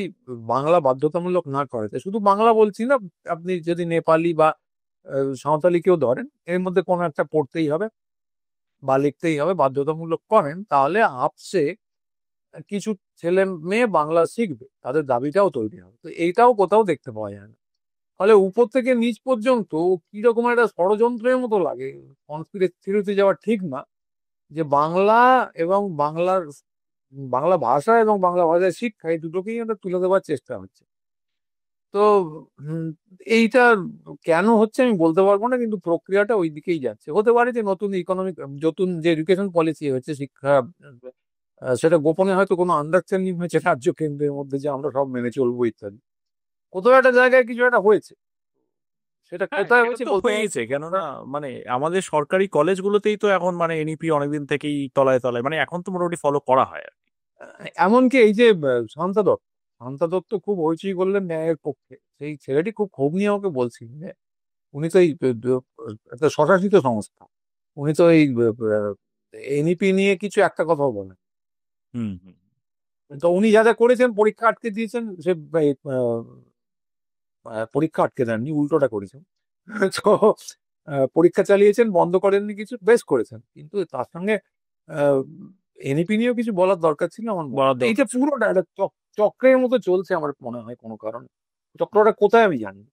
বাংলা বাধ্যতামূলক না করে, তো শুধু বাংলা বলছি না, আপনি যদি নেপালি বা সাঁওতালি কেউ ধরেন, এর মধ্যে কোনো একটা পড়তেই হবে বা লিখতেই হবে বাধ্যতামূলক করেন, তাহলে আপসে কিছু ছেলে মেয়ে বাংলা শিখবে, তাদের দাবিটাও তৈরি হবে। তো এইটাও কোথাও দেখতে পাওয়া যায় না। ফলে উপর থেকে নিচ পর্যন্ত কিরকম একটা ষড়যন্ত্রের মতো লাগে, কনস্পিরেসি থিওরিতে যাওয়া ঠিক না, যে বাংলা এবং বাংলা ভাষা এবং বাংলা ভাষার শিক্ষা এই দুটোকেই আমরা তুলে দেওয়ার চেষ্টা হচ্ছে। তো উম, এইটা কেন হচ্ছে আমি বলতে পারবো না, কিন্তু প্রক্রিয়াটা ওই দিকেই যাচ্ছে। হতে পারে যে নতুন যে এডুকেশন পলিসি হয়েছে শিক্ষা, সেটা গোপনে হয়তো কোনো আন্ডারস্ট্যান্ডিং হয়েছে রাজ্য কেন্দ্রের মধ্যে যে আমরা সব মেনে চলবো ইত্যাদি। কোথাও একটা জায়গায় কিছু একটা হয়েছে, সেটা হ্যাঁ কোথায় সেটা হয়েছে তো বলতে পারবো হয়েইছে, কেননা না। মানে আমাদের সরকারি কলেজগুলোতেই তো এখন মানে এনইপি অনেকদিন থেকেই তলায় তলায়, মানে এখন তো মোটামুটি ফলো করা হয় আর কি। এমনকি এই যে শান্তা দত্ত খুব হইচই করলেন ন্যায়ের পক্ষে, সেই ছেলেটি খুব ক্ষোভ নিয়ে আমাকে বলছিলেন যে উনি তো এই একটা স্বশাসিত সংস্থা, উনি তো এই এনইপি নিয়ে কিছু একটা কথাও বলেন। হুম হুম। তো উনি যা যা করেছেন, পরীক্ষা আটকে দিয়েছেন, সে পরীক্ষা আটকে দেননি, উল্টোটা করেছেন। তো পরীক্ষা চালিয়েছেন, বন্ধ করেননি কিছু, বেশ করেছেন, কিন্তু তার সঙ্গে এনইপি নিয়েও কিছু বলার দরকার ছিল আমার মনে বলার হয়। এইটা দরকার ছিল। পুরোটা একটা চক্রের মতো চলছে আমার মনে হয় কোনো কারণে। চক্রটা কোথায় আমি জানি না।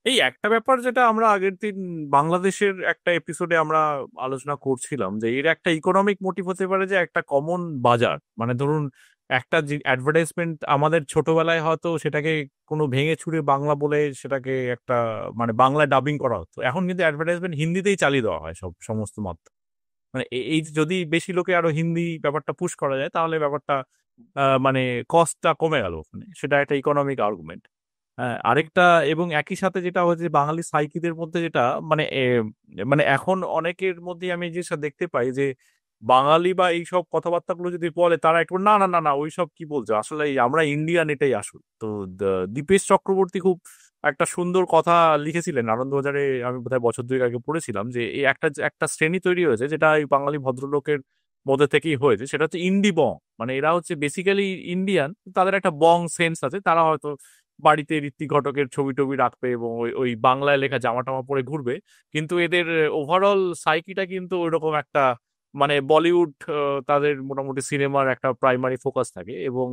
এই একটা ব্যাপার যেটা আমরা আগের দিন বাংলাদেশের একটা এপিসোডে আমরা আলোচনা করছিলাম, যে এর একটা ইকোনমিক মোটিভ হতে পারে যে একটা কমন বাজার, মানে ধরুন একটা যে অ্যাডভার্টাইজমেন্ট আমাদের ছোটবেলায় হয়তো সেটাকে কোনো ভেঙে চুরে বাংলা বলে সেটাকে একটা মানে বাংলায় ডাবিং করা হতো, এখন কিন্তু অ্যাডভার্টাইজমেন্ট হিন্দিতেই চালিয়ে দেওয়া হয় সব সমস্ত মাধ্যম। মানে এই যে যদি বেশি লোকে আরো হিন্দি ব্যাপারটা পুশ করা যায় তাহলে ব্যাপারটা মানে কস্টটা কমে গেল ওখানে, সেটা একটা ইকোনমিক আর্গুমেন্ট। হ্যাঁ, আরেকটা এবং একই সাথে যেটা হচ্ছে বাঙালি সাইকিদের মধ্যে যেটা মানে মানে এখন অনেকের মধ্যে আমি যে দেখতে পাই যে বাঙালি বা এইসব কথাবার্তাগুলো যদি বলে তারা একটু না না না না ওইসব কি বলছো, আসলে আমরা ইন্ডিয়ান, এটাই আসল। তো দীপেশ চক্রবর্তী খুব একটা সুন্দর কথা লিখেছিলেন আনন্দবাজারে, আমি বোধহয় বছর দুয়েক আগে পড়েছিলাম, যে এই একটা একটা শ্রেণী তৈরি হয়েছে যেটা এই বাঙালি ভদ্রলোকের মধ্যে থেকেই হয়েছে, সেটা হচ্ছে ইন্ডি বং। মানে এরা হচ্ছে বেসিক্যালি ইন্ডিয়ান, তাদের একটা বং সেন্স আছে, তারা হয়তো বাড়িতে ঋত্বিক ঘটকের ছবি টবি রাখবে এবং ওই ওই বাংলায় লেখা জামা টামা পরে ঘুরবে, কিন্তু এদের ওভারঅল সাইকিটা কিন্তু ওইরকম একটা মানে বলিউড, তাদের মোটামুটি সিনেমার একটা প্রাইমারি ফোকাস থাকে এবং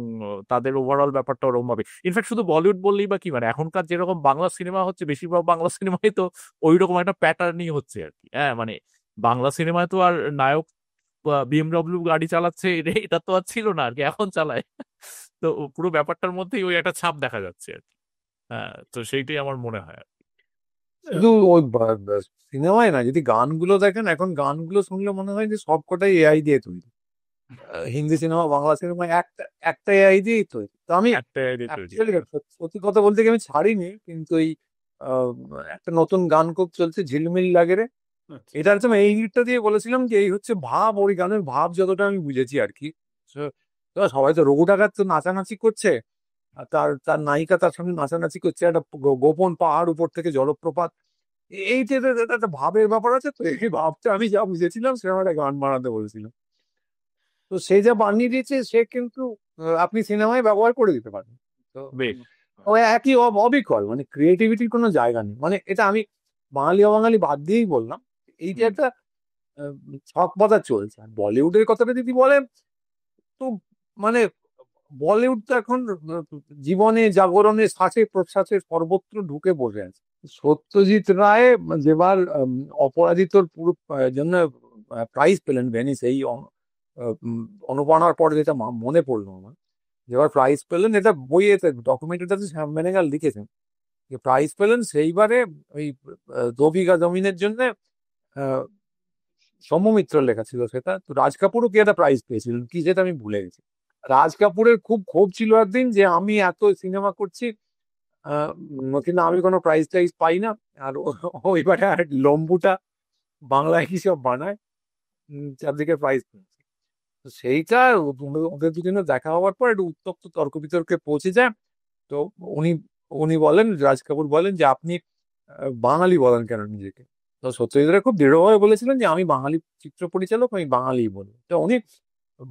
তাদের ওভারঅল ব্যাপারটা ওরকম ভাবে। ইনফ্যাক্ট শুধু বলিউড বললেই বা কি, মানে এখনকার যেরকম বাংলা সিনেমা হচ্ছে বেশিরভাগ বাংলা সিনেমায় তো ওইরকম একটা প্যাটার্নই হচ্ছে আর কি। হ্যাঁ মানে বাংলা সিনেমায় তো আর নায়ক বিএমডব্লিউ গাড়ি চালাচ্ছে এটা তো আর ছিল না আর কি, এখন চালায়। তো পুরো ব্যাপারটার মধ্যেই ওই একটা ছাপ দেখা যাচ্ছে আর কি। হ্যাঁ, তো সেইটাই আমার মনে হয় আর কি। আহ, শুধু ওই সিনেমায় না, যদি গানগুলো দেখেন, এখন গানগুলো শুনলে মনে হয় যে সবকটাই এআই দিয়ে তৈরি। হিন্দি সিনেমা, বাংলা সিনেমা একটা একটা এআই দিয়েই তৈরি। তো আমি একটা idea তৈরি। অ্যাকচুয়ালি সত্যি কথা বলতে কি আমি ছাড়িনি, কিন্তু এই আহ, একটা নতুন গান খুব চলছে, ঝিলমিল লাগে রে। আচ্ছা। এটা হচ্ছে আমি এই গিটটা দিয়ে বলেছিলাম যে এই হচ্ছে ভাব, ওই গানের ভাব যতটা আমি বুঝেছি আর কি। So, তো সবাই তো রঘু ডাকাত তো নাচানাচি করছে, আর তার তার নায়িকা তার সঙ্গে নাচানাচি করছে, একটা গোপন পাহাড় উপর থেকে জলপ্রপাত। এই যে একটা ভাবের ব্যাপার আছে, তো এই ভাবটা আমি যা বুঝেছিলাম সেরকম একটা গান বানাতে বলেছিলাম। তো সে যা বানিয়ে দিয়েছে, সে কিন্তু আপনি সিনেমায় ব্যবহার করে দিতে পারেন। তো বেশ। ওই একই অবিকল, মানে ক্রিয়েটিভিটির কোনো জায়গা নেই। মানে এটা আমি বাঙালি অবাঙালি বাদ দিয়েই বললাম, এই যে হুম। একটা ছক পাতা চলছে। আর বলিউডের কথাটা যদি বলেন, তো মানে বলিউড তো এখন জীবনে জাগরণে শ্বাসে প্রশ্বাসে সর্বত্র ঢুকে বসে আছে। সত্যজিৎ রায় যেবার অপরাজিতর পুরো জন্য প্রাইজ পেলেন ভেনিস, এই অনুপ্রেরণার পর, যেটা মনে পড়লো আমার, যেবার প্রাইজ পেলেন, এটা বইয়েতে ডকুমেন্টারিটাতে শ্যাম বেনেগাল লিখেছেন, যে প্রাইজ পেলেন সেইবারে ওই দো বিঘা জমিনের জন্য সৌম্যমিত্র লেখা ছিল সেটা। তো রাজ কাপুরও কি একটা প্রাইজ পেয়েছিলেন কি, যেটা আমি ভুলে গেছি। রাজ কাপুরের খুব ক্ষোভ ছিল একদিন যে আমি এত সিনেমা করছি, কিন্তু আমি কোনো প্রাইজ টাইজ পাই না। আর ওইবারে আর লম্বুটা বাংলায় কি সব বানায়, চারদিকে প্রাইজ পেয়েছে। তো সেইটা ওদের দুজনে দেখা হওয়ার পর একটু উত্তপ্ত তর্ক বিতর্কে পৌঁছে যায়। তো উনি উনি বলেন, রাজ কাপুর বলেন যে আপনি বাঙালি বলেন কেন নিজেকে। তো সত্যজিৎ রায় খুব দৃঢ়ভাবে বলেছিলেন যে আমি বাঙালি চিত্র পরিচালক, আমি বাঙালি বলি। তো উনি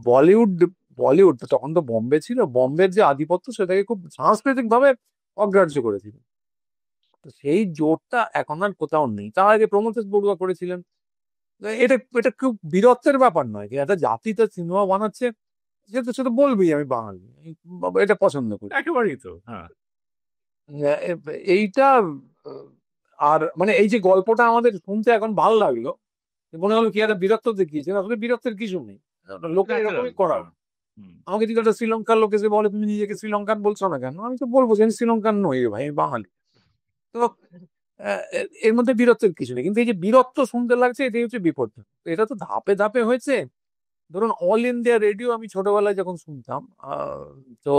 বলিউড বলিউড তো তখন তো বোম্বে ছিল, বোম্বের যে আধিপত্য সেটাকে খুব সাংস্কৃতিক ভাবে অগ্রাহ্য করেছিলেন। তো সেই জোরটা এখন আর কোথাও নেই। তার আগে প্রমথেশ বড়ুয়া করেছিলেন। তো এটা এটা খুব বীরত্বের ব্যাপার নয় যে একটা জাতি তার সিনেমা বানাচ্ছে, সে তো সেটা বলবেই আমি বাঙালি, এটা পছন্দ করি। একেবারেই তো, হ্যাঁ। এইটা আর মানে এই যে গল্পটা আমাদের শুনতে এখন ভালো লাগলো, মনে হলো কি একটা বীরত্ব দেখিয়েছে, আসলে বীরত্বের কিছু নেই, লোকে ন্যাচারাল, এরকমই করা। হ্যাঁ। হুম। আমাকে যদি একটা শ্রীলঙ্কার লোক এসে বলে তুমি নিজেকে শ্রীলঙ্কান বলছো না কেন, আমি তো বলবো যে আমি শ্রীলঙ্কান নই রে ভাই, আমি বাঙালি। তো এর মধ্যে বীরত্বের কিছু নেই, কিন্তু এই যে বীরত্ব শুনতে লাগছে, এটাই হচ্ছে বিপদ। তো এটা তো ধাপে ধাপে হয়েছে। ধরুন অল ইন্ডিয়া রেডিও আমি ছোটবেলায় যখন শুনতাম, তো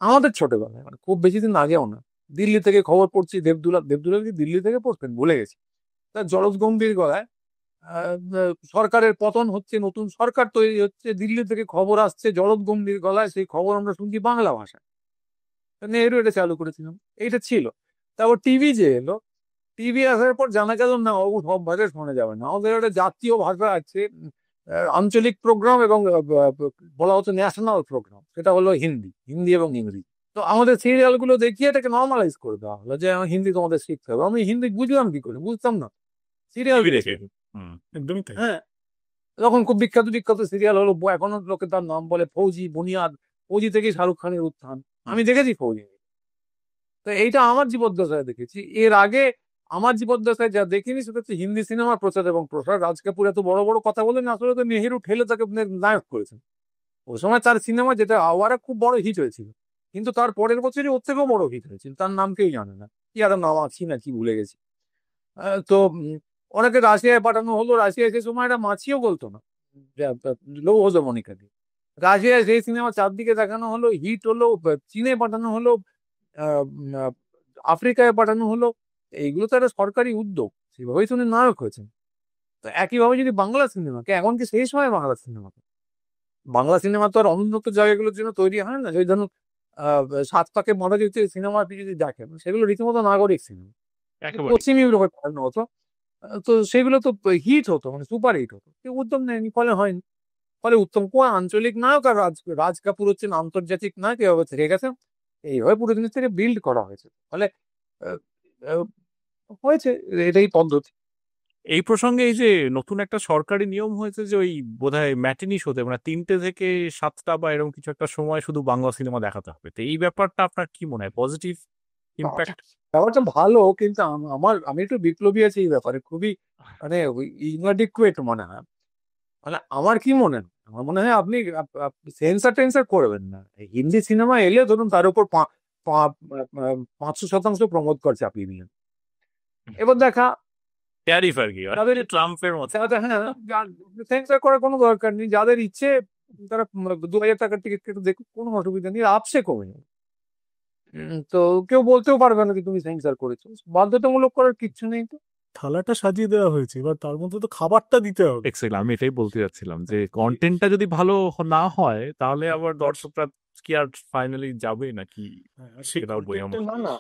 আমাদের ছোটবেলায় মানে খুব বেশি দিন আগেও না, দিল্লি থেকে খবর পড়ছি, দেবদুলা দেবদুলা কি দিল্লি থেকে পড়তেন ভুলে গেছি, তার জলদ গম্ভীর গলায় সরকারের পতন হচ্ছে, নতুন সরকার তৈরি হচ্ছে, দিল্লি থেকে খবর আসছে জলদ গম্ভীর গলায়, সেই খবর আমরা শুনছি বাংলা ভাষায়। নেহরু এটা চালু করেছিলাম, এইটা ছিল। তারপর টিভি যে এলো, টিভি আসার পর জানা গেল না ও সব ভাষায় শোনা যাবে না, ওদের একটা জাতীয় ভাষা আছে, আঞ্চলিক প্রোগ্রাম এবং বলা হতো ন্যাশনাল প্রোগ্রাম, সেটা হলো হিন্দি, হিন্দি এবং ইংরেজি। তো আমাদের সিরিয়ালগুলো দেখিয়ে এটাকে নর্মালাইজ করে দেওয়া হলো যে হিন্দি তোমাদের শিখতে হবে। আমি হিন্দি বুঝলাম কি করে? বুঝতাম না, সিরিয়াল টিভি দেখে। দেখে। হুম। একদমই তাই। হ্যাঁ, তখন খুব বিখ্যাত বিখ্যাত সিরিয়াল হলো, এখনো লোকে তার নাম বলে ফৌজি, বুনিয়াদ। ফৌজি থেকেই শাহরুখ খানের উত্থান, আমি দেখেছি ফৌজি। তো এইটা আমার জীবদ্দশায় দেখেছি। এর আগে আমার জীবদ্দশায় যা দেখিনি সেটা হচ্ছে হিন্দি সিনেমার প্রচার এবং প্রসার। রাজ কাপুর এত বড় বড় কথা বলেন, আসলে তো নেহেরু ঠেলে তাকে নায়ক করেছেন। ওই সময় তার সিনেমা, যেটা আওয়ারা খুব বড় হিট হয়েছিল, কিন্তু তার পরের বছরই ওর থেকেও বড় হিট হয়েছিল, তার নাম কেউ জানে না, কি আর নাম আছি না কি ভুলে গেছি। তো অনেকে রাশিয়ায় পাঠানো হলো, রাশিয়ায় সে সময় একটা মাছিও বলতো না, লৌহ জমনিকা দিয়ে। রাশিয়ায় সেই সিনেমা চারদিকে দেখানো হলো, হিট হলো, চীনে পাঠানো হলো, আহ, উম, আহ, আফ্রিকায় পাঠানো হলো। এইগুলো তো একটা সরকারি উদ্যোগ, সেভাবেই তিনি নায়ক হয়েছেন। তো একইভাবে যদি বাংলা সিনেমাকে, এখন কি সেই সময় বাংলা সিনেমাকে, বাংলা সিনেমা তো আর অনুন্নত জায়গাগুলোর জন্য তৈরি হয় না, ওই ধরুন সাত পাকে মরা যেতে সিনেমা আপনি যদি দেখেন, সেগুলো রীতিমতো নাগরিক সিনেমা, একেবারে। পশ্চিম ইউরোপে পাঠানো হতো। তো সেগুলো তো হিট হতো, মানে সুপার হিট হতো, কেউ উদ্যোগ নেয়নি, ফলে হয়নি। ফলে উত্তম কুমার আঞ্চলিক নায়ক, আর রাজ কাপুর হচ্ছেন আন্তর্জাতিক নায়ক, এভাবে থেকে গেছে। এইভাবে পুরো জিনিসটাকে বিল্ড করা হয়েছে, ফলে আহ, আহ, হয়েছে, এটাই পদ্ধতি। এই প্রসঙ্গে এই যে নতুন একটা সরকারি নিয়ম হয়েছে যে ওই বোধহয় ম্যাটিনি শোতে মানে 3টে থেকে 7টা বা এরকম কিছু একটা সময় শুধু বাংলা সিনেমা দেখাতে হবে। তো এই ব্যাপারটা আপনার কি মনে হয়, পজিটিভ ইম্প্যাক্ট? ব্যাপারটা ভালো, কিন্তু আমি একটু বিপ্লবী আছি এই ব্যাপারে, খুবই মানে ইনঅ্যাডিকুয়েট মনে হয়। মানে আমার কি মনে হয়, আমার মনে হয় আপনি সেন্সার টেন্সার করবেন না। এই হিন্দি সিনেমা এলে ধরুন তার উপর 500% প্রমোদ খরচা চাপিয়ে দিলেন। এবার দেখা ট্যারিফ আর কি, মানে যাদের, ট্রাম্পের মতো। হ্যাঁ, সেন্সার করার কোনো দরকার নেই, যাদের ইচ্ছে তারা 2000 টাকার টিকিট কেটে দেখুক, কোনো অসুবিধা নেই, আপসে কমে যাবে। তো কেউ বলতেও পারবে না যে তুমি সেন্সার করেছো, বাধ্যতামূলক করার কিচ্ছু নেই তো। থালাটা সাজিয়ে দেওয়া হয়েছে, এবার তার মধ্যে তো খাবারটা দিতে হবে। এক্স্যাক্টলি, আমি এটাই বলতে যাচ্ছিলাম যে কন্টেন্টটা যদি ভালো না হয় তাহলে আবার দর্শকরা কি আর ফাইনালি যাবে নাকি হ্যাঁ, আর সেই সেটাও কন্টেন্টটা বোঝানো। না না,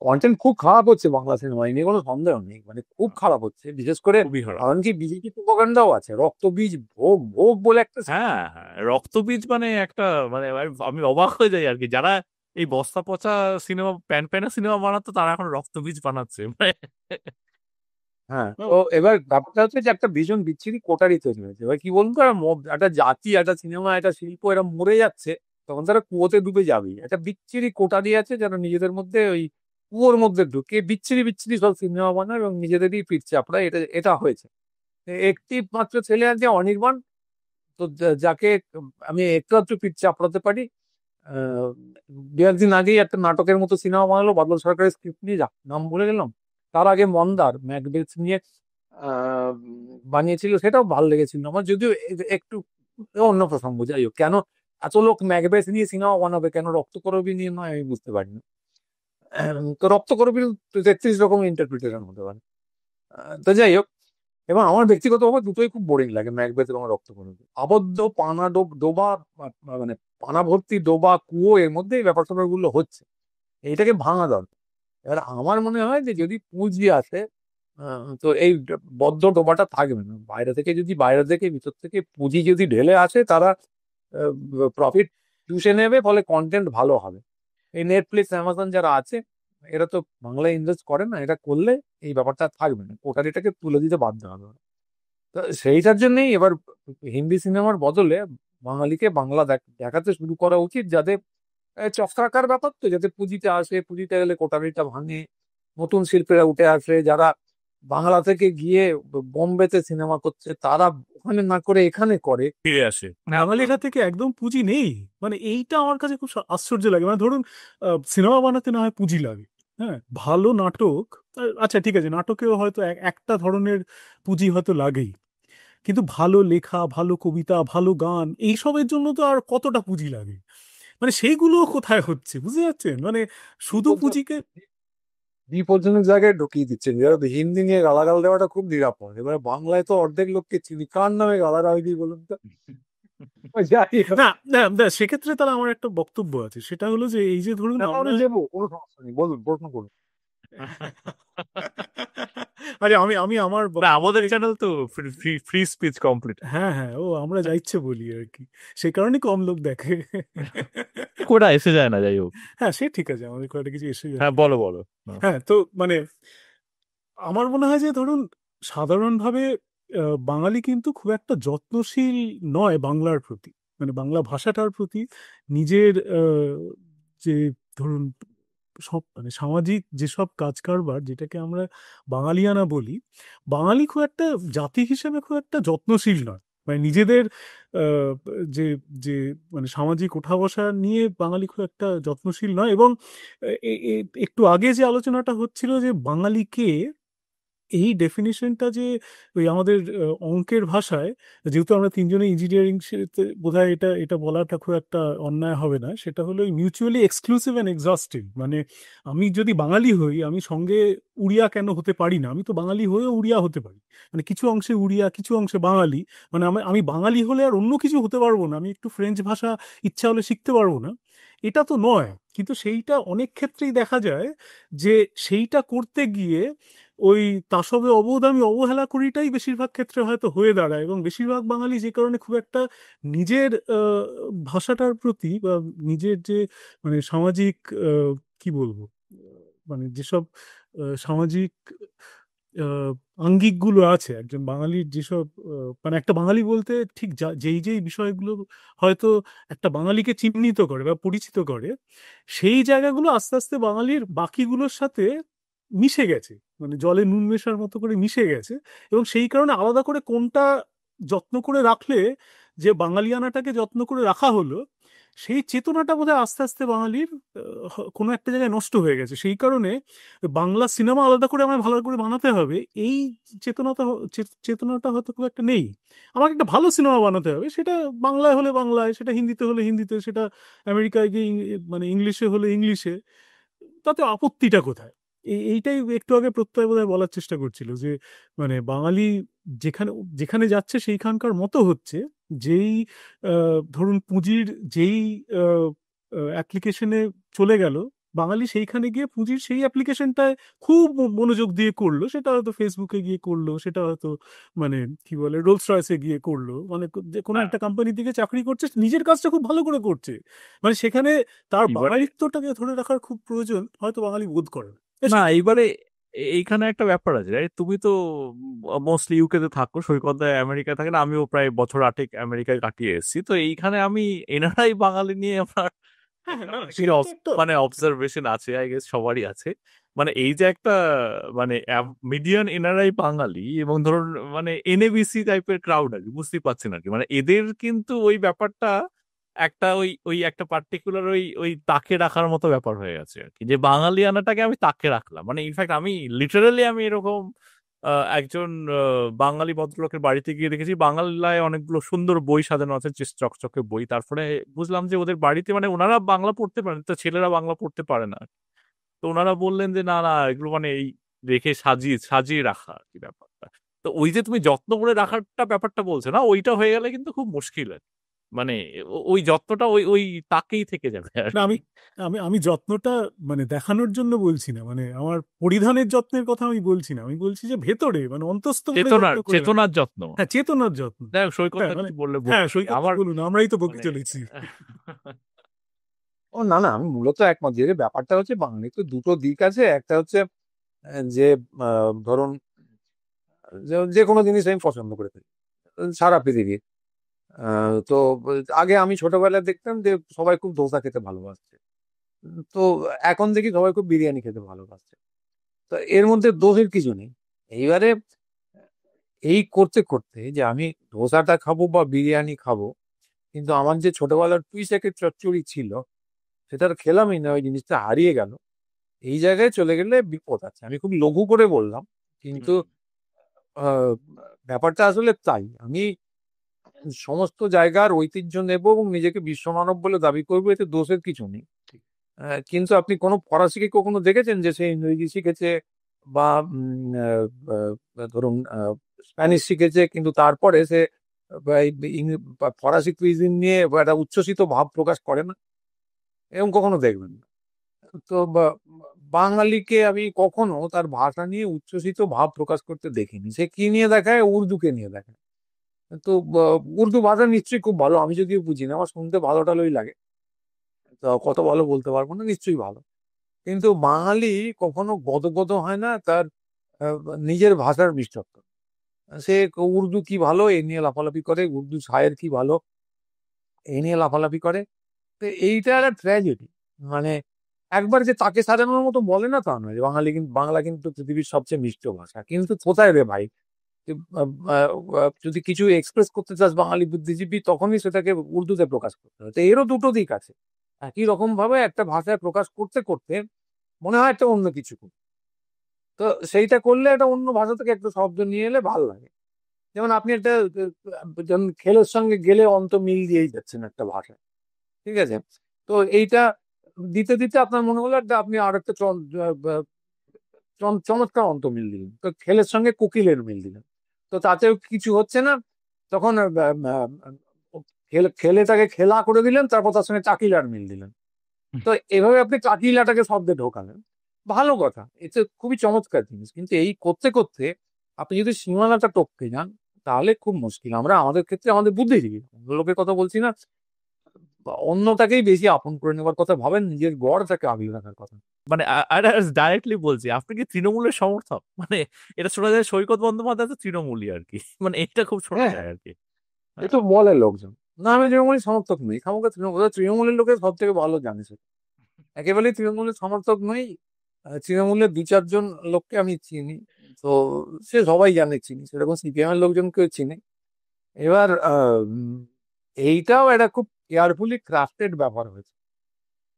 কন্টেন্ট খুব খারাপ হচ্ছে বাংলা সিনেমায়, নিয়ে কোনো সন্দেহ নেই, মানে খুব খারাপ হচ্ছে, বিশেষ করে খুবই খারাপ। এমনকি বিজেপি প্রোপাগান্ডাও আছে, রক্তবীজ ভোগ ভোগ বলে একটা হ্যাঁ, হ্যাঁ, রক্তবীজ মানে একটা মানে আমি অবাক হয়ে যাই আর কি, যারা এই বস্তা পচা সিনেমা প্যান প্যানা সিনেমা বানাতো তারা এখন রক্তবীজ বানাচ্ছে মানে। হ্যাঁ, না, তো এবার ব্যাপারটা হচ্ছে যে একটা ভীষণ বিচ্ছিরি কোটারি তৈরি হয়েছে। এবার কি বলুন তো, একটা জাতি, একটা সিনেমা, একটা শিল্প এরা মরে যাচ্ছে, তখন তারা কুয়োতে ডুবে যাবেই। একটা বিচ্ছিরি কোটারি আছে যারা নিজেদের মধ্যে ওই কুয়োর মধ্যে ঢুকে বিচ্ছিরি বিচ্ছিরি সব সিনেমা বানায় এবং নিজেদেরই পিঠ চাপড়ায়, এটা এটা হয়েছে। একটি মাত্র ছেলে আছে অনির্বাণ, তো যাকে আমি একটু একটু পিঠ চাপড়াতে পারি। আহ, দু একদিন আগেই একটা নাটকের মতো সিনেমা বানালো বাদল সরকারের স্ক্রিপ্ট নিয়ে, যা নাম ভুলে গেলাম। তার আগে মন্দার ম্যাকবেথ নিয়ে আহ, বানিয়েছিল, সেটাও ভালো লেগেছিল আমার, যদিও একটু অন্য প্রসঙ্গ। যাই হোক, কেন এত লোক ম্যাকবেথ নিয়ে সিনেমা বানাবে, কেন রক্তকরবী নিয়ে নয়, আমি বুঝতে পারিনি। তো রক্তকরবীর 33 রকম ইন্টারপ্রিটেশন হতে পারে। তো যাই হোক, এবং আমার ব্যক্তিগতভাবে দুটোই খুব বোরিং লাগে, ম্যাকবেথ এবং রক্তকরবী। আবদ্ধ পানা ডোবা, মানে পানা ভর্তি ডোবা কুয়ো, এর মধ্যে এই ব্যাপার স্যাপারগুলো হচ্ছে, এইটাকে ভাঙা দরকার। এবার আমার মনে হয় যে যদি পুঁজি আসে, তো এই বদ্ধ ডোবাটা থাকবে না। বাইরে থেকে ভিতর থেকে পুঁজি যদি ঢেলে আসে, তারা প্রফিট চুষে নেবে, ফলে কন্টেন্ট ভালো হবে। এই নেটফ্লিক্স অ্যামাজন যারা আছে, এরা তো বাংলায় ইনভেস্ট করে না, এটা করলে এই ব্যাপারটা থাকবে না, কোটারিটাকে তুলে দিতে বাধ্য হবে। তো সেইটার জন্যই এবার হিন্দি সিনেমার বদলে বাঙালিকে বাংলা দেখাতে শুরু করা উচিত, যাতে চক্রাকার ব্যাপার, তো যাতে পুঁজিতে আসে, পুঁজিতে গেলে কোটারিটা ভাঙে, নতুন শিল্পীরা উঠে আসে, যারা বাংলা থেকে গিয়ে বোম্বেতে সিনেমা করছে তারা ওখানে না করে এখানে করে। ফিরে আসে। বাঙালির হাতে কি একদম পুঁজি নেই? মানে এইটা আমার কাছে খুব আশ্চর্য লাগে। মানে ধরুন, সিনেমা বানাতে না হয় পুঁজি লাগে, হ্যাঁ, ভালো নাটক, আচ্ছা ঠিক আছে, নাটকেও হয়তো একটা ধরনের পুঁজি হয়তো লাগেই, কিন্তু ভালো লেখা, ভালো কবিতা, ভালো গান, এইসবের জন্য তো আর কতটা পুঁজি লাগে? মানে সেইগুলো কোথায় হচ্ছে, বুঝতে পারছেন? মানে শুধু পুঁজিকে বিপজ্জনক জায়গায় ঢুকিয়ে দিচ্ছেন, যারা তো হিন্দি নিয়ে গালাগাল দেওয়াটা খুব নিরাপদ। এবারে বাংলায় তো অর্ধেক লোককে চিনি, কার নামে গালাগাল দিই বলুন তো। যাই হোক, না, না, না, সেক্ষেত্রে তাহলে আমার একটা বক্তব্য আছে, সেটা হলো যে এই যে ধরুন না, আমরা দেবো, কোনো সমস্যা নেই, বলুন, প্রশ্ন করুন। আরে আমি আমি আমার না আমাদের বক্তব্যে চ্যানেল তো ফ্রি স্পিচ কমপ্লিট। হ্যাঁ হ্যাঁ ও আমরা যা ইচ্ছে বলি আর কি, সেই কারণে কম লোক দেখে। কোটা এসে যায় না, যাই হোক। হ্যাঁ সে ঠিক আছে, আমাদের কয়েকটা কিছু এসে যায়। হ্যাঁ বলো বলো। হ্যাঁ। হ্যাঁ তো মানে আমার মনে হয় যে ধরুন সাধারণভাবে বাঙালি কিন্তু খুব একটা যত্নশীল নয় বাংলার প্রতি, মানে বাংলা ভাষাটার প্রতি, নিজের যে ধরুন সব মানে সামাজিক যেসব কাজ কারবার যেটাকে আমরা বাঙালিয়ানা বলি, বাঙালি খুব একটা জাতি হিসেবে খুব একটা যত্নশীল নয়, মানে নিজেদের আহ, যে যে মানে সামাজিক ওঠা বসা নিয়ে বাঙালি খুব একটা যত্নশীল নয়। এবং একটু আগে যে আলোচনাটা হচ্ছিল যে বাঙালিকে, এই ডেফিনিশনটা যে ওই আমাদের অঙ্কের ভাষায়, যেহেতু আমরা তিনজনে ইঞ্জিনিয়ারিং, বোধহয় এটা এটা বলাটা খুব একটা অন্যায় হবে না, সেটা হলো মিউচুয়ালি এক্সক্লুসিভ অ্যান্ড এক্সস্টিভ। মানে আমি যদি বাঙালি হই, আমি সঙ্গে উড়িয়া কেন হতে পারি না? আমি তো বাঙালি হয়েও উড়িয়া হতে পারি, মানে কিছু অংশে উড়িয়া কিছু অংশে বাঙালি। মানে আমি আমি বাঙালি হলে আর অন্য কিছু হতে পারবো না, আমি একটু ফ্রেঞ্চ ভাষা ইচ্ছা হলে শিখতে পারবো না, এটা তো নয়। কিন্তু সেইটা অনেক ক্ষেত্রেই দেখা যায় যে সেইটা করতে গিয়ে ওই তাসবে অবোধ আমি অবহেলা করিটাই বেশিরভাগ ক্ষেত্রে হয়তো হয়ে দাঁড়ায়। এবং বেশিরভাগ বাঙালি যে কারণে খুব একটা নিজের ভাষাটার প্রতি বা নিজের যে মানে সামাজিক কি বলবো, মানে যেসব সামাজিক আহ, আঙ্গিকগুলো আছে একজন বাঙালির, যেসব মানে একটা বাঙালি বলতে ঠিক যেই যেই বিষয়গুলো হয়তো একটা বাঙালিকে চিহ্নিত করে বা পরিচিত করে, সেই জায়গাগুলো আস্তে আস্তে বাঙালির বাকিগুলোর সাথে মিশে গেছে, মানে জলে নুন মেশার মতো করে মিশে গেছে। এবং সেই কারণে আলাদা করে কোনটা যত্ন করে রাখলে যে বাঙালিয়ানাটাকে যত্ন করে রাখা হলো, সেই চেতনাটা বোধহয় আস্তে আস্তে বাঙালির কোনো একটা জায়গায় নষ্ট হয়ে গেছে। সেই কারণে বাংলা সিনেমা আলাদা করে আমায় ভালো করে বানাতে হবে, এই চেতনাটা চেতনাটা হয়তো খুব একটা নেই। আমাকে একটা ভালো সিনেমা বানাতে হবে, সেটা বাংলায় হলে বাংলায়, সেটা হিন্দিতে হলে হিন্দিতে, সেটা আমেরিকায় গিয়ে মানে ইংলিশে হলে ইংলিশে, তাতে আপত্তিটা কোথায়? এইটাই একটু আগে প্রত্যয় বোধহয় বলার চেষ্টা করছিল যে মানে বাঙালি যেখানে যেখানে যাচ্ছে সেইখানকার মতো হচ্ছে। যেই ধরুন পুঁজির যেই অ্যাপ্লিকেশনে চলে গেল, বাঙালি সেইখানে গিয়ে পুঁজির সেই অ্যাপ্লিকেশনটায় খুব মনোযোগ দিয়ে করলো, সেটা হয়তো ফেসবুকে গিয়ে করলো, সেটা হয়তো মানে কি বলে রোলস রয়েসে গিয়ে করলো, মানে যে কোনো হ্যাঁ, একটা কোম্পানির দিকে চাকরি করছে, নিজের কাজটা খুব ভালো করে করছে, মানে সেখানে তার এবারে বাঙালিত্বটাকে ধরে রাখার খুব প্রয়োজন হয়তো বাঙালি বোধ করে না। না এইবারে এইখানে একটা ব্যাপার আছে, right? তুমি তো মোস্টলি ইউকে তে থাকো, সৈকত আমেরিকায় থাকে না, আমিও প্রায় বছর 8 আমেরিকায় কাটিয়ে এসেছি, তো এইখানে আমি এনারাই বাঙালি নিয়ে আমার হ্যাঁ হ্যাঁ, একটা না না, গভীর সেটা তো একটা মানে অবজারভেশন আছে, আই গেস সবারই আছে। মানে এই যে একটা মানে মিডিয়ান এনআরআই বাঙালি এবং ধরুন মানে এনএবিসি টাইপের ক্রাউড আর কি, বুঝতেই পারছেন আর কি, মানে এদের কিন্তু ওই ব্যাপারটা একটা ওই ওই একটা পার্টিকুলার ওই ওই তাকে রাখার মতো ব্যাপার হয়ে গেছে আর কি, যে বাঙালিয়ানাটাকে আমি তাকে রাখলাম। মানে ইনফ্যাক্ট আমি লিটারালি আমি এরকম একজন বাঙালি ভদ্রলোকের বাড়িতে গিয়ে দেখেছি বাংলায় অনেকগুলো সুন্দর বই সাজানো আছে, যে চকচকে বই। তারপরে বুঝলাম যে ওদের বাড়িতে মানে ওনারা বাংলা পড়তে পারেন, তো ছেলেরা বাংলা পড়তে পারে না। তো ওনারা বললেন যে না না এগুলো মানে এই রেখে সাজিয়ে সাজিয়ে রাখা আর কি ব্যাপারটা। তো ওই যে তুমি যত্ন করে রাখারটা ব্যাপারটা বলছো না, ওইটা হয়ে গেলে কিন্তু খুব মুশকিল আর কি। মানে ওই যত্নটা ওই ওই তাকেই থেকে যাবে আর না। কি। আমি আমি আমি যত্নটা মানে দেখানোর জন্য বলছি না, মানে আমার পরিধানের যত্নের কথা আমি বলছি না, আমি বলছি যে ভেতরে মানে অন্তঃস্থ করে যত্ন চেতনার করে রাখা। চেতনার যত্ন। হ্যাঁ চেতনার যত্ন। যাই হোক সৈকত হ্যাঁ আর মানে কি বললে হ্যাঁ বলুন আর কি। সৈকত আমার বলুন, আমরাই তো বকে মানে চলেছি। ও না না, আমি মূলত একমত যে ব্যাপারটা হচ্ছে বাঙালি তো দুটো দিক আছে। একটা হচ্ছে যে ধরুন যে কোনো জিনিস আমি পছন্দ করে থাকি সারা পৃথিবীর। তো আগে আমি ছোটবেলায় দেখতাম যে সবাই খুব ধোসা খেতে ভালোবাসছে, তো এখন দেখি সবাই খুব বিরিয়ানি খেতে ভালোবাসছে। তো এর মধ্যে দোষের কিছু নেই। এইবারে এই করতে করতে যে আমি ধোসাটা খাবো বা বিরিয়ানি খাবো, কিন্তু আমার যে ছোটবেলার পুঁই শাকের চচ্চড়ি ছিল সেটা আর খেলামই না, ওই জিনিসটা হারিয়ে গেল। এই জায়গায় চলে গেলে বিপদ আছে। আমি খুব লঘু করে বললাম, কিন্তু হুম, আহ, ব্যাপারটা আসলে তাই। আমি সমস্ত জায়গার ঐতিহ্য নেব এবং নিজেকে বিশ্বমানব বলে দাবি করবো, এতে দোষের কিছু নেই। কিন্তু আপনি কোনো ফরাসিকে কখনো দেখেছেন যে সে ইংরেজি শিখেছে বা ধরুন স্প্যানিশ শিখেছে, কিন্তু তারপরে সে এই ফরাসি কুইজিন নিয়ে একটা উচ্ছ্বসিত ভাব প্রকাশ করে না? এরকম কখনো দেখবেন না। তো বাঙালিকে আমি কখনো তার ভাষা নিয়ে উচ্ছ্বসিত ভাব প্রকাশ করতে দেখিনি। সে কি নিয়ে দেখায়? উর্দুকে নিয়ে দেখায়। তো উর্দু ভাষা নিশ্চয়ই খুব ভালো, আমি যদিও বুঝি না, আমার শুনতে ভালো টালোই লাগে। তো কত ভালো বলতে পারবো না, নিশ্চয়ই ভালো। কিন্তু বাঙালি কখনো গদগদ হয় না তার আহ, নিজের ভাষার মিষ্টত্ব। সে উর্দু কি ভালো এ নিয়ে লাফালাফি করে, উর্দু শায়ের কি ভালো এ নিয়ে লাফালাফি করে। তো এইটা একটা ট্র্যাজেডি। মানে একবার যে তাকে সাজানোর মতো বলে না তা নয়, বাঙালি কিন্তু, বাংলা কিন্তু পৃথিবীর সবচেয়ে মিষ্ট ভাষা, কিন্তু কোথায় রে ভাই? যে, যদি কিছু এক্সপ্রেস করতে চাস বাঙালি বুদ্ধিজীবী, তখনই সেটাকে উর্দুতে প্রকাশ করতে হয়। তো এরও দুটো দিক আছে। একই রকম ভাবে একটা ভাষায় প্রকাশ করতে করতে মনে হয় একটা অন্য কিছু করি। তো সেইটা করলে একটা অন্য ভাষা থেকে একটা শব্দ নিয়ে এলে ভালো লাগে। যেমন আপনি একটা যেমন খেলের সঙ্গে গেলে অন্ত মিল দিয়েই যাচ্ছেন একটা ভাষায়, ঠিক আছে? তো এইটা দিতে দিতে আপনার মনে হলো একটা, আপনি আর একটা চমৎকার অন্ত মিল দিলেন, তো খেলের সঙ্গে কোকিলের মিল দিলেন। তো তাতেও কিছু হচ্ছে না। তখন খেলে খেলেটাকে খেলা করে দিলেন, তারপর তার সঙ্গে চাকিলার মিল দিলেন। তো এভাবে আপনি চাকিলাটাকে শব্দে ঢোকালেন। ভালো কথা, এটা খুবই চমৎকার জিনিস, কিন্তু এই করতে করতে আপনি যদি সীমানাটা টপকে যান, তাহলে খুব মুশকিল। আমরা আমাদের ক্ষেত্রে আমাদের বুদ্ধিজীবী, অন্য লোকের কথা বলছি না, বা অন্যটাকেই বেশি আপন করে নেবার কথা ভাবেন, নিজের গড়টাকে আগলে রাখার কথা। মানে ডাইরেক্টলি বলছি, আপনি কি তৃণমূলের সমর্থক? মানে এটা শোনা যায় সৈকত বন্দ্যোপাধ্যায় তো তৃণমূলই আর কি, মানে এটা খুব শোনা হ্যাঁ, যায় আর কি। এ হ্যাঁ। তো বলে লোকজন। না, আমি তৃণমূলের সমর্থক নই, খামোকা তৃণমূল, তৃণমূলের লোকের সব থেকে ভালো জানে সেটা। একেবারেই তৃণমূলের সমর্থক নই। তৃণমূলের দু চারজন লোককে আমি চিনি। তো সে সবাই জানে চিনি, সেরকম সিপিএম এর লোকজনকেও চিনি। এবার এইটাও একটা খুব কেয়ারফুলি ক্রাফটেড ব্যাপার হয়েছে,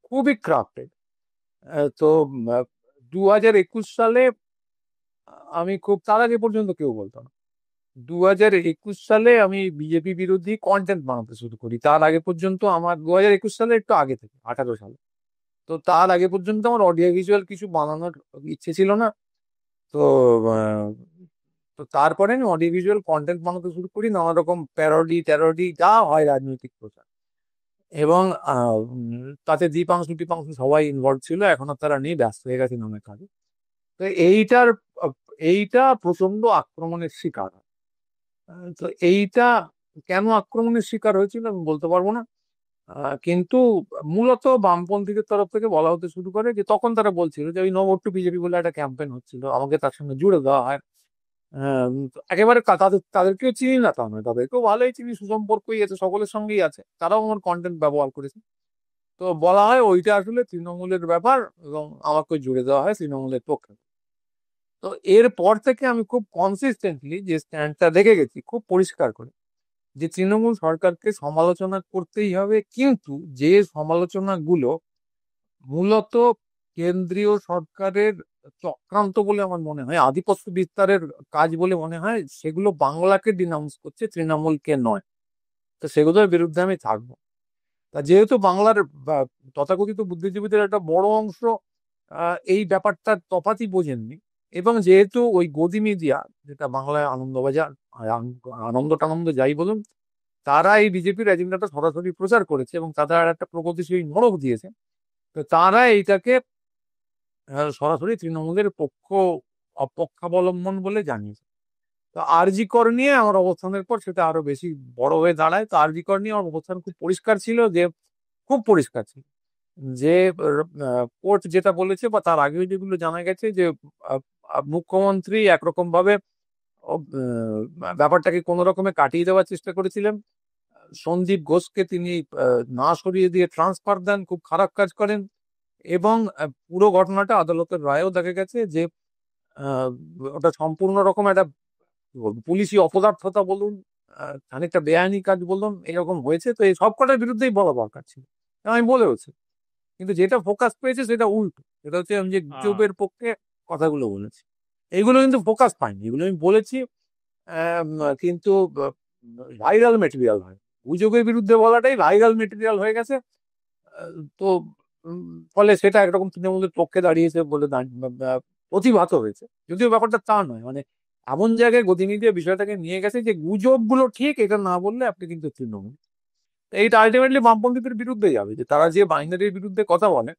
খুবই ক্রাফটেড। তো 2021 সালে আমি খুব, তার আগে পর্যন্ত কেউ বলতো না। 2021 সালে আমি বিজেপি বিরোধী কন্টেন্ট বানাতে শুরু করি। তার আগে পর্যন্ত আমার 2021 সালে, একটু আগে থেকে 2018 সালে, তো তার আগে পর্যন্ত আমার অডিও ভিজুয়াল কিছু বানানোর ইচ্ছে ছিল না। তো আহ, তো তারপরে আমি অডিও ভিজুয়াল কন্টেন্ট বানাতে শুরু করি, নানা রকম প্যারোডি ট্যারোডি যা হয় রাজনৈতিক প্রচার। এবং তাতে দীপাংশু টিপাংশু সবাই ইনভলভ ছিল, এখন আর তারা নেই, ব্যস্ত হয়ে গেছে অনেক কাজে। তো আহ, এইটা প্রচন্ড আক্রমণের শিকার হয়। তো এইটা কেন আক্রমণের শিকার হয়েছিল আমি বলতে পারবো না। কিন্তু মূলত বামপন্থীদের তরফ থেকে বলা হতে শুরু করে, যে তখন তারা বলছিল যে ওই নো ভোট টু বিজেপি বলে একটা ক্যাম্পেইন হচ্ছিল, আমাকে তার সঙ্গে জুড়ে দেওয়া হয়। তো একেবারে তাদেরকেও চিনি না তা নয়, তাদেরকেও ভালোই চিনি, সুসম্পর্কই আছে, সকলের সঙ্গেই আছে, তারাও আমার কন্টেন্ট ব্যবহার করেছে। তো বলা হয় ওইটা আসলে তৃণমূলের ব্যাপার, এবং আমাকে জুড়ে দেওয়া হয় তৃণমূলের পক্ষে। তো এরপর থেকে আমি খুব কনসিস্টেন্টলি যে স্ট্যান্ডটা দেখে গেছি খুব পরিষ্কার করে, যে তৃণমূল সরকারকে সমালোচনা করতেই হবে, কিন্তু যে সমালোচনাগুলো মূলত কেন্দ্রীয় সরকারের চক্রান্ত বলে আমার মনে হয়, আধিপত্য বিস্তারের কাজ বলে মনে হয়, সেগুলো বাংলাকে ডিনাউন্স করছে, তৃণমূলকে নয়। তো সেগুলোর বিরুদ্ধে আমি থাকবো। তা যেহেতু বাংলার বা তথাকথিত বুদ্ধিজীবীদের একটা বড় অংশ এই ব্যাপারটার তফাৎই বোঝেননি, এবং যেহেতু ওই গদি মিডিয়া, যেটা বাংলায় আনন্দবাজার, আনন্দ টানন্দ যাই বলুন, তারা এই বিজেপির এজেন্ডাটা সরাসরি প্রচার করেছে এবং তারা একটা প্রগতিশীল মোড়ক দিয়েছে, তো তারা এইটাকে সরাসরি তৃণমূলের পক্ষাবলম্বন বলে জানিয়েছে। তো আরজি কর নিয়ে আমার অবস্থানের পর সেটা আরো বেশি বড় হয়ে দাঁড়ায়। তো আরজি কর নিয়ে আমার অবস্থান খুব পরিষ্কার ছিল, যে খুব পরিষ্কার ছিল যে কোর্ট যেটা বলেছে, বা তার আগেও যেগুলো জানা গেছে, যে মুখ্যমন্ত্রী একরকম ভাবে ব্যাপারটাকে কোনো রকমে কাটিয়ে দেওয়ার চেষ্টা করেছিলেন। সন্দীপ ঘোষকে তিনি না সরিয়ে দিয়ে ট্রান্সফার দেন, খুব খারাপ কাজ করেন। এবং পুরো ঘটনাটা আদালতের রায়েও দেখা গেছে যে আহ, ওটা সম্পূর্ণ রকম একটা, কি বলবো, পুলিশি অপদার্থতা বলুন, খানিকটা বেআইনি কাজ বলুন, এরকম হয়েছে। তো এই সব কটার বিরুদ্ধেই বলা দরকার ছিল, এবং আমি বলেওছি। কিন্তু যেটা ফোকাস পেয়েছে সেটা উল্টো, সেটা হচ্ছে আমি যে গুজবের পক্ষে কথাগুলো বলেছি, এইগুলো কিন্তু ফোকাস পাইনি, এগুলো আমি বলেছি। কিন্তু ভাইরাল মেটেরিয়াল হয়, গুজবের বিরুদ্ধে বলাটাই ভাইরাল মেটেরিয়াল হয়ে গেছে। তো ফলে সেটা একরকম তৃণমূলের পক্ষে দাঁড়িয়েছে বলে প্রতিভাত হয়েছে, যদিও ব্যাপারটা তা নয়। মানে এমন জায়গায় গতিনি দিয়ে বিষয়টাকে নিয়ে গেছে যে গুজব গুলো ঠিক, এটা না বললে আপনি কিন্তু তৃণমূল। তো এইটা আলটিমেটলি বামপন্থীদের বিরুদ্ধে যাবে, যে তারা যে বাইনারির বিরুদ্ধে কথা বলে,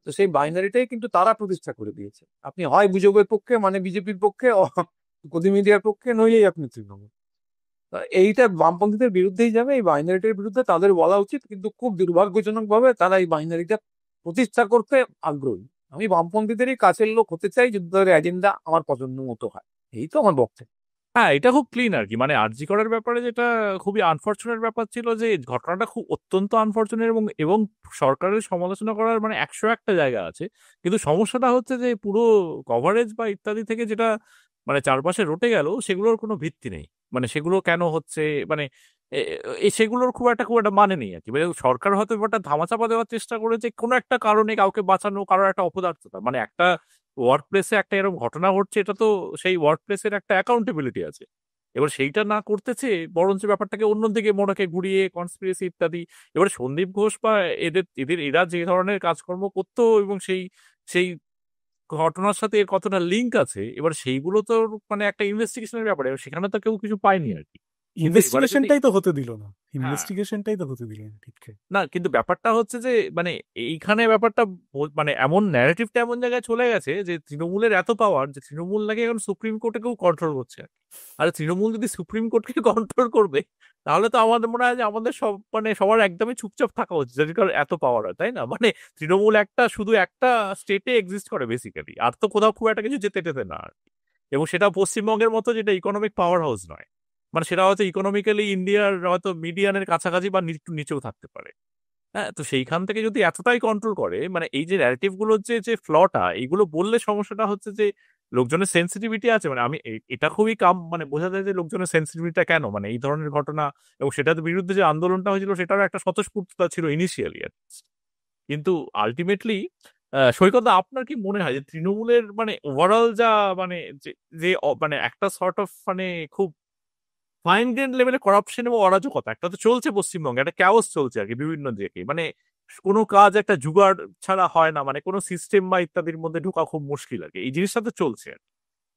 তো সেই বাইনারিটাই কিন্তু তারা প্রতিষ্ঠা করে দিয়েছে। আপনি হয় গুজবের পক্ষে মানে বিজেপির পক্ষে, গদি মিডিয়ার পক্ষে, নইলেই আপনি তৃণমূল। তা এইটা বামপন্থীদের বিরুদ্ধেই যাবে, এই বাইনারিটির বিরুদ্ধে তাদের বলা উচিত, কিন্তু খুব দুর্ভাগ্যজনক ভাবে তারা এই বাইনারিটা প্রতিষ্ঠা করতে আগ্রহী। আমি বামপন্থীদেরই কাছের লোক হতে চাই যদি তাদের এজেন্ডা আমার পছন্দ মতো হয়। এই তো আমার বক্তব্য। হ্যাঁ, এটা খুব ক্লিন আর কি। মানে আরজি করার ব্যাপারে যেটা খুবই আনফরচুনেট ব্যাপার ছিল, যে ঘটনাটা খুব অত্যন্ত আনফরচুনেট, এবং এবং সরকারের সমালোচনা করার মানে 101টা জায়গা আছে। কিন্তু সমস্যাটা হচ্ছে যে পুরো কভারেজ বা ইত্যাদি থেকে যেটা মানে চারপাশে রটে গেল, সেগুলোর কোনো ভিত্তি নেই। মানে সেগুলো কেন হচ্ছে, মানে সেগুলোর খুব একটা মানে নেই আর কি। মানে সরকার হয়তো ব্যাপারটা ধামাচাপা দেওয়ার চেষ্টা করেছে কোনো একটা কারণে, কাউকে বাঁচানো, কারোর একটা অপদার্থতা। মানে একটা ওয়ার্ক প্লেসে একটা এরকম ঘটনা ঘটছে, এটা তো সেই ওয়ার্ক প্লেসের একটা অ্যাকাউন্টেবিলিটি আছে। এবার সেইটা না করতেছে, বরঞ্চ ব্যাপারটাকে অন্যদিকে মোড়াকে ঘুরিয়ে কনস্পিরেসি ইত্যাদি। এবার সন্দীপ ঘোষ বা এদের এদের এরা যে ধরনের কাজকর্ম করতো, এবং সেই সেই ঘটনার সাথে এর কতটা লিঙ্ক আছে, এবার সেইগুলো তো মানে একটা ইনভেস্টিগেশনের ব্যাপারে, এবার সেখানে তো কেউ কিছু পায়নি আর কি। কিন্তু এবারে যদি ইনভেস্টিগেশনটাই তো হতে দিল না, হ্যাঁ, ইনভেস্টিগেশনটাই তো হতে দিল না ঠিক। না কিন্তু ব্যাপারটা হচ্ছে যে মানে এইখানে ব্যাপারটা মানে এমন ন্যারেটিভটা এমন জায়গায় চলে গেছে যে তৃণমূলের এত পাওয়ার, যে তৃণমূল নাকি এখন সুপ্রিম কোর্টকেও কন্ট্রোল করছে আর কি। আর তৃণমূল যদি সুপ্রিম কোর্টকে কন্ট্রোল করবে, তাহলে তো আমাদের মনে হয় যে আমাদের সব মানে সবার একদমই চুপচাপ থাকা উচিত, যাদের কারণ এত পাওয়ার হয়, তাই না? মানে তৃণমূল একটা শুধু একটা স্টেটে এক্সিস্ট করে বেসিক্যালি, আর তো কোথাও খুব একটা কিছু যেতে টেতে না আর কি। এবং সেটা পশ্চিমবঙ্গের মতো যেটা ইকোনমিক পাওয়ার হাউস নয়। মানে সেটা হয়তো ইকোনমিক্যালি ইন্ডিয়ার হয়তো মিডিয়ানের কাছাকাছি বা একটু নিচেও থাকতে পারে। হ্যাঁ, তো সেইখান থেকে যদি এতটাই কন্ট্রোল করে, মানে এই যে ন্যারেটিভ গুলোর যে যে ফ্লটা, এইগুলো বললে সমস্যাটা হচ্ছে যে লোকজনের সেন্সিটিভিটি আছে। মানে আমি এটা খুবই মানে বোঝা যায় যে লোকজনের সেন্সিটিভিটিটা কেন, মানে এই ধরনের ঘটনা এবং সেটার বিরুদ্ধে যে আন্দোলনটা হয়েছিল সেটারও একটা স্বতঃস্ফূর্ততা ছিল ইনিশিয়ালি। কিন্তু আলটিমেটলি সৈকত দা, আপনার কি মনে হয় যে তৃণমূলের মানে ওভারঅল যা মানে যে যে মানে একটা সর্ট অফ মানে খুব ফাইন গ্রেড লেভেলে করাপশন এবং অরাজকতা একটা তো চলছে পশ্চিমবঙ্গে, একটা ক্যাওস চলছে আর কি বিভিন্ন দিকে। মানে কোনো কাজ একটা জুগাড় ছাড়া হয় না, মানে কোনো সিস্টেম বা ইত্যাদির মধ্যে ঢোকা খুব মুশকিল আর কি। এই জিনিসটা তো চলছে আর কি।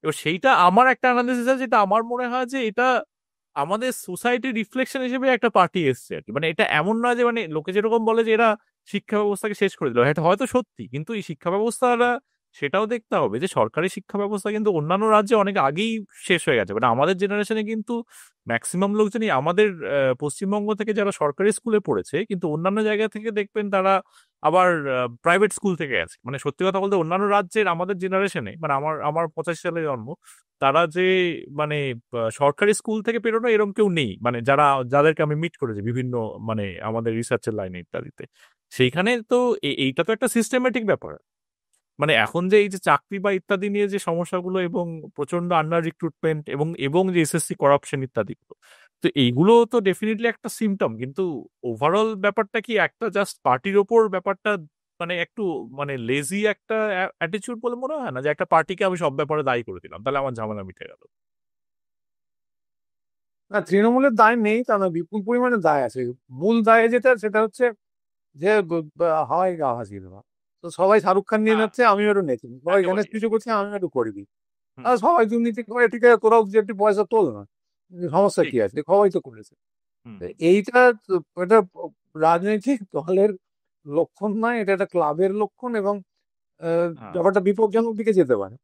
এবার সেইটা আমার একটা অ্যানালিসিস আছে, যেটা আমার মনে হয় যে এটা আমাদের সোসাইটির রিফ্লেকশন হিসেবে একটা পার্টি এসছে আর কি। মানে এটা এমন নয় যে মানে লোকে যেরকম বলে যে এরা শিক্ষা ব্যবস্থাকে শেষ করে দিল, এটা হয়তো সত্যি, কিন্তু এই শিক্ষা ব্যবস্থাটা সেটাও দেখতে হবে যে সরকারি শিক্ষা ব্যবস্থা কিন্তু অন্যান্য রাজ্যে অনেক আগেই শেষ হয়ে গেছে। মানে আমাদের জেনারেশনে কিন্তু ম্যাক্সিমাম লোকজনই আমাদের পশ্চিমবঙ্গ থেকে যারা সরকারি স্কুলে পড়েছে, কিন্তু অন্যান্য জায়গা থেকে দেখবেন তারা আবার প্রাইভেট স্কুল থেকে আছে। মানে সত্যি কথা বলতে অন্যান্য রাজ্যের আমাদের জেনারেশনে, মানে আমার আমার 85 সালে জন্ম, তারা যে মানে সরকারি স্কুল থেকে পেরোনো এরকম কেউ নেই, মানে যাদেরকে আমি মিট করেছি বিভিন্ন মানে আমাদের রিসার্চের লাইনে ইত্যাদিতে। সেইখানে তো এইটা তো একটা সিস্টেমেটিক ব্যাপার। মানে এখন যে এই যে চাকরি বা ইত্যাদি নিয়ে যে সমস্যাগুলো, এবং প্রচন্ড আন্ডার রিক্রুটমেন্ট, এবং এবং যে এসএসসি করাপশন ইত্যাদি, তো এইগুলো তো ডেফিনেটলি একটা সিমটম। কিন্তু ওভারঅল ব্যাপারটা কি একটা জাস্ট পার্টির ওপর ব্যাপারটা মানে একটু মানে লেজি একটা অ্যাটিচিউড বলে মনে হয় না, যে একটা পার্টিকে আমি সব ব্যাপারে দায়ী করে দিলাম, তাহলে আমার ঝামেলা মিটে গেল। না, তৃণমূলের দায় নেই তা না, বিপুল পরিমাণে দায় আছে। মূল দায় যেটা, সেটা হচ্ছে যে হাওয়াই গা হাসিল বা, তো সবাই শাহরুখ খান নিয়ে হ্যাঁ, নাচছে, আমিও একটু নেচি, সবাই গণেশ একেবারেই। পুজো করছে, আমিও একটু করে দিই। হুম, আর সবাই দুর্নীতি করে, ঠিক আছে, তোরাও যে একটু পয়সা তোল না, সমস্যা ঠিক। কি আছে, সবাই তো করেছে। হুম, তো এইটা এটা রাজনৈতিক দলের লক্ষণ নয়, এটা একটা ক্লাবের লক্ষণ, এবং হ্যাঁ, ব্যাপারটা বিপজ্জনক দিকে যেতে পারে।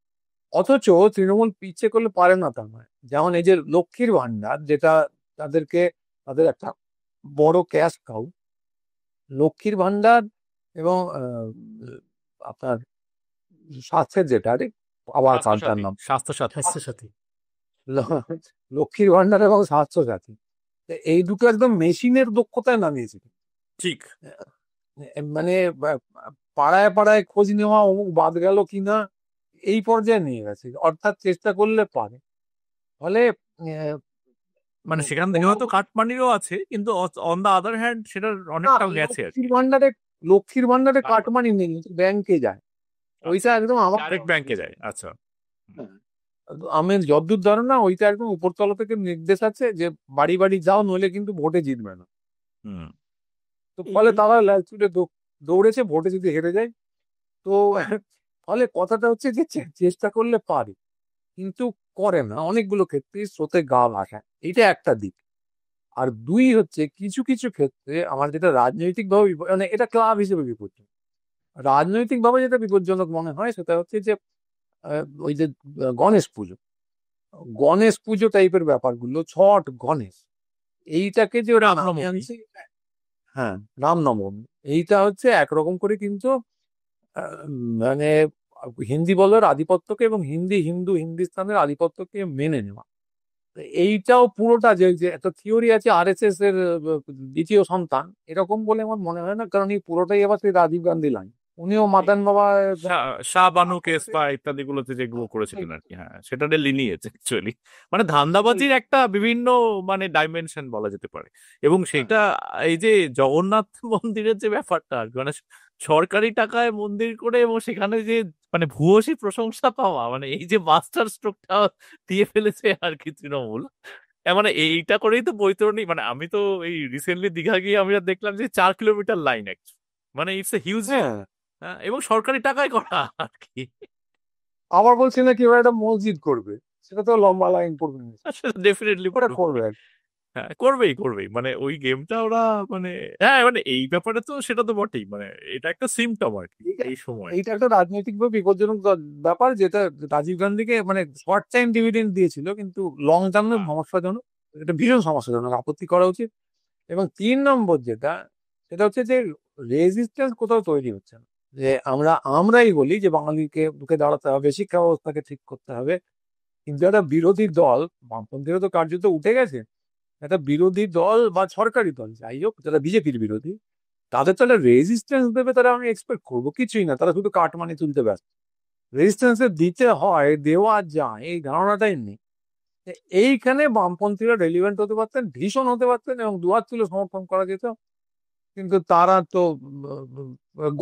অথচ তৃণমূল পিচ্ছে করলে পারে না তা নয়। যেমন এই যে লক্ষ্মীর ভান্ডার, যেটা তাদেরকে, তাদের একটা বড় ক্যাশ কাউ, লক্ষ্মীর ভান্ডার এবং আপনার স্বাস্থ্যের যেটা, আরে আবার কালটার স্বাস্থ্যসাথী, নাম, স্বাস্থ্যসাথী। স্বাস্থ্যসাথী। ল- লক্ষ্মীর ভান্ডার এবং স্বাস্থ্য সাথী, তো এই দুটো একদম মেশিনের দক্ষতায় নামিয়েছে। ঠিক। মানে পাড়ায় পাড়ায় খোঁজ নেওয়া, অমুক বাদ গেল কিনা, এই পর্যায়ে নিয়ে গেছে। অর্থাৎ চেষ্টা করলে পারে। ফলে আহ, মানে সেখান থেকে কোনো, হয়তো কাটমানিরও আছে, কিন্তু অন দা আদার হ্যান্ড সেটার না, অনেকটাও গেছে আর লক্ষ্মীর কি। ভান্ডারে, লক্ষ্মীর ভান্ডারে কাটমানি, কাটমানি নেই, ব্যাংকে যায়। আচ্ছা, ওইটা একদম আমার ডাইরেক্ট ব্যাংকে যায়, আচ্ছা। হুম, হ্যাঁ। আমি যতদূর ধারণা, ওইটা একদম উপরতলা থেকে নির্দেশ আছে যে বাড়ি বাড়ি যাও, নইলে কিন্তু ভোটে জিতবে না। হুম, তো এই ফলে এই তারা লালচুটে দৌড়েছে, ভোটে যদি হেরে যায়। তো ফলে কথাটা হচ্ছে যে চেষ্টা করলে পারে, কিন্তু করে না অনেকগুলো ক্ষেত্রে, স্রোতে গা ভাসায়, এটা একটা দিক। আর দুই হচ্ছে কিছু কিছু ক্ষেত্রে আমার যেটা রাজনৈতিক ভাবে মানে এটা ক্লাব হিসেবে বিপজ্জনক। রাজনৈতিক ভাবে যেটা বিপজ্জনক মনে হয় সেটা হচ্ছে যে ওই যে গণেশ পুজো, গণেশ পুজো টাইপের ব্যাপারগুলো, ছট গণেশ, এইটাকে যে ওরা নামে রামনবমী। আনছে, হ্যাঁ রামনবমী, এইটা হচ্ছে একরকম করে কিন্তু মানে হিন্দি বলার আধিপত্যকে এবং হিন্দুস্তানের আধিপত্যকে মেনে নেওয়া। তো এইটাও পুরোটা যে যে একটা থিওরি আছে আরএসএস এর দ্বিতীয় সন্তান, এরকম বলে আমার মনে হয় না, কারণ এই পুরোটাই আবার সেই রাজীব গান্ধী লাইন। উনিও মাদান বাবা শাহবানু কেস বা ইত্যাদি গুলোতে যেগুলো করেছিলেন আর কি, হ্যাঁ সেটার লিনিয়েজ অ্যাকচুয়ালি মানে ধান্দাবাজির একটা বিভিন্ন মানে ডাইমেনশন বলা যেতে পারে। এবং সেটা এই যে জগন্নাথ মন্দিরের যে ব্যাপারটা আর কি, মানে সরকারি টাকায় মন্দির করে এবং সেখানে যে মানে ভূয়সী প্রশংসা পাওয়া, মানে এই যে মাস্টার স্ট্রোকটা দিয়ে ফেলেছে আর কি তৃণমূল। মানে এইটা করেই তো বৈতরণী, মানে আমি তো এই রিসেন্টলি দীঘা গিয়ে আমি দেখলাম যে 4 কিলোমিটার লাইন, মানে ইটস এ হিউজ, হ্যাঁ, এবং সরকারি টাকায় করা আর কি। আবার বলছি না কি ওরা একটা মসজিদ করবে, সেটা তো লম্বা লাইন করবে না, ডেফিনেটলি ওটা করবে আর কি। হ্যাঁ করবেই করবেই, মানে ওই গেমটা ওরা মানে, হ্যাঁ মানে এই ব্যাপারে তো সেটা তো বটেই, মানে এটা একটা সিমটম আর কি এইটা এই সময়। এইটা একটা রাজনৈতিকভাবে বিপজ্জনক ব্যাপার, যেটা রাজীব গান্ধীকে মানে শর্ট টাইম ডিভিডেন্ড দিয়েছিল, কিন্তু লং টার্মে সমস্যাজনক, এটা ভীষণ সমস্যাজনক, আপত্তি করা উচিত। এবং 3 নম্বর যেটা, সেটা হচ্ছে যে রেজিস্ট্যান্স কোথাও তৈরি হচ্ছে না। যে আমরাই বলি যে বাঙালিকে রুখে দাঁড়াতে হবে, শিক্ষা ব্যবস্থাকে ঠিক করতে হবে, কিন্তু একটা বিরোধী দল, বামপন্থীরা তো কার্যত উঠে গেছে, একটা বিরোধী দল বা সরকারি দল যাই হোক, যারা বিজেপির বিরোধী, তাদের তাহলে রেজিস্ট্যান্স দেবে, তারা আমি এক্সপেক্ট করবো কিছুই না, তারা শুধু কাটমানি তুলতে ব্যস্ত। রেজিস্ট্যান্স দিতে হয়, দেওয়া যায়, এই ধারণাটাই নেই। এইখানে বামপন্থীরা রেলিভেন্ট হতে পারতেন, ভীষণ হতে পারতেন, এবং দুহাত তুলে সমর্থন করা যেত। কিন্তু তারা তো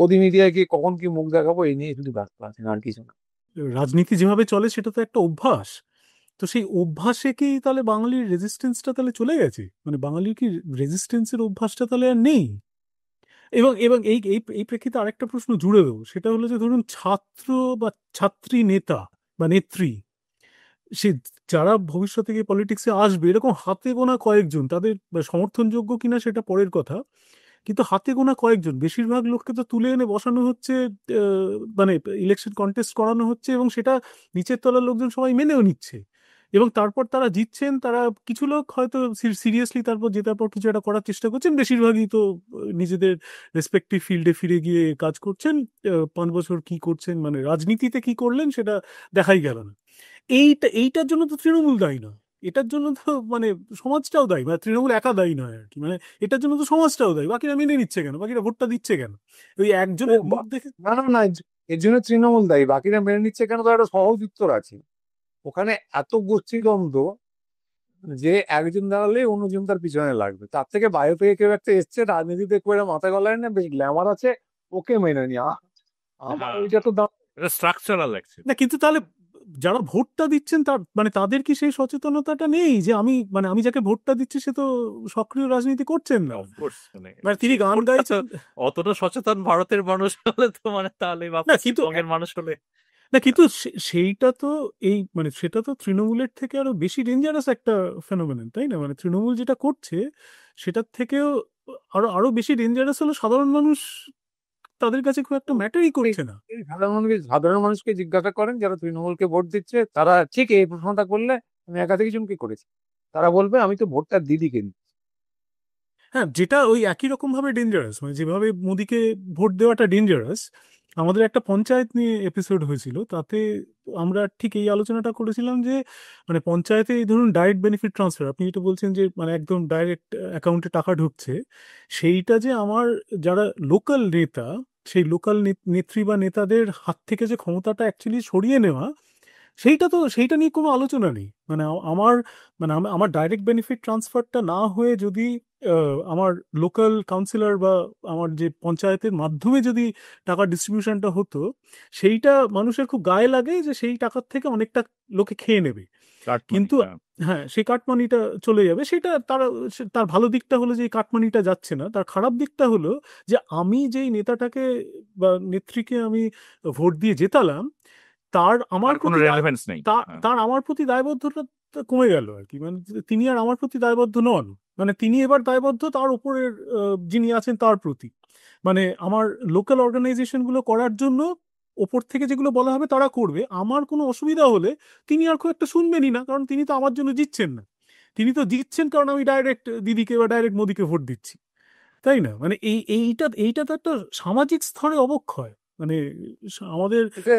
গদি মিডিয়ায় কি কখন কি মুখ দেখাবো এই নিয়ে শুধু ব্যস্ত আছেন, আর কিছু না। রাজনীতি যেভাবে চলে সেটা তো একটা অভ্যাস। তো সেই অভ্যাসে কি তাহলে বাঙালির রেজিস্ট্যান্সটা তাহলে চলে গেছে? মানে বাঙালির কি রেজিস্ট্যান্সের অভ্যাসটা তাহলে আর নেই? এবং এবং এই এই এই প্রেক্ষিতে আরেকটা প্রশ্ন জুড়ে দেবো, সেটা হলো যে ধরুন ছাত্র বা ছাত্রী নেতা বা নেত্রী, সে যারা ভবিষ্যতে গিয়ে পলিটিক্সে আসবে, এরকম হাতে গোনা কয়েকজন, তাদের সমর্থনযোগ্য কিনা সেটা পরের কথা, কিন্তু হাতে গোনা কয়েকজন, বেশিরভাগ লোককে তো তুলে এনে বসানো হচ্ছে, মানে ইলেকশন কন্টেস্ট করানো হচ্ছে, এবং সেটা নিচের তলার লোকজন সবাই মেনেও নিচ্ছে, এবং তারপর তারা জিতছেন। তারা কিছু লোক হয়তো সিরিয়াসলি তারপর জেতার পর কিছু একটা করার চেষ্টা করছেন, বেশিরভাগই তো নিজেদের রেসপেক্টিভ ফিল্ডে ফিরে গিয়ে কাজ করছেন। 5 বছর কি করছেন, মানে রাজনীতিতে কি করলেন সেটা দেখাই গেল না। এইটার জন্য তো তৃণমূল দায়ী নয়, এটার জন্য তো মানে সমাজটাও দায়ী, মানে তৃণমূল একা দায়ী নয় আর কি, মানে এটার জন্য তো সমাজটাও দায়ী। বাকিরা মেনে নিচ্ছে কেন, বাকিরা ভোটটা দিচ্ছে কেন? ওই ও একজনের মুখ দেখে। না না না, এর জন্য তৃণমূল দায়ী, বাকিরা মেনে নিচ্ছে কেন, তার একটা সহজ উত্তর আছে। ওখানে এত গোষ্ঠীদ্বন্দ্ব যে একজন দাঁড়ালে অন্যজন তার পিছনে লাগবে, তার থেকে বাইরে থেকে কেউ একটা এসছে, রাজনীতিতে করে মাথা গলায় না, বেশ গ্ল্যামার আছে, ওকে মেনে নি আমার হ্যাঁ ওইটা তো এটা স্ট্রাকচারাল না, কিন্তু তাহলে যারা ভোটটা দিচ্ছেন তার মানে তাদের কি সেই সচেতনতাটা নেই যে আমি মানে আমি যাকে ভোটটা দিচ্ছি সে তো সক্রিয় রাজনীতি করছেন না, অফকোর্স, মানে মানে তিনি গান ভোটটা তো গাইছেন। অতটা সচেতন ভারতের মানুষ হলে তো মানে তাহলে বা না কিন্তু পশ্চিমবঙ্গের মানুষ হলে। না কিন্তু সেইটা তো এই মানে সেটা তো তৃণমূলের থেকে আরো বেশি ডেঞ্জারাস একটা ফেনোমেনন, তাই না? মানে তৃণমূল যেটা করছে সেটার থেকেও আরো আরো বেশি ডেঞ্জারাস হলো সাধারণ মানুষ, তাদের কাছে খুব একটা ম্যাটারই করছে না। এই সাধারণ মানুষকে জিজ্ঞাসা করেন যারা তৃণমূলকে ভোট দিচ্ছে, তারা ঠিক এই প্রশ্নটা করলে আমি একাধিক জনকে করেছি, তারা বলবে আমি তো ভোটটা দিদিকে দিই। হ্যাঁ, যেটা ওই একই রকম ভাবে ডেঞ্জারাস, মানে যেভাবে মোদিকে ভোট দেওয়াটা ডেঞ্জারাস। আমাদের একটা পঞ্চায়েত নিয়ে এপিসোড হয়েছিল, তাতে আমরা ঠিক এই আলোচনাটা করেছিলাম যে মানে পঞ্চায়েতে এই ধরুন ডাইরেক্ট বেনিফিট ট্রান্সফার, আপনি যেটা বলছেন যে মানে একদম ডাইরেক্ট অ্যাকাউন্টে টাকা ঢুকছে, সেইটা যে আমার যারা লোকাল নেতা, সেই লোকাল নেত্রী বা নেতাদের হাত থেকে যে ক্ষমতাটা অ্যাকচুয়ালি সরিয়ে নেওয়া, সেইটা নিয়ে কোনো আলোচনা নেই। মানে আমার মানে আমার ডাইরেক্ট বেনিফিট ট্রান্সফারটা না হয়ে যদি আমার লোকাল কাউন্সিলর বা আমার যে পঞ্চায়েতের মাধ্যমে যদি টাকা ডিস্ট্রিবিউশনটা হতো, সেইটা মানুষের খুব গায়ে লাগে যে সেই টাকার থেকে অনেকটা লোকে খেয়ে নেবে। কাটমানি, কিন্তু হ্যাঁ, সেই কাটমানিটা চলে যাবে, সেটা তার ভালো দিকটা হলো যে এই কাটমানিটা যাচ্ছে না, তার খারাপ দিকটা হলো যে আমি যেই নেতাটাকে বা নেত্রীকে আমি ভোট দিয়ে জেতালাম, তার আমার তার কোনো প্রতি রেলেভেন্স নেই। হ্যাঁ। তার আমার প্রতি দায়বদ্ধতা কমে গেল আর কি, মানে তিনি আর আমার প্রতি দায়বদ্ধ নন, মানে তিনি এবার দায়বদ্ধ তার উপরের যিনি আছেন তার প্রতি। মানে আমার লোকাল অর্গানাইজেশনগুলো করার জন্য ওপর থেকে যেগুলো বলা হবে তারা করবে, আমার কোনো অসুবিধা হলে তিনি আর খুব একটা শুনবেনই না, কারণ তিনি তো আমার জন্য জিতছেন না, তিনি তো জিতছেন কারণ আমি ডাইরেক্ট দিদিকে বা ডাইরেক্ট মোদিকে ভোট দিচ্ছি, তাই না? মানে এইটা তো একটা সামাজিক স্তরে অবক্ষয়, মানে আমাদের। এটা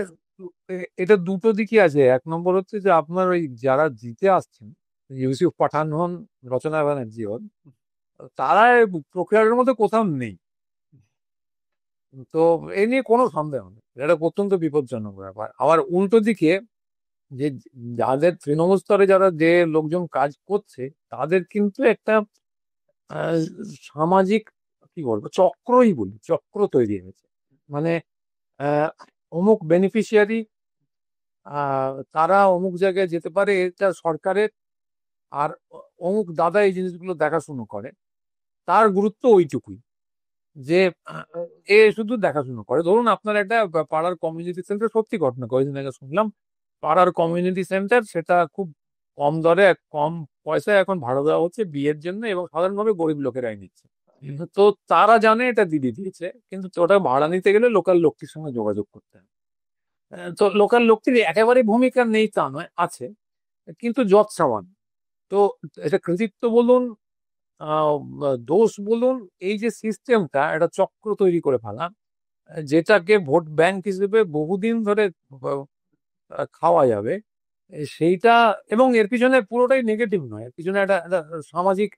এটা দুটো দিকই আছে। এক নম্বর হচ্ছে যে আপনার ওই যারা জিতে আসছেন, ইউসুফ পাঠান হন, রচনা ব্যানার্জি হন, তারা এই প্রক্রিয়ার মধ্যে কোথাও নেই। তো এ নিয়ে কোনো সন্দেহ নেই, এটা অত্যন্ত বিপজ্জনক ব্যাপার। আবার উল্টো দিকে যে যাদের তৃণমূল স্তরে যারা যে লোকজন কাজ করছে, তাদের কিন্তু একটা আহ, সামাজিক, কি বলবো, চক্রই বলি, চক্র তৈরি হয়েছে। মানে আহ, অমুক বেনিফিশিয়ারি, তারা অমুক জায়গায় যেতে পারে, এটা সরকারের। আর অমুক দাদা এই জিনিসগুলো দেখাশুনো করে, তার গুরুত্ব ওইটুকুই, যে আহ, এ শুধু দেখাশুনো করে। ধরুন আপনার একটা পাড়ার কমিউনিটি সেন্টার, সত্যি ঘটনা, কয়েকদিন আগে শুনলাম, পাড়ার কমিউনিটি সেন্টার, সেটা খুব কম দরে, কম পয়সায় এখন ভাড়া দেওয়া হচ্ছে বিয়ের জন্য, এবং সাধারণভাবে গরিব লোকেরাই নিচ্ছে। তো তারা জানে এটা দিদি দিয়েছে, কিন্তু ওটা ভাড়া নিতে গেলে লোকাল লোকটির সঙ্গে যোগাযোগ করতে হবে। তো লোকাল লোকটির একেবারে ভূমিকা নেই তা নয়, আছে, কিন্তু যৎসামান্য। তো এটা কৃতিত্ব বলুন, আহ দোষ বলুন, এই যে সিস্টেমটা, একটা চক্র তৈরি করে ফেলা, যেটাকে ভোট ব্যাংক হিসেবে বহুদিন ধরে খাওয়া যাবে, সেইটা। এবং এর পিছনে পুরোটাই নেগেটিভ নয়, এর পিছনে একটা একটা সামাজিক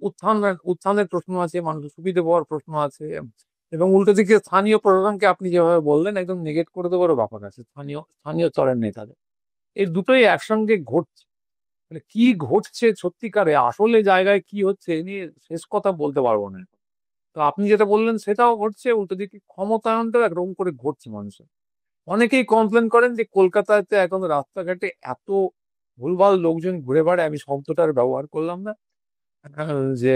উত্থান, উত্থানের প্রশ্ন আছে, মানুষের সুবিধে পাওয়ার প্রশ্ন আছে। এবং উল্টো দিকে স্থানীয় প্রশাসনকে আপনি যেভাবে বললেন, একদম নেগেট করে দেওয়ারও ব্যাপার আছে স্থানীয় স্থানীয় স্তরের নেতাদের। এই দুটোই একসঙ্গে ঘটছে। মানে কি ঘটছে সত্যিকারে আসলে জায়গায় কি হচ্ছে, এ নিয়ে শেষ কথা বলতে পারবো না। তো আপনি যেটা বললেন সেটাও ঘটছে, উল্টো দিকে ক্ষমতায়নটাও একরকম করে ঘটছে মানুষের। অনেকেই কমপ্লেন করেন যে কলকাতাতে এখন রাস্তাঘাটে এত ভুলভাল লোকজন ঘুরে বেড়ায়, আমি শব্দটার ব্যবহার করলাম না, যে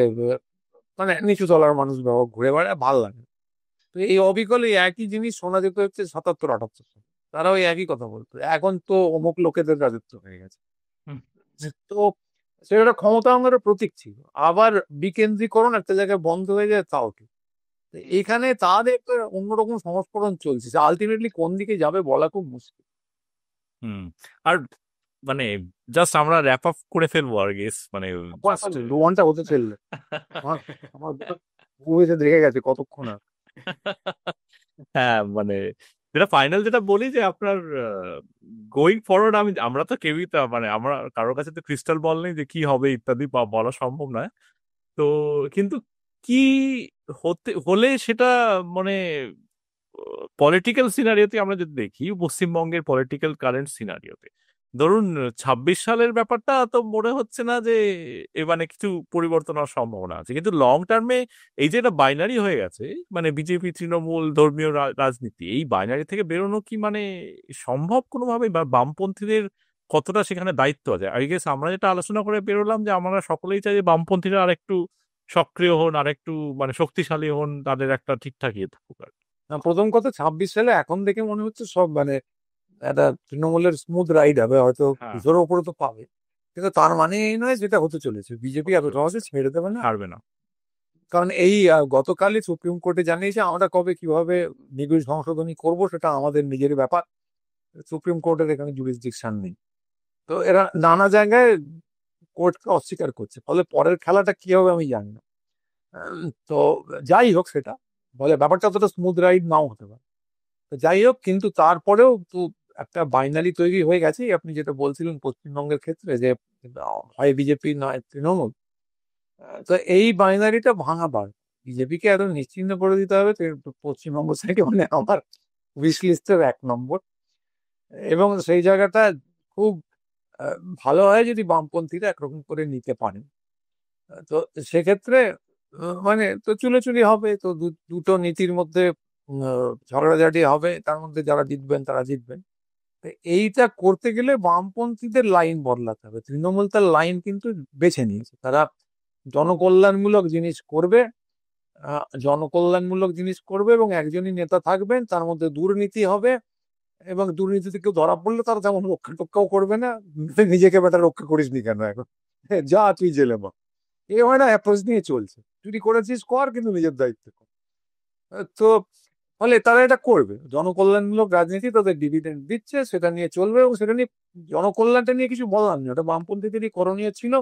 মানে নিচু তলার মানুষ ব্যবহার ঘুরে বেড়ায়, ভাল লাগে না। তো এই অবিকলে একই জিনিস শোনা যেত হচ্ছে 77-78 সালে, তারাও এই একই কথা বলতো, এখন তো অমুক লোকেদের রাজত্ব হয়ে গেছে। হুম। তো সেটা ক্ষমতায়নের প্রতীক ছিল। আবার বিকেন্দ্রীকরণ একটা জায়গায় বন্ধ হয়ে যায়, তাও ঠিক। তো এখানে তাদের একটা অন্যরকম সংস্করণ চলছে, আলটিমেটলি কোন দিকে যাবে বলা খুব মুশকিল। হুম। আর মানে জাস্ট আমরা র্যাপ আপ করে ফেলবো আর গেস, মানে জাস্ট রোমানটা হতে চললে আমার আমার বউ এসে দেখে গেছে কতক্ষণ আর। হ্যাঁ, মানে যেটা ফাইনাল যেটা বলি যে আপনার গোয়িং ফরওয়ার্ড, আমরা তো কেউই তা মানে আমরা কারোর কাছে তো ক্রিস্টাল বল নেই যে কি হবে ইত্যাদি বলা সম্ভব নয়। তো কিন্তু কি হলে সেটা মানে পলিটিক্যাল সিনারিওতে আমরা যদি দেখি, পশ্চিমবঙ্গের পলিটিক্যাল কারেন্ট সিনারিওতে ধরুন 26 সালের ব্যাপারটা তো মনে হচ্ছে না যে মানে কিছু পরিবর্তন হওয়ার সম্ভাবনা আছে, কিন্তু লং টার্মে এই যে এটা বাইনারি হয়ে গেছে, মানে বিজেপি তৃণমূল ধর্মীয় রাজনীতি, এই বাইনারি থেকে বেরোনো কি মানে সম্ভব কোনোভাবে, বা বামপন্থীদের কতটা সেখানে দায়িত্ব আছে? আই গেস আমরা যেটা আলোচনা করে বেরোলাম যে আমরা সকলেই চাই যে বামপন্থীরা আরেকটু সক্রিয় হন, আরেকটু মানে শক্তিশালী হন, তাদের একটা ঠিকঠাক ইয়ে থাকুক আর কি। প্রথম কথা, 26 সালে এখন দেখে মনে হচ্ছে সব মানে একটা তৃণমূলের স্মুথ রাইড হবে, হয়তো হ্যাঁ, কিছুর উপরে তো পাবে, কিন্তু তার মানে এই নয় যেটা হতে চলেছে। বিজেপি এত সহজে ছেড়ে দেবে না। ছাড়বে না। কারণ এই গতকালই সুপ্রিম কোর্টে জানিয়েছে, আমরা কবে কিভাবে নিগুড় সংশোধনী করব সেটা আমাদের নিজের ব্যাপার, সুপ্রিম কোর্টের এখানে জুরিসডিকশন নেই। তো এরা নানা জায়গায় কোর্টকে অস্বীকার করছে, ফলে পরের খেলাটা কি হবে আমি জানি না। তো যাই হোক, সেটা বলে ব্যাপারটা অতটা স্মুথ রাইড নাও হতে পারে। তো যাই হোক, কিন্তু তারপরেও তো একটা বাইনারি তৈরি হয়ে গেছে। আপনি যেটা বলছিলেন পশ্চিমবঙ্গের ক্ষেত্রে, যে হয় বিজেপি নয় তৃণমূল, তো এই বাইনারিটা ভাঙাবার, বিজেপিকে এত নিশ্চিহ্ন করে দিতে হবে। তো পশ্চিমবঙ্গ থেকে মানে আমার উইশ লিস্টের 1 নম্বর। এবং সেই জায়গাটা খুব ভালো হয় যদি বামপন্থীরা একরকম করে নিতে পারেন। তো সেক্ষেত্রে মানে তো চুলোচুলি হবে, তো দুটো নীতির মধ্যে ঝগড়াঝাটি হবে, তার মধ্যে যারা জিতবেন তারা জিতবেন। তো এইটা করতে গেলে বামপন্থীদের লাইন বদলাতে হবে। তৃণমূল তার লাইন কিন্তু বেছে নিয়েছে, তারা জনকল্যাণমূলক জিনিস করবে, জনকল্যাণমূলক জিনিস করবে, এবং একজনই নেতা থাকবেন, তার মধ্যে দুর্নীতি হবে, এবং দুর্নীতিতে কেউ ধরা পড়লে তারা তেমন রক্ষা টক্ষাও করবে না। নিজেকে বেটা রক্ষা করিস নি কেন এখন, যা তুই জেলে বল। এ হয় না, অ্যাপ্রোচ নিয়ে চলছে, চুরি করেছিস কর, কিন্তু নিজের দায়িত্ব কর। তো ফলে তারা এটা করবে, জনকল্যাণমূলক রাজনীতি তাদের ডিভিডেন্ড দিচ্ছে, সেটা নিয়ে চলবে, এবং সেটা নিয়ে জনকল্যাণটা নিয়ে কিছু বলার নেই, ওটা বামপন্থীদেরই করণীয় ছিল,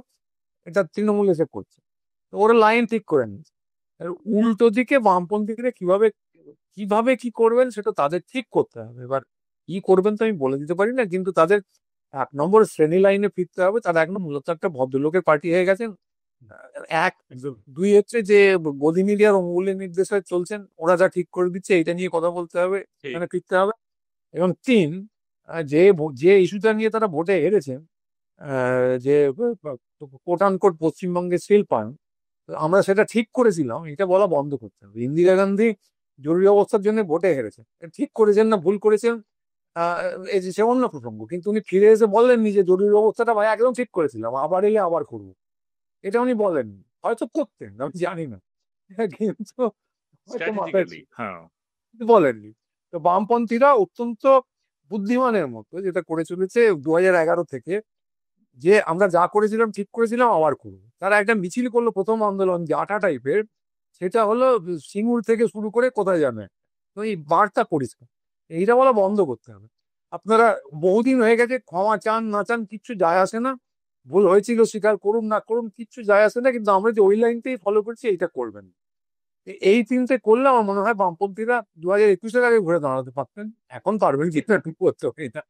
এটা তৃণমূল এসে করছে। তো ওরা লাইন ঠিক করে নিচ্ছে। আর উল্টো দিকে বামপন্থীরা কিভাবে কিভাবে কি করবেন সেটা তাদের ঠিক করতে হবে। এবার কি করবেন তো আমি বলে দিতে পারি না, কিন্তু তাদের 1 নম্বর শ্রেণী লাইনে ফিরতে হবে। তারা একদম মূলত একটা ভদ্রলোকের পার্টি হয়ে গেছেন। এক একদম। দুই হচ্ছে যে গদি মিডিয়ার অঙ্গুলি নির্দেশে চলছেন, ওরা যা ঠিক করে দিচ্ছে এটা নিয়ে কথা বলতে হবে, ঠিক। মানে ফিরতে হবে। এবং তিন, যে ইস্যুটা নিয়ে তারা ভোটে হেরেছেন, যে কোট আনকোট পশ্চিমবঙ্গের শিল্পায়ন, তো আমরা সেটা ঠিক করেছিলাম, এটা বলা বন্ধ করতে হবে। ইন্দিরা গান্ধী জরুরি অবস্থার জন্য ভোটে হেরেছেন, এটা ঠিক করেছেন না ভুল করেছেন, আহ এই যে সে অন্য প্রসঙ্গ, কিন্তু উনি ফিরে এসে বললেননি যে জরুরি অবস্থাটা ভাই একদম ঠিক করেছিলাম, আবার এলে আবার করবো, এটা উনি বলেননি। হয়তো করতেন, আমি জানি না, কিন্তু হয়তো মাথায় স্ট্র্যাটেজিক্যালি, ছিল, হ্যাঁ। কিন্তু বলেননি। তো বামপন্থীরা অত্যন্ত বুদ্ধিমানের মতো যেটা করে চলেছে 2011 থেকে, যে আমরা যা করেছিলাম ঠিক করেছিলাম আবার করবো। তারা একটা মিছিল করলো প্রথম আন্দোলন, জাটা টাইপের, সেটা হলো সিঙ্গুর থেকে শুরু করে কোথায় যাবে, তো এই বার্তা পরিষ্কার, এইটা বলা বন্ধ করতে হবে। আপনারা বহুদিন হয়ে গেছে, ক্ষমা চান না চান কিচ্ছু যায় আসে না, ভুল হয়েছিল স্বীকার করুন না করুন কিচ্ছু যায় আসে না, কিন্তু আমরা যে ওই লাইনটাই ফলো করছি এইটা করবেন না। এই তিনটে করলে আমার মনে হয় বামপন্থীরা 2021-এর আগে ঘুরে দাঁড়াতে পারতেন। এখন পারবেন কি না ঠিক করতে হবে না,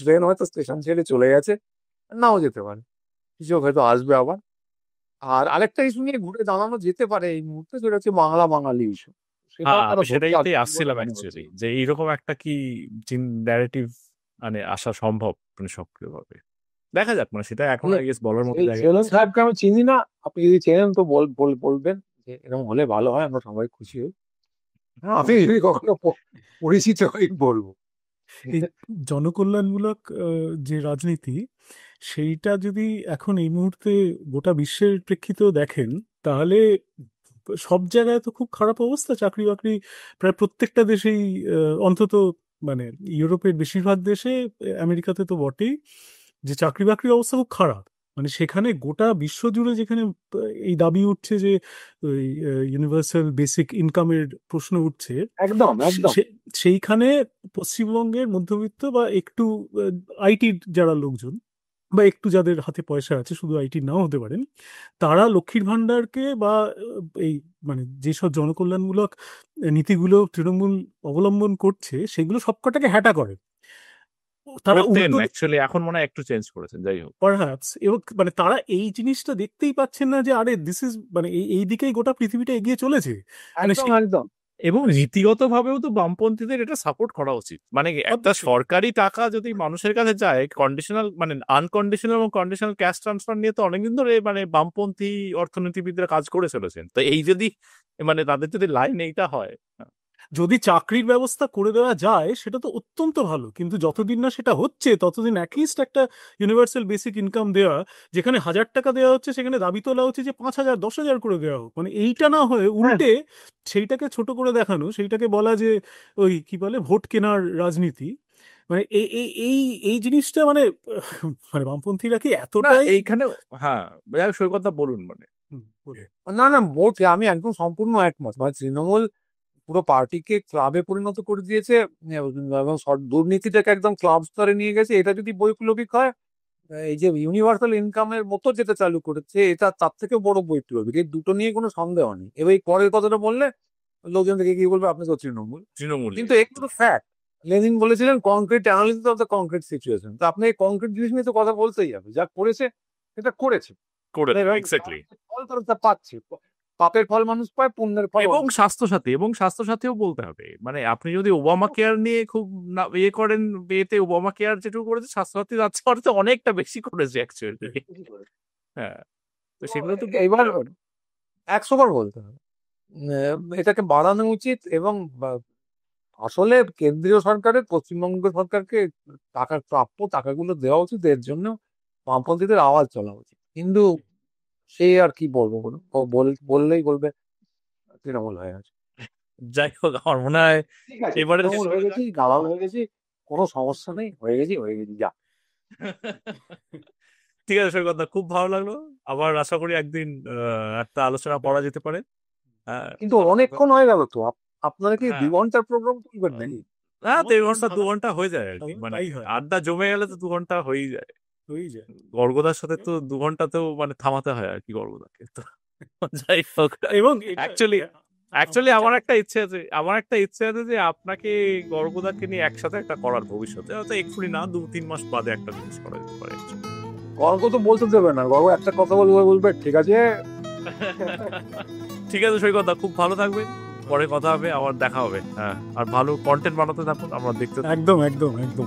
ট্রেন হয়তো স্টেশন ছেড়ে চলে গেছে, নাও যেতে পারে, কিছু হয়তো আসবে আবার। আর আরেকটা ইস্যু নিয়ে ঘুরে দাঁড়ানো যেতে পারে এই মুহূর্তে, সেটা হচ্ছে বাংলা বাঙালি ইস্যু, সেটা হ্যাঁ, তারা আমি ধরতে সেটাইতেই আসবেন বলে আসছিলাম মনে হচ্ছে। অ্যাকচুয়ালি, যে এইরকম একটা কি ন্যারেটিভ মানে আসা সম্ভব মানে সক্রিয়ভাবে। দেখা যাক, মানে সেটা এখন আই গেস বলার মতো জায়গায় সেলন আছে। সাহেবকে আমি চিনি না, আপনি যদি চেনেন তো বলবেন যে এরকম হলে ভালো হয়, আমরা সবাই খুশি হই। হ্যাঁ, আমি যদি কখনো পরিচিত হই বলবো। এই জনকল্যাণমূলক যে রাজনীতি, সেইটা যদি এখন এই মুহূর্তে গোটা বিশ্বের প্রেক্ষিতেও দেখেন, তাহলে সব জায়গায় তো খুব খারাপ অবস্থা। চাকরি বাকরি প্রায় প্রত্যেকটা দেশেই, অন্তত মানে ইউরোপের বেশিরভাগ দেশে, আমেরিকাতে তো বটেই, যে চাকরি বাকরির অবস্থা খুব খারাপ। মানে সেখানে গোটা বিশ্ব জুড়ে যেখানে এই দাবি উঠছে যে ওই ইউনিভার্সাল বেসিক ইনকামের প্রশ্ন উঠছে, একদম একদম। সেইখানে পশ্চিমবঙ্গের মধ্যবিত্ত বা একটু আইটির যারা লোকজন, বা একটু যাদের হাতে পয়সা আছে, শুধু আইটি নাও হতে পারেন, তারা লক্ষ্মীর ভান্ডারকে বা এই মানে যেসব জনকল্যাণমূলক নীতিগুলো তৃণমূল অবলম্বন করছে, সেগুলো সবকটাকে হ্যাটা করে। তারা করতেন উল্টো, অ্যাকচুয়ালি, এখন মনে হয় একটু চেঞ্জ করেছেন, যাই হোক। পারহ্যাপস, এবং মানে তারা এই জিনিসটা দেখতেই পাচ্ছেন না যে আরে দিস ইজ মানে এই দিকেই গোটা পৃথিবীটা এগিয়ে চলেছে। মানে একদম সেই একদম। এবং মানে নীতিগত ভাবেও তো বামপন্থীদের এটা সাপোর্ট করা উচিত। মানে একটা obviously, সরকারি টাকা যদি মানুষের কাছে যায়, কন্ডিশনাল মানে আনকন্ডিশনাল এবং কন্ডিশনাল ক্যাশ ট্রান্সফার নিয়ে তো অনেকদিন ধরে মানে বামপন্থী অর্থনীতিবিদরা কাজ করে চলেছেন। তো এই যদি মানে তাদের যদি লাইন এইটা হয়। যদি চাকরির ব্যবস্থা করে দেওয়া যায় সেটা তো অত্যন্ত ভালো, কিন্তু যতদিন না সেটা হচ্ছে ততদিন অ্যাটলিস্ট একটা ইউনিভার্সাল বেসিক ইনকাম দেওয়া, যেখানে 1,000 টাকা দেওয়া হচ্ছে সেখানে দাবি তোলা হচ্ছে যে 5,000 10,000 করে দেওয়া হোক। মানে এইটা না হয়ে হ্যাঁ, উল্টে সেইটাকে ছোট করে দেখানো, সেইটাকে বলা যে ওই কি বলে ভোট কেনার রাজনীতি। মানে এই এই এই এই জিনিসটা মানে মানে বামপন্থীরা কি না এতটাই এইখানে, হ্যাঁ, যাই হোক, সৈকতদা বলুন মানে। হুম, বলুন। না না, মোট আমি একদম সম্পূর্ণ একমত, মানে তৃণমূল পুরো পার্টিকে ক্লাবে পরিণত করে দিয়েছে, এবং দুর্নীতিটাকে একদম ক্লাব স্তরে নিয়ে গেছে। এটা যদি বৈপ্লবিক হয়, এই যে ইউনিভার্সাল ইনকামের মতো যেটা চালু করেছে, এটা তার থেকে বড় বৈপ্লবিক, এই দুটো নিয়ে কোনো সন্দেহ নেই। এবার এই করের কথাটা বললে লোকজন থেকে কি বলবে, আপনি তো তৃণমূল, তৃণমূলে। কিন্তু এগুলো তো ফ্যাক্ট। লেনিন বলেছিলেন concrete analysis of the concrete situation, তো আপনি এই কংক্রিট জিনিস নিয়ে তো কথা বলতেই হবে, যা করেছে সেটা করেছে, করে এবং এক্স্যাক্টলি। ফল তারা তা পাচ্ছে। পাপের ফল মানুষ পায়, পুণ্যের ফল এবং মানুষ স্বাস্থ্যসাথী, এবং স্বাস্থ্যসাথীও বলতে হবে, মানে আপনি যদি ওবামা কেয়ার নিয়ে খুব ইয়ে করেন, বিয়েতে ওবামা কেয়ার যেটুকু করেছে, স্বাস্থ্যসাথী যাচ্ছে অর্থে অনেকটা বেশি করেছে অ্যাকচুয়ালি। পায়। হ্যাঁ, তো তো সেগুলো তো এবার 100 বার বলতে হবে, এটাকে বাড়ানো উচিত, এবং আসলে কেন্দ্রীয় সরকারের পশ্চিমবঙ্গ সরকারকে টাকা, প্রাপ্য টাকাগুলো দেওয়া উচিত, এর জন্য বামপন্থীদের আওয়াজ চলা উচিত। কিন্তু সে আর কি বলবো বলুন, ও বললেই বলবে তৃণমূল হয়ে গেছে। যাই হোক, আমার মনে হয় ঠিক আছে, এবারে শেষ তৃণমূল করা হয়ে যাক। গেছি, দালাল হয়ে গেছি, কোনো সমস্যা নেই, হয়ে গেছি যা। ঠিক আছে সৈকত দা, খুব ভালো লাগলো। আবার আশা করি একদিন একটা আলোচনা করা যেতে পারে। হ্যাঁ, কিন্তু অনেকক্ষণ হয়ে গেল তো, আপনারা কি হ্যাঁ 2 ঘন্টার প্রোগ্রাম করবেন নাকি? হ্যাঁ, আমার 1.5 ঘন্টা তো 2 ঘন্টা হয়ে যায় আর কি, আমার মানে তাই হয়, আড্ডা জমে গেলে তো 2 ঘন্টা হয়েই যায়। হয়েই যায়। গর্গদার সাথে তো 2 ঘন্টাতেও মানে থামাতে হয় আর কি গর্গদাকে তো। যাই হোক, এবং এটা অ্যাকচুয়ালি অ্যাকচুয়ালি আমার আমার জানা- একটা ইচ্ছে আছে, যে আপনাকে গর্গদাকে নিয়ে একসাথে একটা করার, ভবিষ্যতে হয়তো এক্ষুনি না, 2-3 মাস বাদে একটা জিনিস করা যেতে পারে actually। গর্গ তো বলতে দেবে না, গর্গ একটা কথা বলবে, বলবে ঠিক আছে। ঠিক আছে সৈকত দা, খুব ভালো থাকবেন, পরে কথা হবে, আবার দেখা হবে। হ্যাঁ, আর ভালো কন্টেন্ট বানাতে থাকুন, আমরা দেখতে থাকবো। একদম একদম একদম